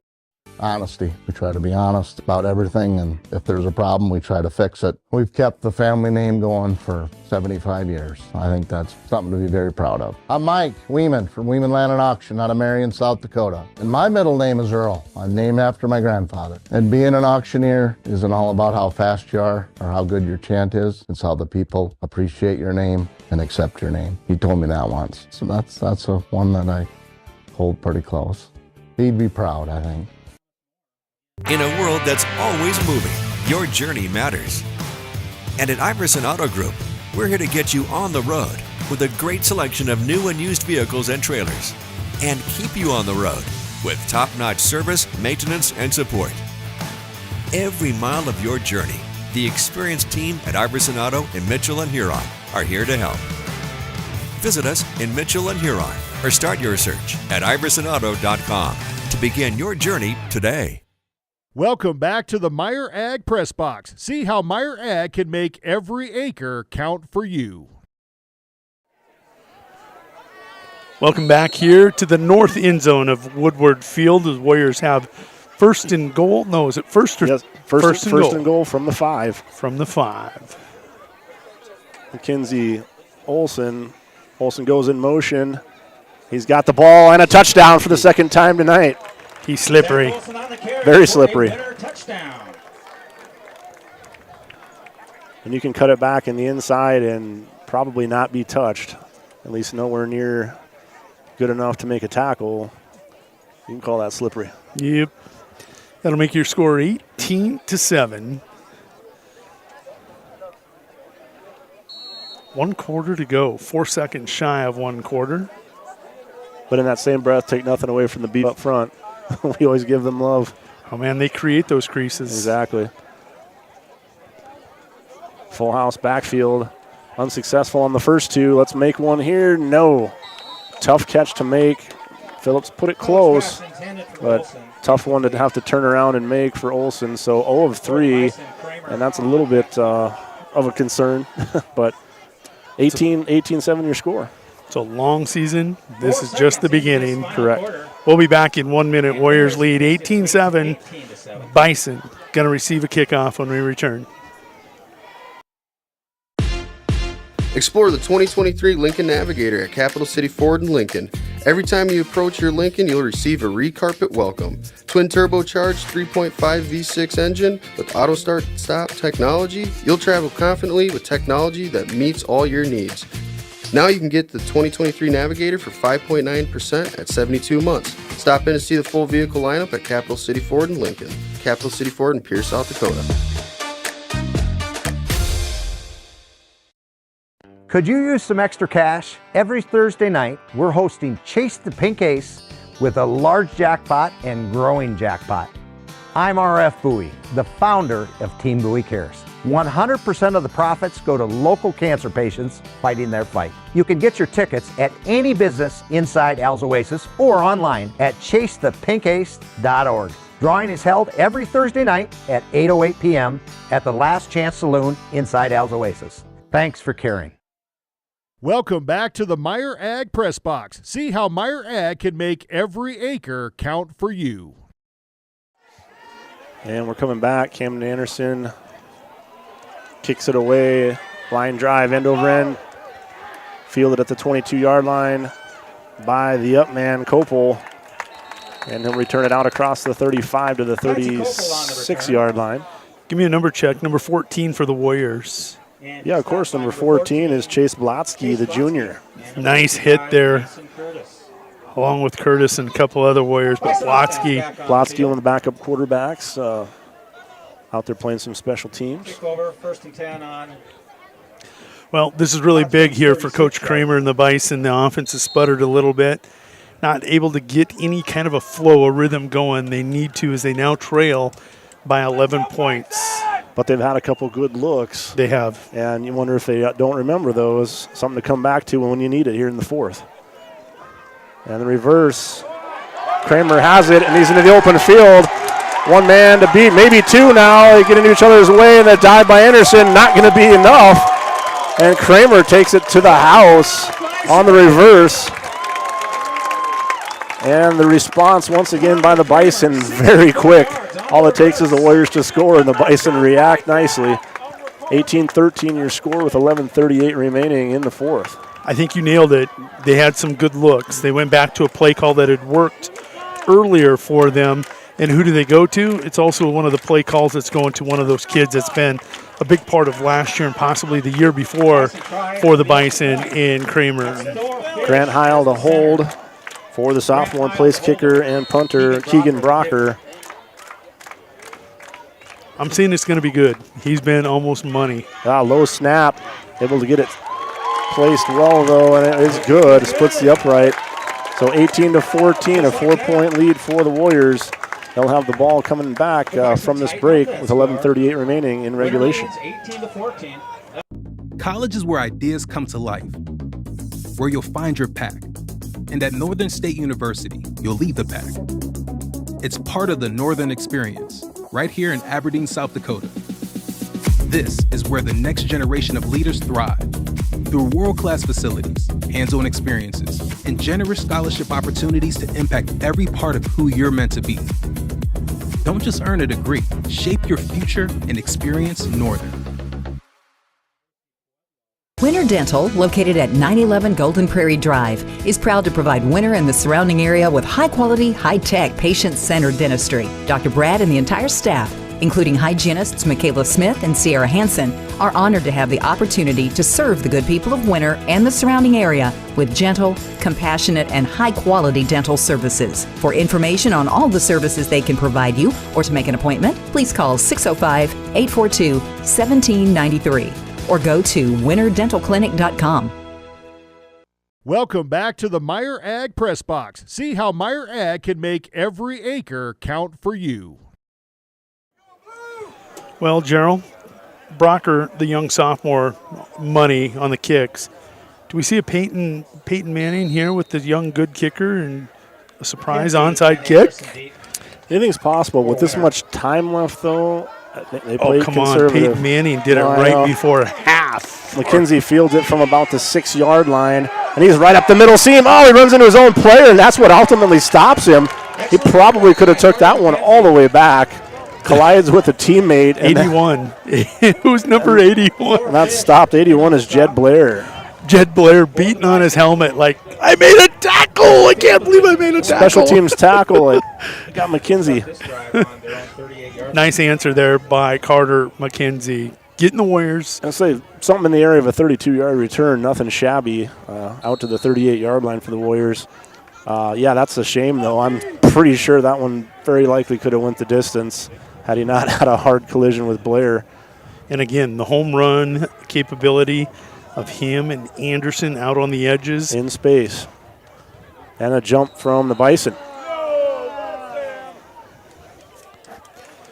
Honesty. We try to be honest about everything, and if there's a problem, we try to fix it. We've kept the family name going for 75 years. I think that's something to be very proud of. I'm Mike Weeman from Weeman Land and Auction out of Marion, South Dakota. And my middle name is Earl. I'm named after my grandfather. And being an auctioneer isn't all about how fast you are or how good your chant is. It's how the people appreciate your name and accept your name. He told me that once. So that's a one that I hold pretty close. He'd be proud, I think. In a world that's always moving, your journey matters. And at Iverson Auto Group, we're here to get you on the road with a great selection of new and used vehicles and trailers, and keep you on the road with top-notch service, maintenance, and support. Every mile of your journey, the experienced team at Iverson Auto in Mitchell and Huron are here to help. Visit us in Mitchell and Huron or start your search at iversonauto.com to begin your journey today. Welcome back to the Meyer Ag Press Box. See how Meyer Ag can make every acre count for you. Welcome back here to the north end zone of Woodward Field. The Warriors have 1st and goal. No, is it first or yes, first and goal from the 5. From the 5. McKenzie Olsen. Olsen goes in motion. He's got the ball and a touchdown for the second time tonight. He's slippery. Very slippery. And you can cut it back in the inside and probably not be touched, at least nowhere near good enough to make a tackle. You can call that slippery. Yep. That'll make your score 18-7. 1 quarter to go. 4 seconds shy of 1 quarter. But in that same breath, take nothing away from the beat up front. We always give them love. Oh, man, they create those creases. Exactly. Full house backfield. Unsuccessful on the first 2. Let's make one here. No. Tough catch to make. Phillips put it close, but tough one to have to turn around and make for Olsen. So 0 of 3, and that's a little bit of a concern. But 18-7 your score. It's a long season. This is just the beginning. Correct. We'll be back in 1 minute. Warriors lead 18-7 Bison going to receive a kickoff when we return. Explore the 2023 Lincoln Navigator at Capital City Ford in Lincoln. Every time you approach your Lincoln, you'll receive a re-carpet welcome. Twin turbocharged 3.5 V6 engine with auto start-stop technology, you'll travel confidently with technology that meets all your needs. Now you can get the 2023 Navigator for 5.9% at 72 months. Stop in to see the full vehicle lineup at Capital City Ford in Lincoln. Capital City Ford in Pierce, South Dakota. Could you use some extra cash? Every Thursday night, we're hosting Chase the Pink Ace with a large jackpot and growing jackpot. I'm RF Bowie, the founder of Team Bowie Cares. 100% of the profits go to local cancer patients fighting their fight. You can get your tickets at any business inside Al's Oasis or online at chasethepinkace.org. Drawing is held every Thursday night at 8:08 p.m. at the Last Chance Saloon inside Al's Oasis. Thanks for caring. Welcome back to the Meyer Ag Press Box. See how Meyer Ag can make every acre count for you. And we're coming back. Camden Anderson kicks it away. Line drive, end over end. Fielded at the 22-yard line by the up man, Kopel. And he'll return it out across the 35 to the 36-yard line. Give me a number check, number 14 for the Warriors. Yeah, of course, number 14 is Chase Blotsky, the junior. Nice hit there, along with Curtis and a couple other Warriors, but Blotsky. Blotsky, one of the backup quarterbacks, out there playing some special teams. Kick over, 1st and 10 on. Well, this is really big here for Coach Kramer and the Bison. The offense has sputtered a little bit, not able to get any kind of a flow, a rhythm going. They need to, as they now trail by 11 points. But they've had a couple good looks. They have. And you wonder if they don't remember those, something to come back to when you need it here in the fourth. And the reverse. Kramer has it, and he's into the open field. One man to beat, maybe two now. They get into each other's way, and that dive by Anderson, not going to be enough. And Kramer takes it to the house on the reverse. And the response, once again, by the Bison, very quick. All it takes is the Warriors to score, and the Bison react nicely. 18-13 your score with 11:38 remaining in the fourth. I think you nailed it. They had some good looks. They went back to a play call that had worked earlier for them. And who do they go to? It's also one of the play calls that's going to one of those kids that's been a big part of last year and possibly the year before for the Bison in Kramer. Grant Heil to hold for the sophomore place kicker and punter, Keegan Brocker. I'm saying it's going to be good. He's been almost money. Low snap, able to get it placed well, though, and it is good. Splits the upright. So 18-14, a 4-point lead for the Warriors. They'll have the ball coming back from this break with 11:38 remaining in regulation. 18-14. College is where ideas come to life, where you'll find your pack. And at Northern State University, you'll lead the pack. It's part of the Northern Experience, right here in Aberdeen, South Dakota. This is where the next generation of leaders thrive. Through world-class facilities, hands-on experiences, and generous scholarship opportunities to impact every part of who you're meant to be. Don't just earn a degree, shape your future and experience Northern. Winter Dental, located at 911 Golden Prairie Drive, is proud to provide Winter and the surrounding area with high-quality, high-tech, patient-centered dentistry. Dr. Brad and the entire staff, including hygienists Michaela Smith and Sierra Hansen, are honored to have the opportunity to serve the good people of Winter and the surrounding area with gentle, compassionate, and high-quality dental services. For information on all the services they can provide you or to make an appointment, please call 605-842-1793 or go to winterdentalclinic.com. Welcome back to the Meyer Ag Press Box. See how Meyer Ag can make every acre count for you. Well, Gerald, Brocker, the young sophomore, money on the kicks. Do we see a Peyton Manning here with the young good kicker and a surprise onside kick? Anything's possible. With this much time left, though, they played come conservative. on. Peyton Manning did it right before half. McKenzie fields it from about the 6-yard line, and he's right up the middle seam. Oh, he runs into his own player, and that's what ultimately stops him. He probably could have took that one all the way back. collides with a teammate. 81. Who's number 81? And that stopped. 81 is Jed Blair. Jed Blair beating on his helmet like, I made a tackle. I can't believe I made a tackle. Special teams tackle. It got McKenzie. Nice answer there by Carter McKenzie. Getting the Warriors. I'll say something in the area of a 32-yard return. Nothing shabby. Out to the 38-yard line for the Warriors. Yeah, that's a shame, though. I'm pretty sure that one very likely could have went the distance had he not had a hard collision with Blair. And again, the home run capability of him and Anderson out on the edges. In space. And a jump from the Bison.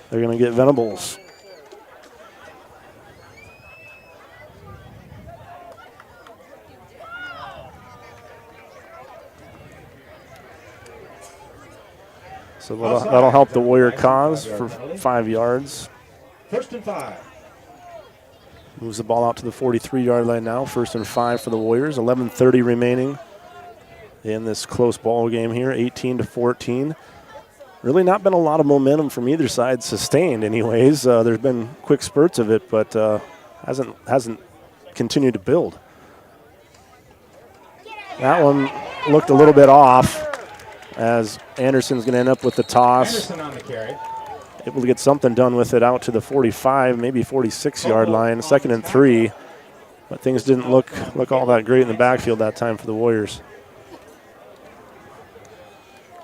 They're going to get Venables. So that'll help the Warrior cause for 5 yards. 1st and 5. Moves the ball out to the 43-yard line now. 1st and 5 for the Warriors. 11:30 remaining in this close ball game here. 18-14. Really not been a lot of momentum from either side sustained anyways. There's been quick spurts of it, but hasn't continued to build. That one looked a little bit off as Anderson's going to end up with the toss. Anderson on the carry. Able to get something done with it out to the 45, maybe 46-yard line. 2nd and 3, but things didn't look all that great in the backfield that time for the Warriors.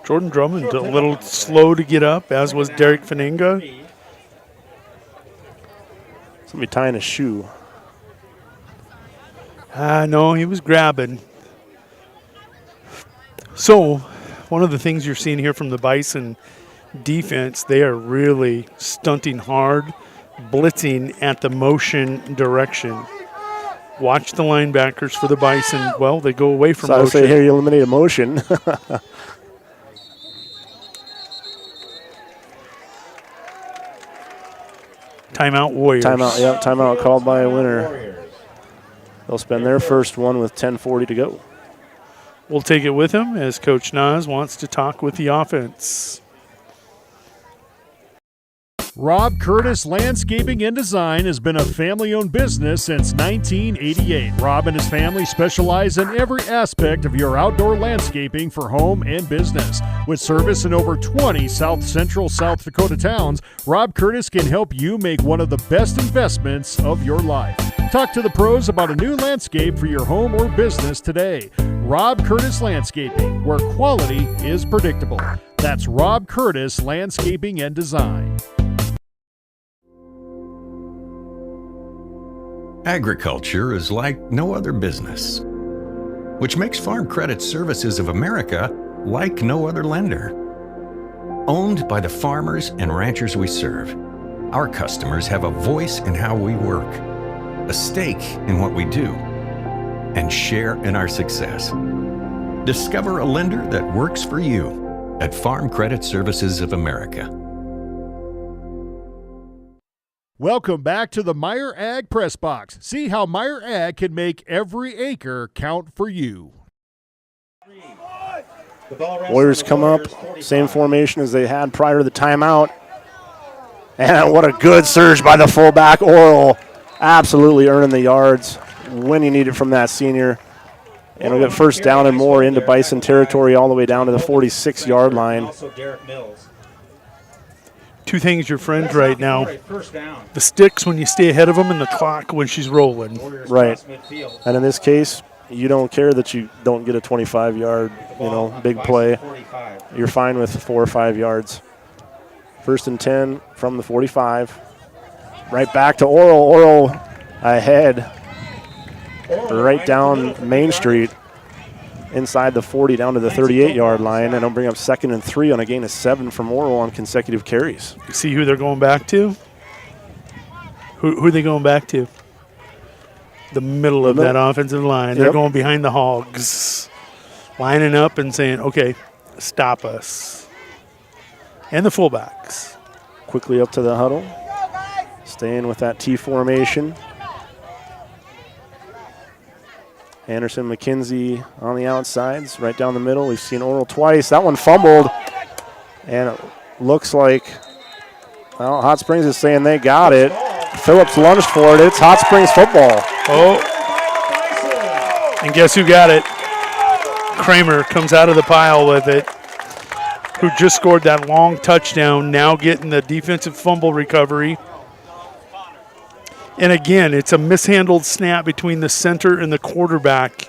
Jordan Drummond a little slow to get up, as was Derek Faninga. Somebody tying a shoe. No, he was grabbing. So, one of the things you're seeing here from the Bison defense, they are really stunting hard, blitzing at the motion direction. Watch the linebackers for the Bison. Well, they go away from motion. I would say here you eliminate a motion. Timeout Warriors. Timeout, yep, timeout called by a winner. They'll spend their first one with 10:40 to go. We'll take it with him as Coach Nas wants to talk with the offense. Rob Curtis Landscaping and Design has been a family-owned business since 1988. Rob and his family specialize in every aspect of your outdoor landscaping for home and business. With service in over 20 Central South Dakota towns, Rob Curtis can help you make one of the best investments of your life. Talk to the pros about a new landscape for your home or business today. Rob Curtis Landscaping, where quality is predictable. That's Rob Curtis Landscaping and Design. Agriculture is like no other business, which makes Farm Credit Services of America like no other lender. Owned by the farmers and ranchers we serve, our customers have a voice in how we work, a stake in what we do, and share in our success. Discover a lender that works for you at Farm Credit Services of America. Welcome back to the Meyer Ag Press Box. See how Meyer Ag can make every acre count for you. Warriors come up, same formation as they had prior to the timeout. And what a good surge by the fullback, Oral. Absolutely earning the yards when you need it from that senior. And we'll get first down and more into Bison territory all the way down to the 46-yard line. Two things your friends right now. The sticks when you stay ahead of them and the clock when she's rolling. Right. And in this case, you don't care that you don't get a 25-yard, big play. You're fine with 4 or 5 yards. 1st and 10 from the 45. Right back to Oral. Oral ahead. Right down Main Street. Inside the 40 down to the 38-yard line, and it'll bring up 2nd and 3 on a gain of 7 from Oral on consecutive carries. You see who they're going back to? Who are they going back to? The middle of that offensive line. They're going behind the Hogs, lining up and saying, okay, stop us. And the fullbacks. Quickly up to the huddle. Staying with that T formation. Anderson, McKenzie on the outsides, right down the middle. We've seen Oral twice. That one fumbled, and it looks like Well, Hot Springs is saying they got it. Phillips lunged for it. It's Hot Springs football. Oh. And guess who got it? Kramer comes out of the pile with it, who just scored that long touchdown, now getting the defensive fumble recovery. And again, it's a mishandled snap between the center and the quarterback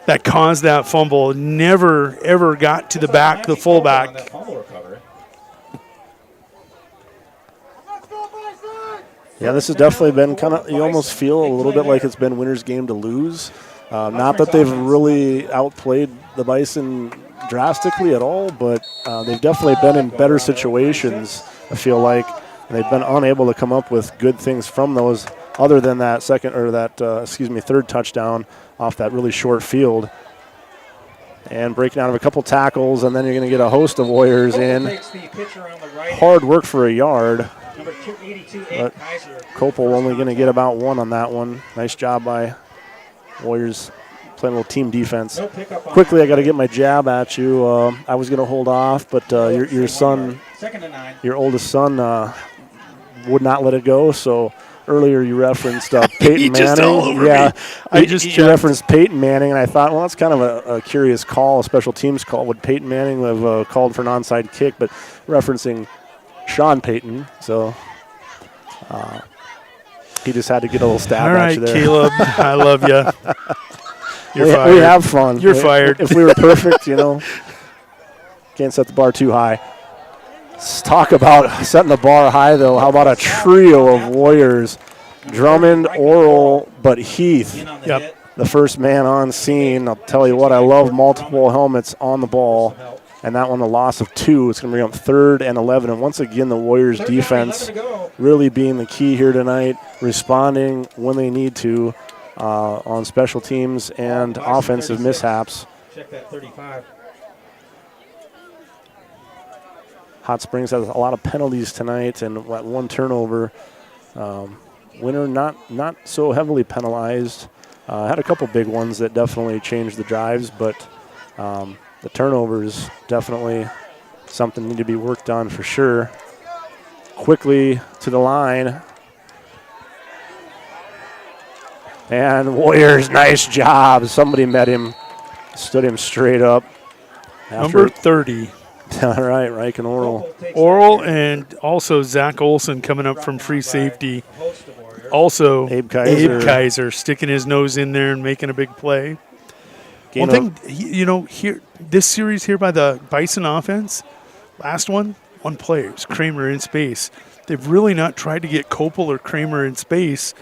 that caused that fumble. Never, ever got to the back, the fullback. Yeah, this has definitely been kind of, you almost feel a little bit like it's been Winter's game to lose. Not that they've really outplayed the Bison drastically at all, but they've definitely been in better situations, I feel like. And they've been unable to come up with good things from those other than that third touchdown off that really short field. And breaking out of a couple tackles, and then you're going to get a host of Warriors in. Hard work for a yard. But Copel only going to get about one on that one. Nice job by Warriors playing a little team defense. Quickly, I got to get my jab at you. I was going to hold off, but your son, your oldest son, would not let it go. So earlier you referenced Peyton Manning. Yeah, you referenced Peyton Manning, and I thought, well, that's kind of a curious call, a special teams call. Would Peyton Manning have called for an onside kick? But referencing Sean Payton, so he just had to get a little stab at you there. Caleb, I love you. We have fun. You're fired. If we were perfect, can't set the bar too high. Let's talk about setting the bar high, though. How about a trio of Warriors? Drummond, Oral, but Heath, the first man on scene. I'll tell you what, I love multiple helmets on the ball. And that one, a loss of 2. It's going to bring up 3rd and 11. And once again, the Warriors' defense really being the key here tonight, responding when they need to on special teams and offensive mishaps. Check that 35. Hot Springs has a lot of penalties tonight and one turnover. Winter not so heavily penalized. Had a couple big ones that definitely changed the drives, but the turnovers definitely something need to be worked on for sure. Quickly to the line. And Warriors, nice job. Somebody met him, stood him straight up. Number 30. All right, Reich and Oral. Oral and also Zach Olson coming up from free safety. Also, Abe Kaiser sticking his nose in there and making a big play. One thing, here this series here by the Bison offense, last one play. It was Kramer in space. They've really not tried to get Copel or Kramer in space,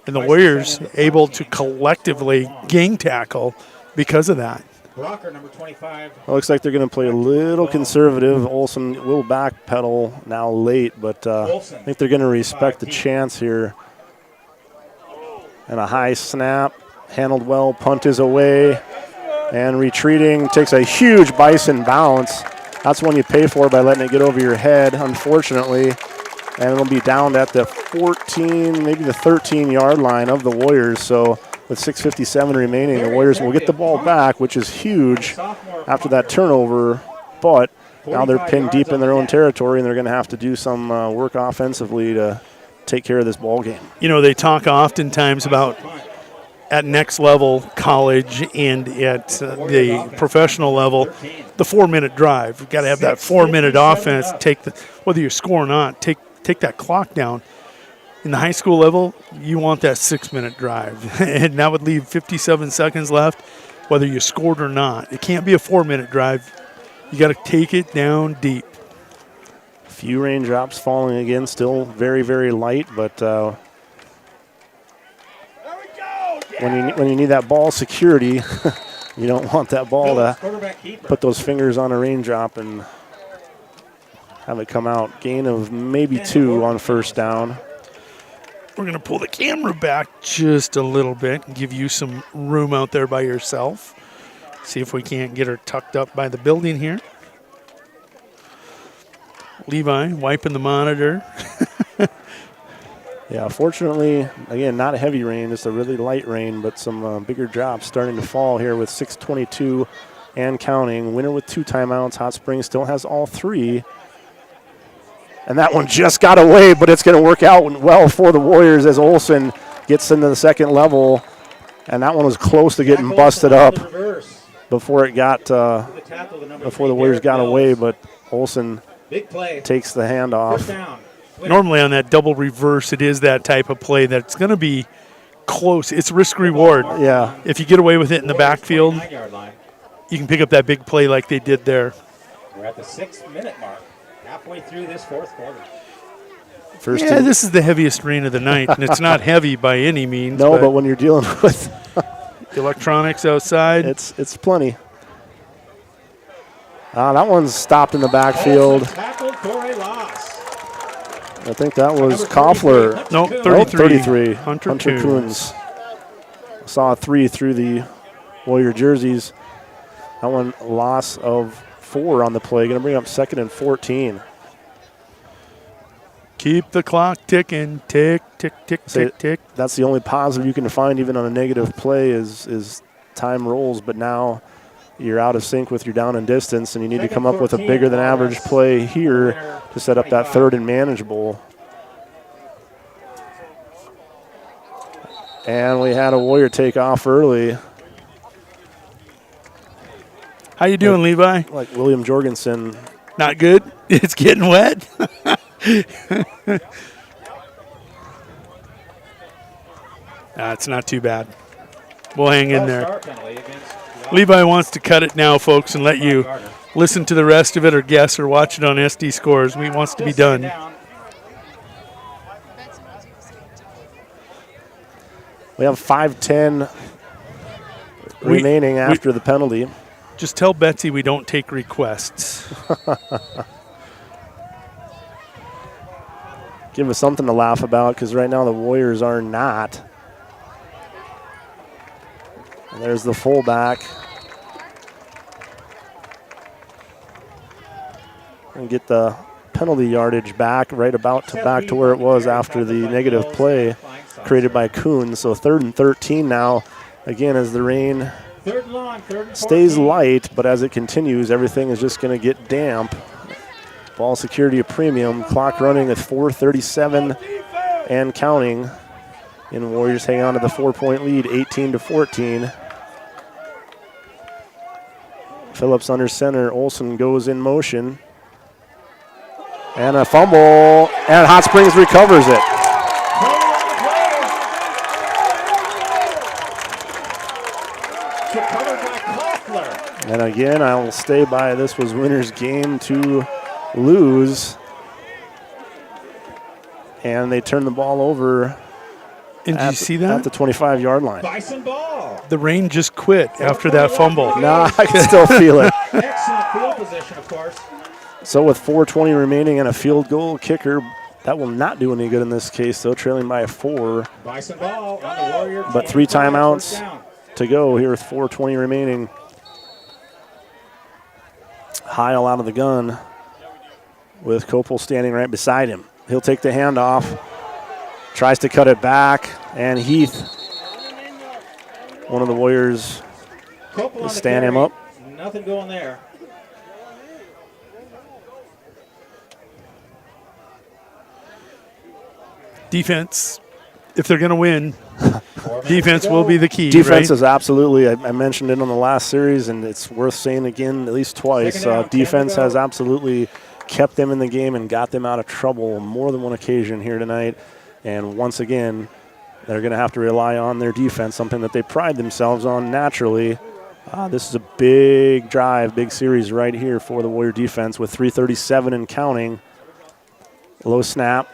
and the Warriors able to collectively gang tackle because of that. Blocker number 25. It looks like they're going to play a little conservative. Olsen will backpedal now late, but I think they're going to respect the chance here. And a high snap, handled well, punt is away, and retreating, takes a huge Bison bounce. That's one you pay for by letting it get over your head, unfortunately. And it'll be down at the 14, maybe the 13-yard line of the Warriors. So with 6:57 remaining, the Warriors will get the ball back, which is huge after that turnover. But now they're pinned deep in their own territory, and they're going to have to do some work offensively to take care of this ball game. They talk oftentimes about at next level, college, and at the professional level, the 4-minute drive. You've got to have that 4-minute offense. Whether you score or not, take that clock down. In the high school level, you want that 6-minute drive, and that would leave 57 seconds left, whether you scored or not. It can't be a 4-minute drive. You got to take it down deep. Few raindrops falling again, still very, very light, but when you need that ball security, you don't want that ball to put those fingers on a raindrop and have it come out. Gain of maybe 2 on first down. We're going to pull the camera back just a little bit and give you some room out there by yourself. See if we can't get her tucked up by the building here. Levi wiping the monitor. Yeah, fortunately, again, not a heavy rain, just a really light rain, but some bigger drops starting to fall here with 6:22 and counting. Winner with 2 timeouts. Hot Springs still has all 3. And that one just got away, but it's going to work out well for the Warriors as Olsen gets into the second level. And that one was close to getting busted up before it got before the Warriors got away, but Olsen takes the hand off. Normally on that double reverse, it is that type of play that's going to be close. It's risk reward. Yeah. If you get away with it in the backfield, you can pick up that big play like they did there. We're at the 6-minute mark, halfway through this fourth quarter. This is the heaviest rain of the night, and it's not heavy by any means. No, but when you're dealing with the electronics outside, it's plenty. That one's stopped in the backfield. Tackled for a loss. I think that was Koffler. No, 33. 33. Hunter Coons. Saw a 3 through the Warrior jerseys. That one loss of 4 on the play. Going to bring up 2nd and 14. Keep the clock ticking. Tick, tick, tick, tick, tick. That's the only positive you can find even on a negative play is time rolls, but now you're out of sync with your down and distance, and you need to come up with a bigger than average play here to set up that 3rd and manageable. And we had a Warrior take off early. How you doing, Levi? Like William Jorgensen. Not good? It's getting wet? It's not too bad. We'll hang in there. Levi wants to cut it now, folks, and let you listen to the rest of it or guess or watch it on SD Scores. He wants to be done. We have 5:10 remaining after the penalty. Just tell Betsy we don't take requests. Give us something to laugh about, because right now the Warriors are not. And there's the fullback. And get the penalty yardage back back to where it was after the negative play created by Coons. So 3rd and 13 now. Again, as the rain stays light, but as it continues, everything is just going to get damp. Ball security a premium. Clock running at 4:37 and counting. And Warriors hang on to the 4-point lead, 18-14. Phillips under center. Olsen goes in motion. And a fumble. And Hot Springs recovers it. And again, I will stay by this was Winter's game to lose. And they turn the ball over. And did you see that? At the 25-yard line. Bison ball. The rain just quit after that fumble. No, I can still feel it. Excellent field position, of course. So with 4:20 remaining and a field goal kicker, that will not do any good in this case, though, trailing by 4. Bison ball on the Warrior. But 3 timeouts to go here with 4:20 remaining. Heil out of the gun with Kopel standing right beside him. He'll take the handoff, tries to cut it back, and Heath, one of the Warriors, will stand him up. Nothing going there. Defense, if they're going to win, defense will be the key. Defense right? is absolutely, I mentioned it on the last series, and it's worth saying again at least twice. Defense has absolutely kept them in the game and got them out of trouble more than one occasion here tonight. And once again, they're going to have to rely on their defense, something that they pride themselves on naturally. This is a big drive, big series right here for the Warrior defense with 3:37 and counting. Low snap.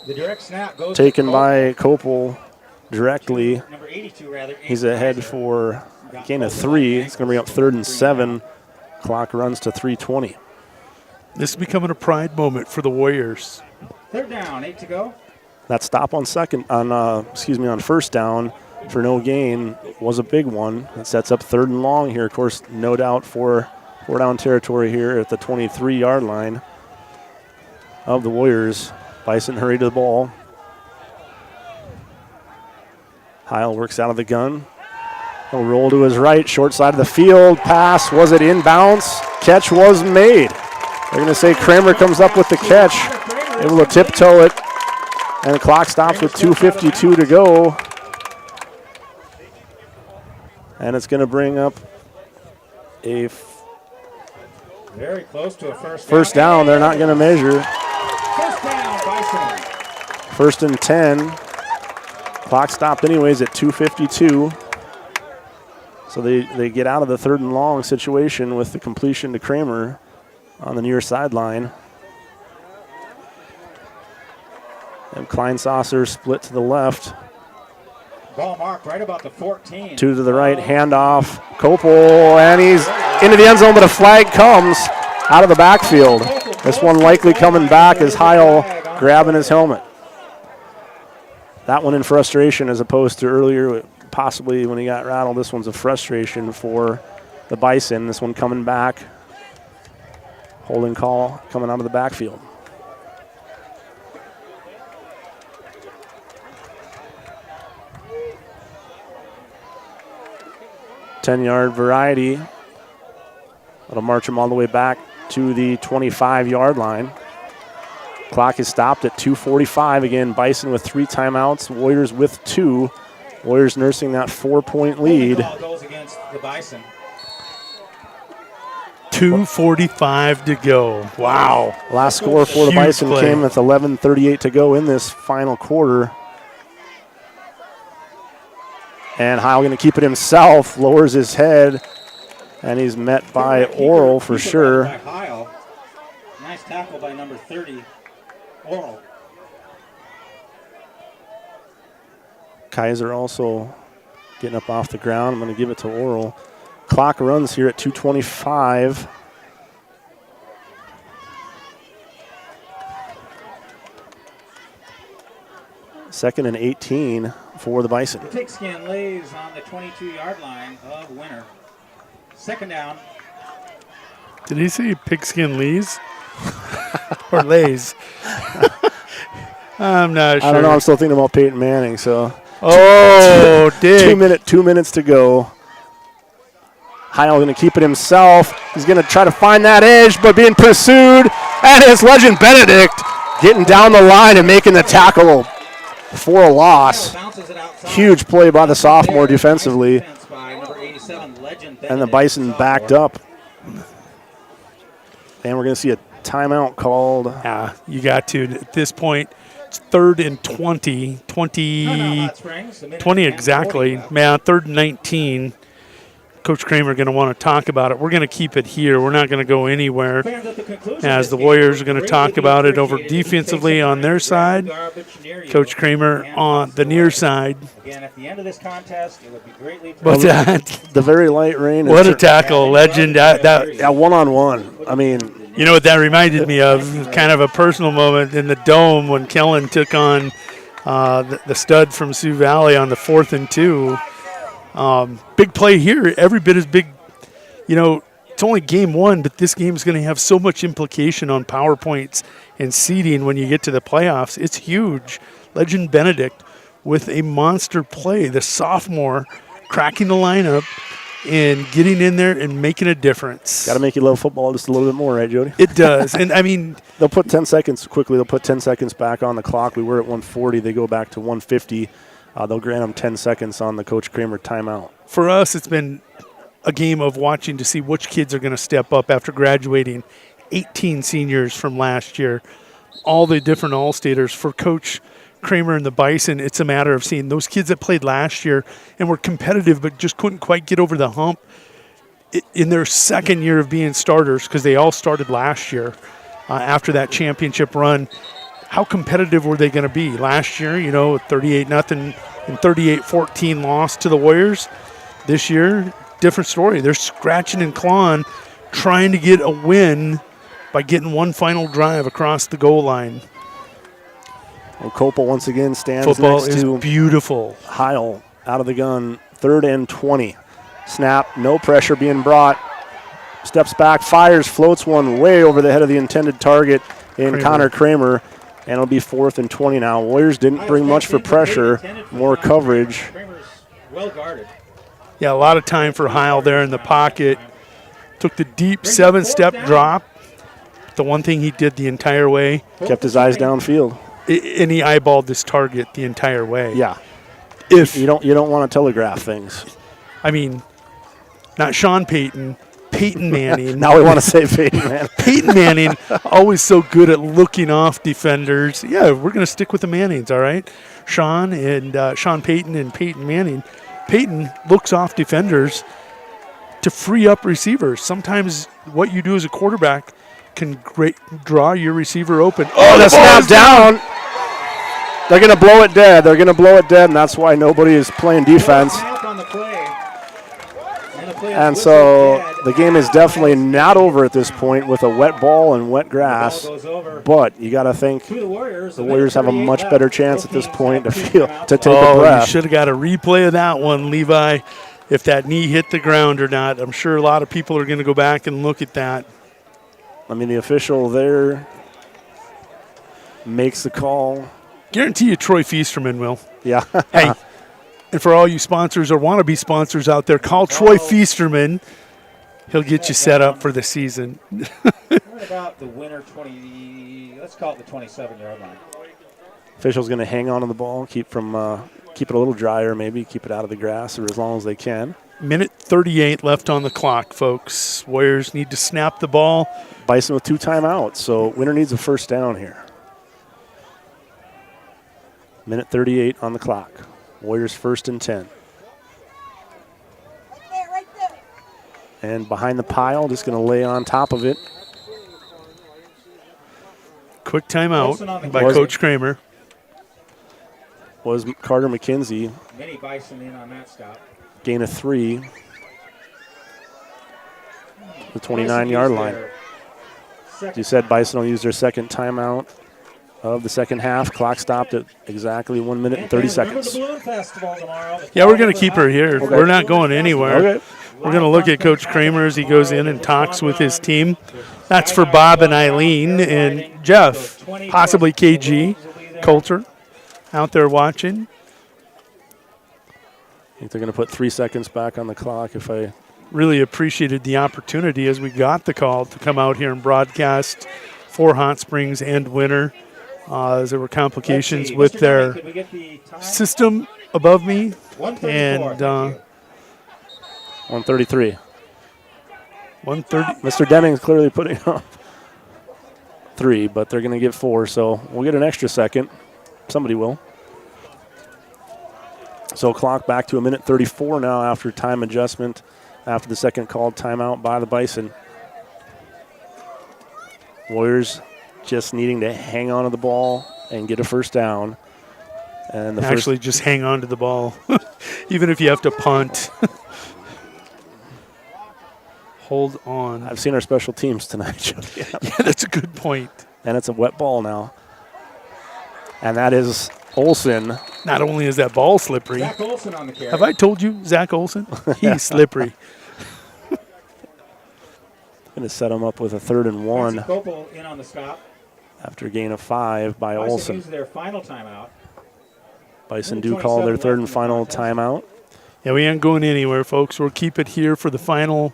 The direct snap goes taken by Kopel directly. Number 82, rather. He's ahead for a gain of 3. It's going to bring up 3rd and 7. Clock runs to 3:20. This is becoming a pride moment for the Warriors. 3rd down, 8 to go. That stop on first down for no gain was a big one. It sets up 3rd and long here. Of course, no doubt for 4-down territory here at the 23-yard line of the Warriors. Bison hurry to the ball. Heil works out of the gun. He'll roll to his right, short side of the field. Pass, was it inbounds? Catch was made. They're going to say Kramer comes up with the catch, able to tiptoe it, and the clock stops with 2:52 to go. And it's going to bring up a very close to a first down. They're not going to measure. First down, Bison. First and 10. Clock stopped anyways at 2:52. So they get out of the 3rd and long situation with the completion to Kramer on the near sideline. And Kleinsasser split to the left. Ball marked right about the 14. 2 to the right, handoff. Kopel, and he's into the end zone, but a flag comes out of the backfield. This one likely coming back as Heil grabbing his helmet. That one in frustration as opposed to earlier, possibly when he got rattled. This one's a frustration for the Bison. This one coming back. Holding call coming out of the backfield. Ten-yard variety. That'll march him all the way back to the 25-yard line. Clock is stopped at 2:45. Again, Bison with 3 timeouts. Warriors with 2. Warriors nursing that 4-point lead. Goes against the Bison. 2:45 to go. Wow. Last score for the Huge Bison play. came with 11:38 to go in this final quarter. And Heil going to keep it himself, lowers his head, and he's met by Oral for sure. Nice tackle by number 30, Oral. Kaiser also getting up off the ground. I'm going to give it to Oral. Clock runs here at 2:25. Second and 18 for the Bison. The pigskin lays on the 22-yard line of Winter. Second down. Did he say pigskin lees? Or lays? I'm not sure. I don't know. I'm still thinking about Peyton Manning. So. Oh, Dick. 2 minutes to go. Heil going to keep it himself. He's going to try to find that edge, but being pursued. And it's Legend Benedict getting down the line and making the tackle for a loss. Huge play by the sophomore defensively. And the Bison backed up. And we're going to see a timeout called. Yeah, you got to. At this point, it's 3rd and 20. 20 exactly. Man, 3rd and 19. Coach Kramer going to want to talk about it. We're going to keep it here. We're not going to go anywhere, as the Warriors are going to talk about it over defensively on their side. Coach Kramer on the near side. Again, at the end of this contest, it would be greatly What's that? The very light rain. What a tackle, Legend. That one-on-one. I mean, you know what that reminded me of? Kind of a personal moment in the Dome when Kellen took on the stud from Sioux Valley on the 4th and 2. Big play here, every bit as big. You know, it's only game 1, but this game is going to have so much implication on power points and seeding when you get to the playoffs. It's huge. Legend Benedict with a monster play. The sophomore cracking the lineup and getting in there and making a difference. Got to make you love football just a little bit more, right, Jody? It does. And, I mean, they'll put 10 seconds quickly. They'll put 10 seconds back on the clock. We were at 1:40. They go back to 1:50. They'll grant them 10 seconds on the Coach Kramer timeout. For us, it's been a game of watching to see which kids are going to step up after graduating. 18 seniors from last year, all the different All-Staters. For Coach Kramer and the Bison, it's a matter of seeing those kids that played last year and were competitive but just couldn't quite get over the hump in their second year of being starters, because they all started last year after that championship run. How competitive were they going to be? Last year, 38-0 and 38-14 loss to the Warriors. This year, different story. They're scratching and clawing, trying to get a win by getting one final drive across the goal line. Well, Kopel once again stands Football next is to beautiful. Heil out of the gun, 3rd and 20. Snap, no pressure being brought. Steps back, fires, floats one way over the head of the intended target in Connor Kramer. And it'll be 4th and 20 now. Warriors didn't bring much for pressure, more coverage. Well guarded. Yeah, a lot of time for Heil there in the pocket. Took the deep 7-step drop, the one thing he did the entire way. Kept his eyes downfield. And he eyeballed this target the entire way. Yeah. If you don't want to telegraph things. I mean, not Sean Payton, Peyton Manning. Now we want to say Peyton Manning. Peyton Manning, always so good at looking off defenders. Yeah, we're going to stick with the Mannings, all right? Sean Payton and Peyton Manning. Peyton looks off defenders to free up receivers. Sometimes what you do as a quarterback can draw your receiver open. Oh, the snap down. They're going to blow it dead. They're going to blow it dead, and that's why nobody is playing defense. And so the game is definitely not over at this point with a wet ball and wet grass. But you got to think the Warriors have a much better chance at this point to take a breath. You should have got a replay of that one, Levi, if that knee hit the ground or not. I'm sure a lot of people are going to go back and look at that. I mean, the official there makes the call. Guarantee you Troy Feasterman will. Yeah. Hey, and for all you sponsors or wannabe sponsors out there, call Troy Feasterman. He'll get you set up for the season. What about the winner 20, let's call it the 27-yard line. Official's going to hang on to the ball, keep it a little drier maybe, keep it out of the grass or as long as they can. Minute 38 left on the clock, folks. Warriors need to snap the ball. Bison with 2 timeouts, so winner needs a first down here. Minute 38 on the clock. Warriors 1st and 10. And behind the pile, just going to lay on top of it. Quick timeout by Coach Kramer. Was Carter McKenzie. Mini Bison in on that stop. Gain of 3. The 29-yard line. You said Bison will use their second timeout of the second half. Clock stopped at exactly 1 minute and 30 seconds. Yeah, we're going to keep her here. Okay. We're not going anywhere. Okay. We're going to look at Coach Kramer as he goes in and talks with his team. That's for Bob and Eileen and Jeff, possibly KG, Coulter, out there watching. I think they're going to put 3 seconds back on the clock if I... Really appreciated the opportunity as we got the call to come out here and broadcast for Hot Springs and Winter. As there were complications with their system above me. And 133. 130. Mr. Deming's clearly putting up 3, but they're going to get 4, so we'll get an extra second. Somebody will. So clock back to 1:34 now after time adjustment, after the second called timeout by the Bison. Warriors just needing to hang on to the ball and get a first down. And actually just hang on to the ball, even if you have to punt. Hold on. I've seen our special teams tonight, Jody. Yeah, that's a good point. And it's a wet ball now. And that is Olsen. Not only is that ball slippery. Zach Olsen on the carry. Have I told you, Zach Olsen? He's slippery. Going to set him up with a 3rd and 1. Copel in on the stop. After a gain of 5 by Bison Olsen. Use their final timeout. Bison do call their 3rd and final timeout. Yeah, we ain't going anywhere, folks. We'll keep it here for the final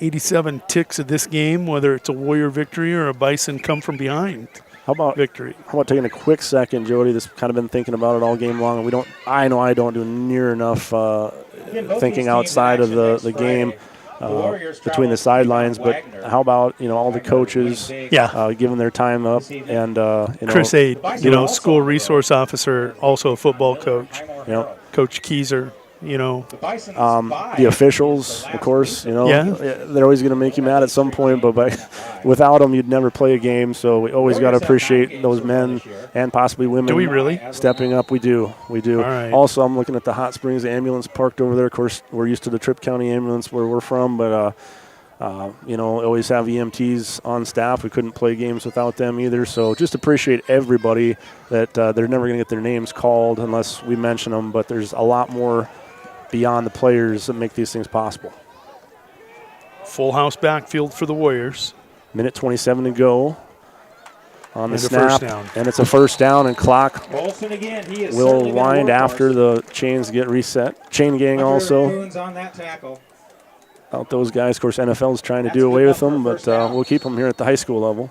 87 ticks of this game, whether it's a Warrior victory or a Bison come from behind. How about victory? How about taking a quick second, Jody? This kind of been thinking about it all game long. We don't. I know I don't do near enough thinking outside of the game between the sidelines. But how about all the coaches? Giving their time up and Chris Aid, school resource officer, also a football coach. Coach Keyser. The officials, of course, they're always going to make you mad at some point, but without them, you'd never play a game. So we always got to appreciate those men and possibly women. Do we really? Stepping up, we do. All right. Also, I'm looking at the Hot Springs ambulance parked over there. Of course, we're used to the Tripp County ambulance where we're from, but always have EMTs on staff. We couldn't play games without them either. So just appreciate everybody that they're never going to get their names called unless we mention them, but there's a lot more beyond the players that make these things possible. Full house backfield for the Warriors. Minute 27 to go on the snap. First down. And it's a first down, and clock again, will wind after the chains get reset. Chain gang also. On that tackle. Out those guys. Of course, NFL is trying to do away with them, but we'll keep them here at the high school level.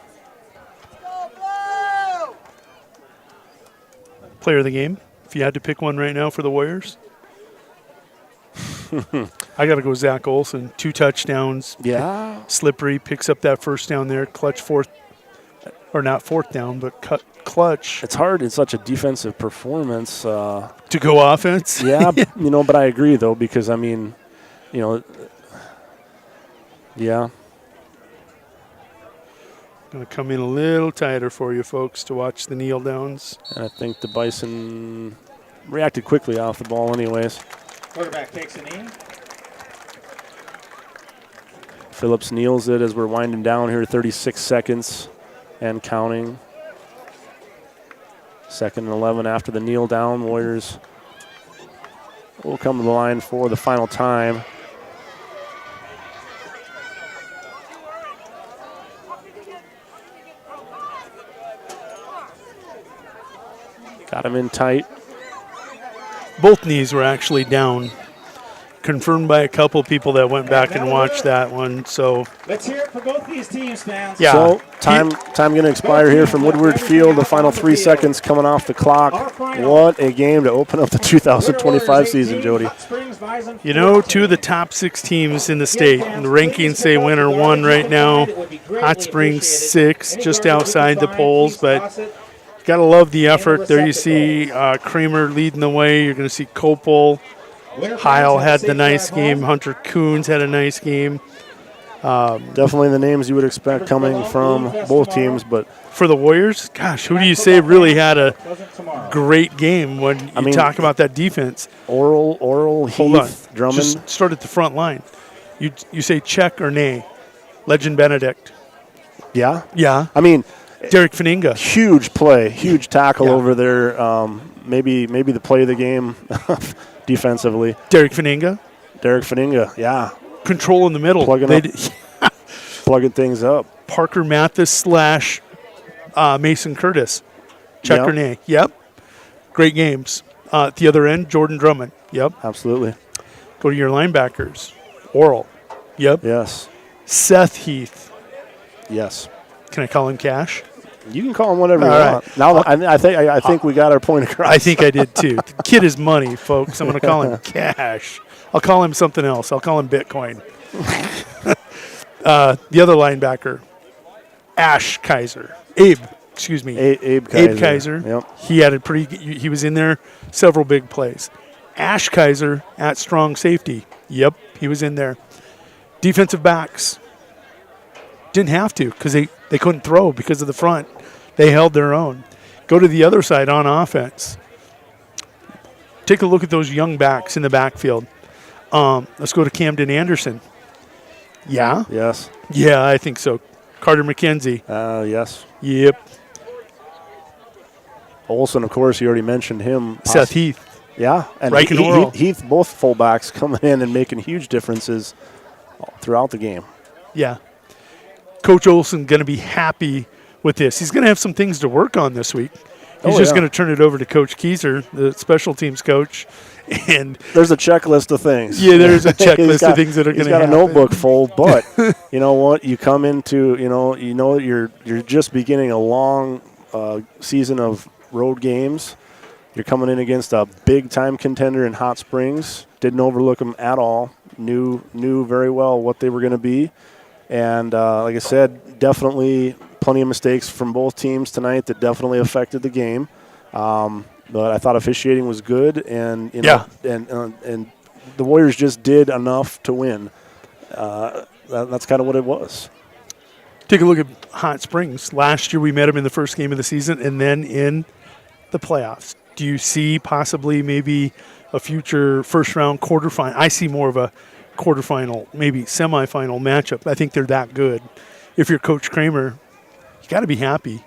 Player of the game, if you had to pick one right now for the Warriors? I got to go Zach Olson. 2 touchdowns. Yeah. Slippery, picks up that first down there. Clutch not fourth down, but clutch. It's hard in such a defensive performance. To go offense? Yeah, but I agree, though, because, yeah. Going to come in a little tighter for you folks to watch the kneel downs. And I think the Bison reacted quickly off the ball anyways. Quarterback takes a knee. Phillips kneels it as we're winding down here, 36 seconds and counting. 2nd and 11 after the kneel down. Warriors will come to the line for the final time. Got him in tight. Both knees were actually down. Confirmed by a couple people that went back and watched that one. So let's hear it for both these teams, fans. Yeah. So time going to expire here from Woodward Field. The final 3 seconds coming off the clock. What a game to open up the 2025 season, Jody. 2 of the top 6 teams in the state. And the rankings say winner 1 right now. Hot Springs 6, just outside the polls, but got to love the effort. There you see Kramer leading the way. You're going to see Copel. Heil had the nice game. Hunter Coons had a nice game. Definitely the names you would expect coming from both teams. But for the Warriors, gosh, who do you say really had a great game when you talk about that defense? Oral, Heath, Drummond. Just start at the front line. You say check or nay. Legend Benedict. Yeah? Yeah. Derek Faninga. Huge play, huge tackle over there. Maybe the play of the game defensively. Derek Faninga, yeah. Control in the middle. Plugging things up. Parker Mathis / Mason Curtis. Check or nay. Yep. Great games. At the other end, Jordan Drummond. Yep. Absolutely. Go to your linebackers. Oral. Yep. Yes. Seth Heath. Yes. Can I call him Cash? You can call him whatever you want. Right. Now I think we got our point across. I think I did too. The kid is money, folks. I'm going to call him Cash. I'll call him something else. I'll call him Bitcoin. The other linebacker, Abe Kaiser. Abe Kaiser. Yep. He had he was in there several big plays. Ash Kaiser at strong safety. Yep, he was in there. Defensive backs. Didn't have to because they couldn't throw because of the front. They held their own. Go to the other side on offense. Take a look at those young backs in the backfield. Let's go to Camden Anderson. Yeah? Yes. Yeah, I think so. Carter McKenzie. Yes. Yep. Olson, of course, you already mentioned him. Seth Heath. Yeah. And Heath, both fullbacks coming in and making huge differences throughout the game. Yeah. Coach Olson going to be happy with this. He's going to have some things to work on this week. He's just going to turn it over to Coach Kieser, the special teams coach. And there's a checklist of things. Yeah, there's a checklist of things that are going to happen. He's got a notebook full, but you know what? You come into, you're just beginning a long season of road games. You're coming in against a big-time contender in Hot Springs. Didn't overlook them at all. Knew very well what they were going to be. And like I said, definitely plenty of mistakes from both teams tonight that definitely affected the game. But I thought officiating was good, and and the Warriors just did enough to win. That's kind of what it was. Take a look at Hot Springs. Last year we met them in the first game of the season and then in the playoffs. Do you see possibly maybe a future first-round quarterfinal? I see more of a quarterfinal, maybe semifinal matchup. I think they're that good. If you're Coach Kramer, you got to be happy.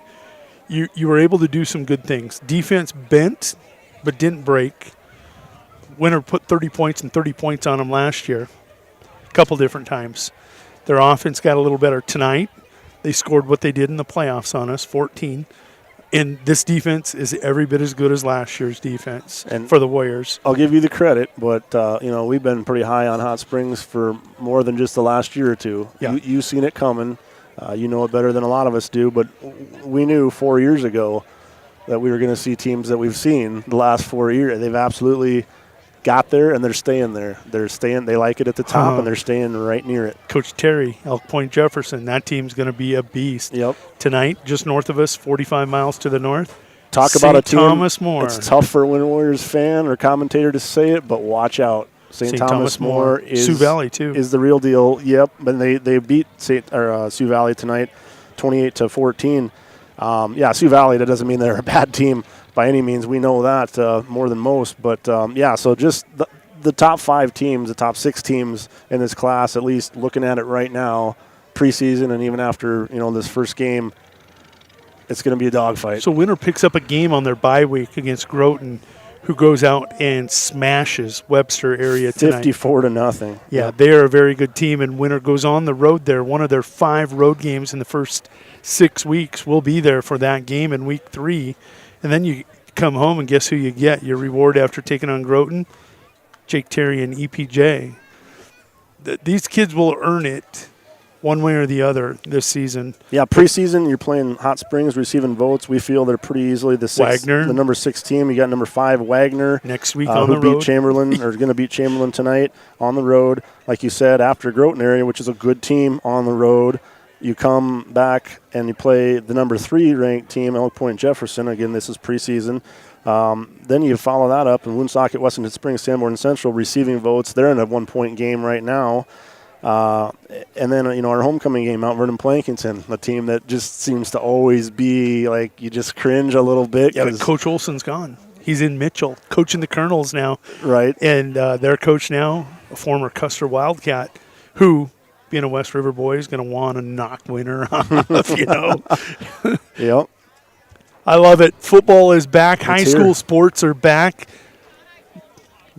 You were able to do some good things. Defense bent, but didn't break. Winner put 30 points and 30 points on them last year, a couple different times. Their offense got a little better tonight. They scored what they did in the playoffs on us, 14. And this defense is every bit as good as last year's defense for the Warriors. I'll give you the credit, but we've been pretty high on Hot Springs for more than just the last year or two. Yeah. You've seen it coming. You know it better than a lot of us do, but we knew 4 years ago that we were going to see teams that we've seen the last 4 years. They've absolutely got there, and they're staying there. They like it at the top, and they're staying right near it. Coach Terry, Elk Point Jefferson, that team's going to be a beast. Tonight, just north of us, 45 miles to the north. Talk about a team. Thomas More. It's tough for a Winter Warriors fan or commentator to say it, but watch out. St. Thomas More is Sioux Valley too. Is the real deal. Yep, but they beat Sioux Valley tonight, 28-14. Sioux Valley. That doesn't mean they're a bad team by any means. We know that more than most. But so just the top 5 teams, the top 6 teams in this class, at least looking at it right now, preseason and even after this first game, it's going to be a dogfight. So Winter picks up a game on their bye week against Groton, who goes out and smashes Webster area tonight. 54-0. Yeah, they are a very good team, and Winter goes on the road there. One of their 5 road games in the first 6 weeks. We'll be there for that game in week 3. And then you come home, and guess who you get? Your reward after taking on Groton? Jake Terry and EPJ. These kids will earn it one way or the other this season. Yeah, preseason, you're playing Hot Springs, receiving votes. We feel they're pretty easily the number 6 team. You got number 5, Wagner. Next week on the road. Who beat Chamberlain, or is going to beat Chamberlain tonight on the road. Like you said, after Groton area, which is a good team on the road, you come back and you play the number 3 ranked team, Elk Point Jefferson. Again, this is preseason. Then you follow that up, and Woonsocket, Western Springs, Sanborn Central receiving votes. They're in a 1-point game right now. And then, our homecoming game, Mount Vernon Plankington, a team that just seems to always be like you just cringe a little bit. Yeah, but Coach Olson's gone. He's in Mitchell, coaching the Colonels now. Right. And their coach now, a former Custer Wildcat, who, being a West River boy, is going to want to knock Winter off, Yep. I love it. Football is back. High school sports are back.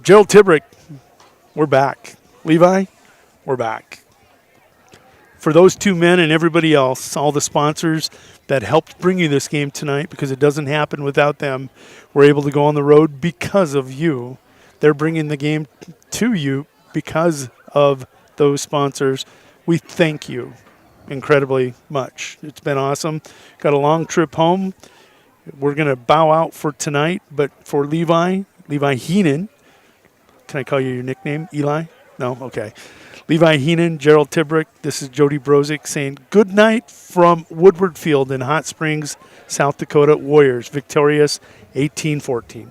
Gerald Tibrick, we're back. Levi, we're back. For those 2 men and everybody else, all the sponsors that helped bring you this game tonight, because it doesn't happen without them, we're able to go on the road because of you. They're bringing the game to you because of those sponsors. We thank you incredibly much. It's been awesome. Got a long trip home. We're going to bow out for tonight, but for Levi Heenan, can I call you your nickname, Eli? No? Okay. Levi Heenan, Gerald Tibrick, this is Jody Brozick saying good night from Woodward Field in Hot Springs, South Dakota. Warriors victorious 18-14.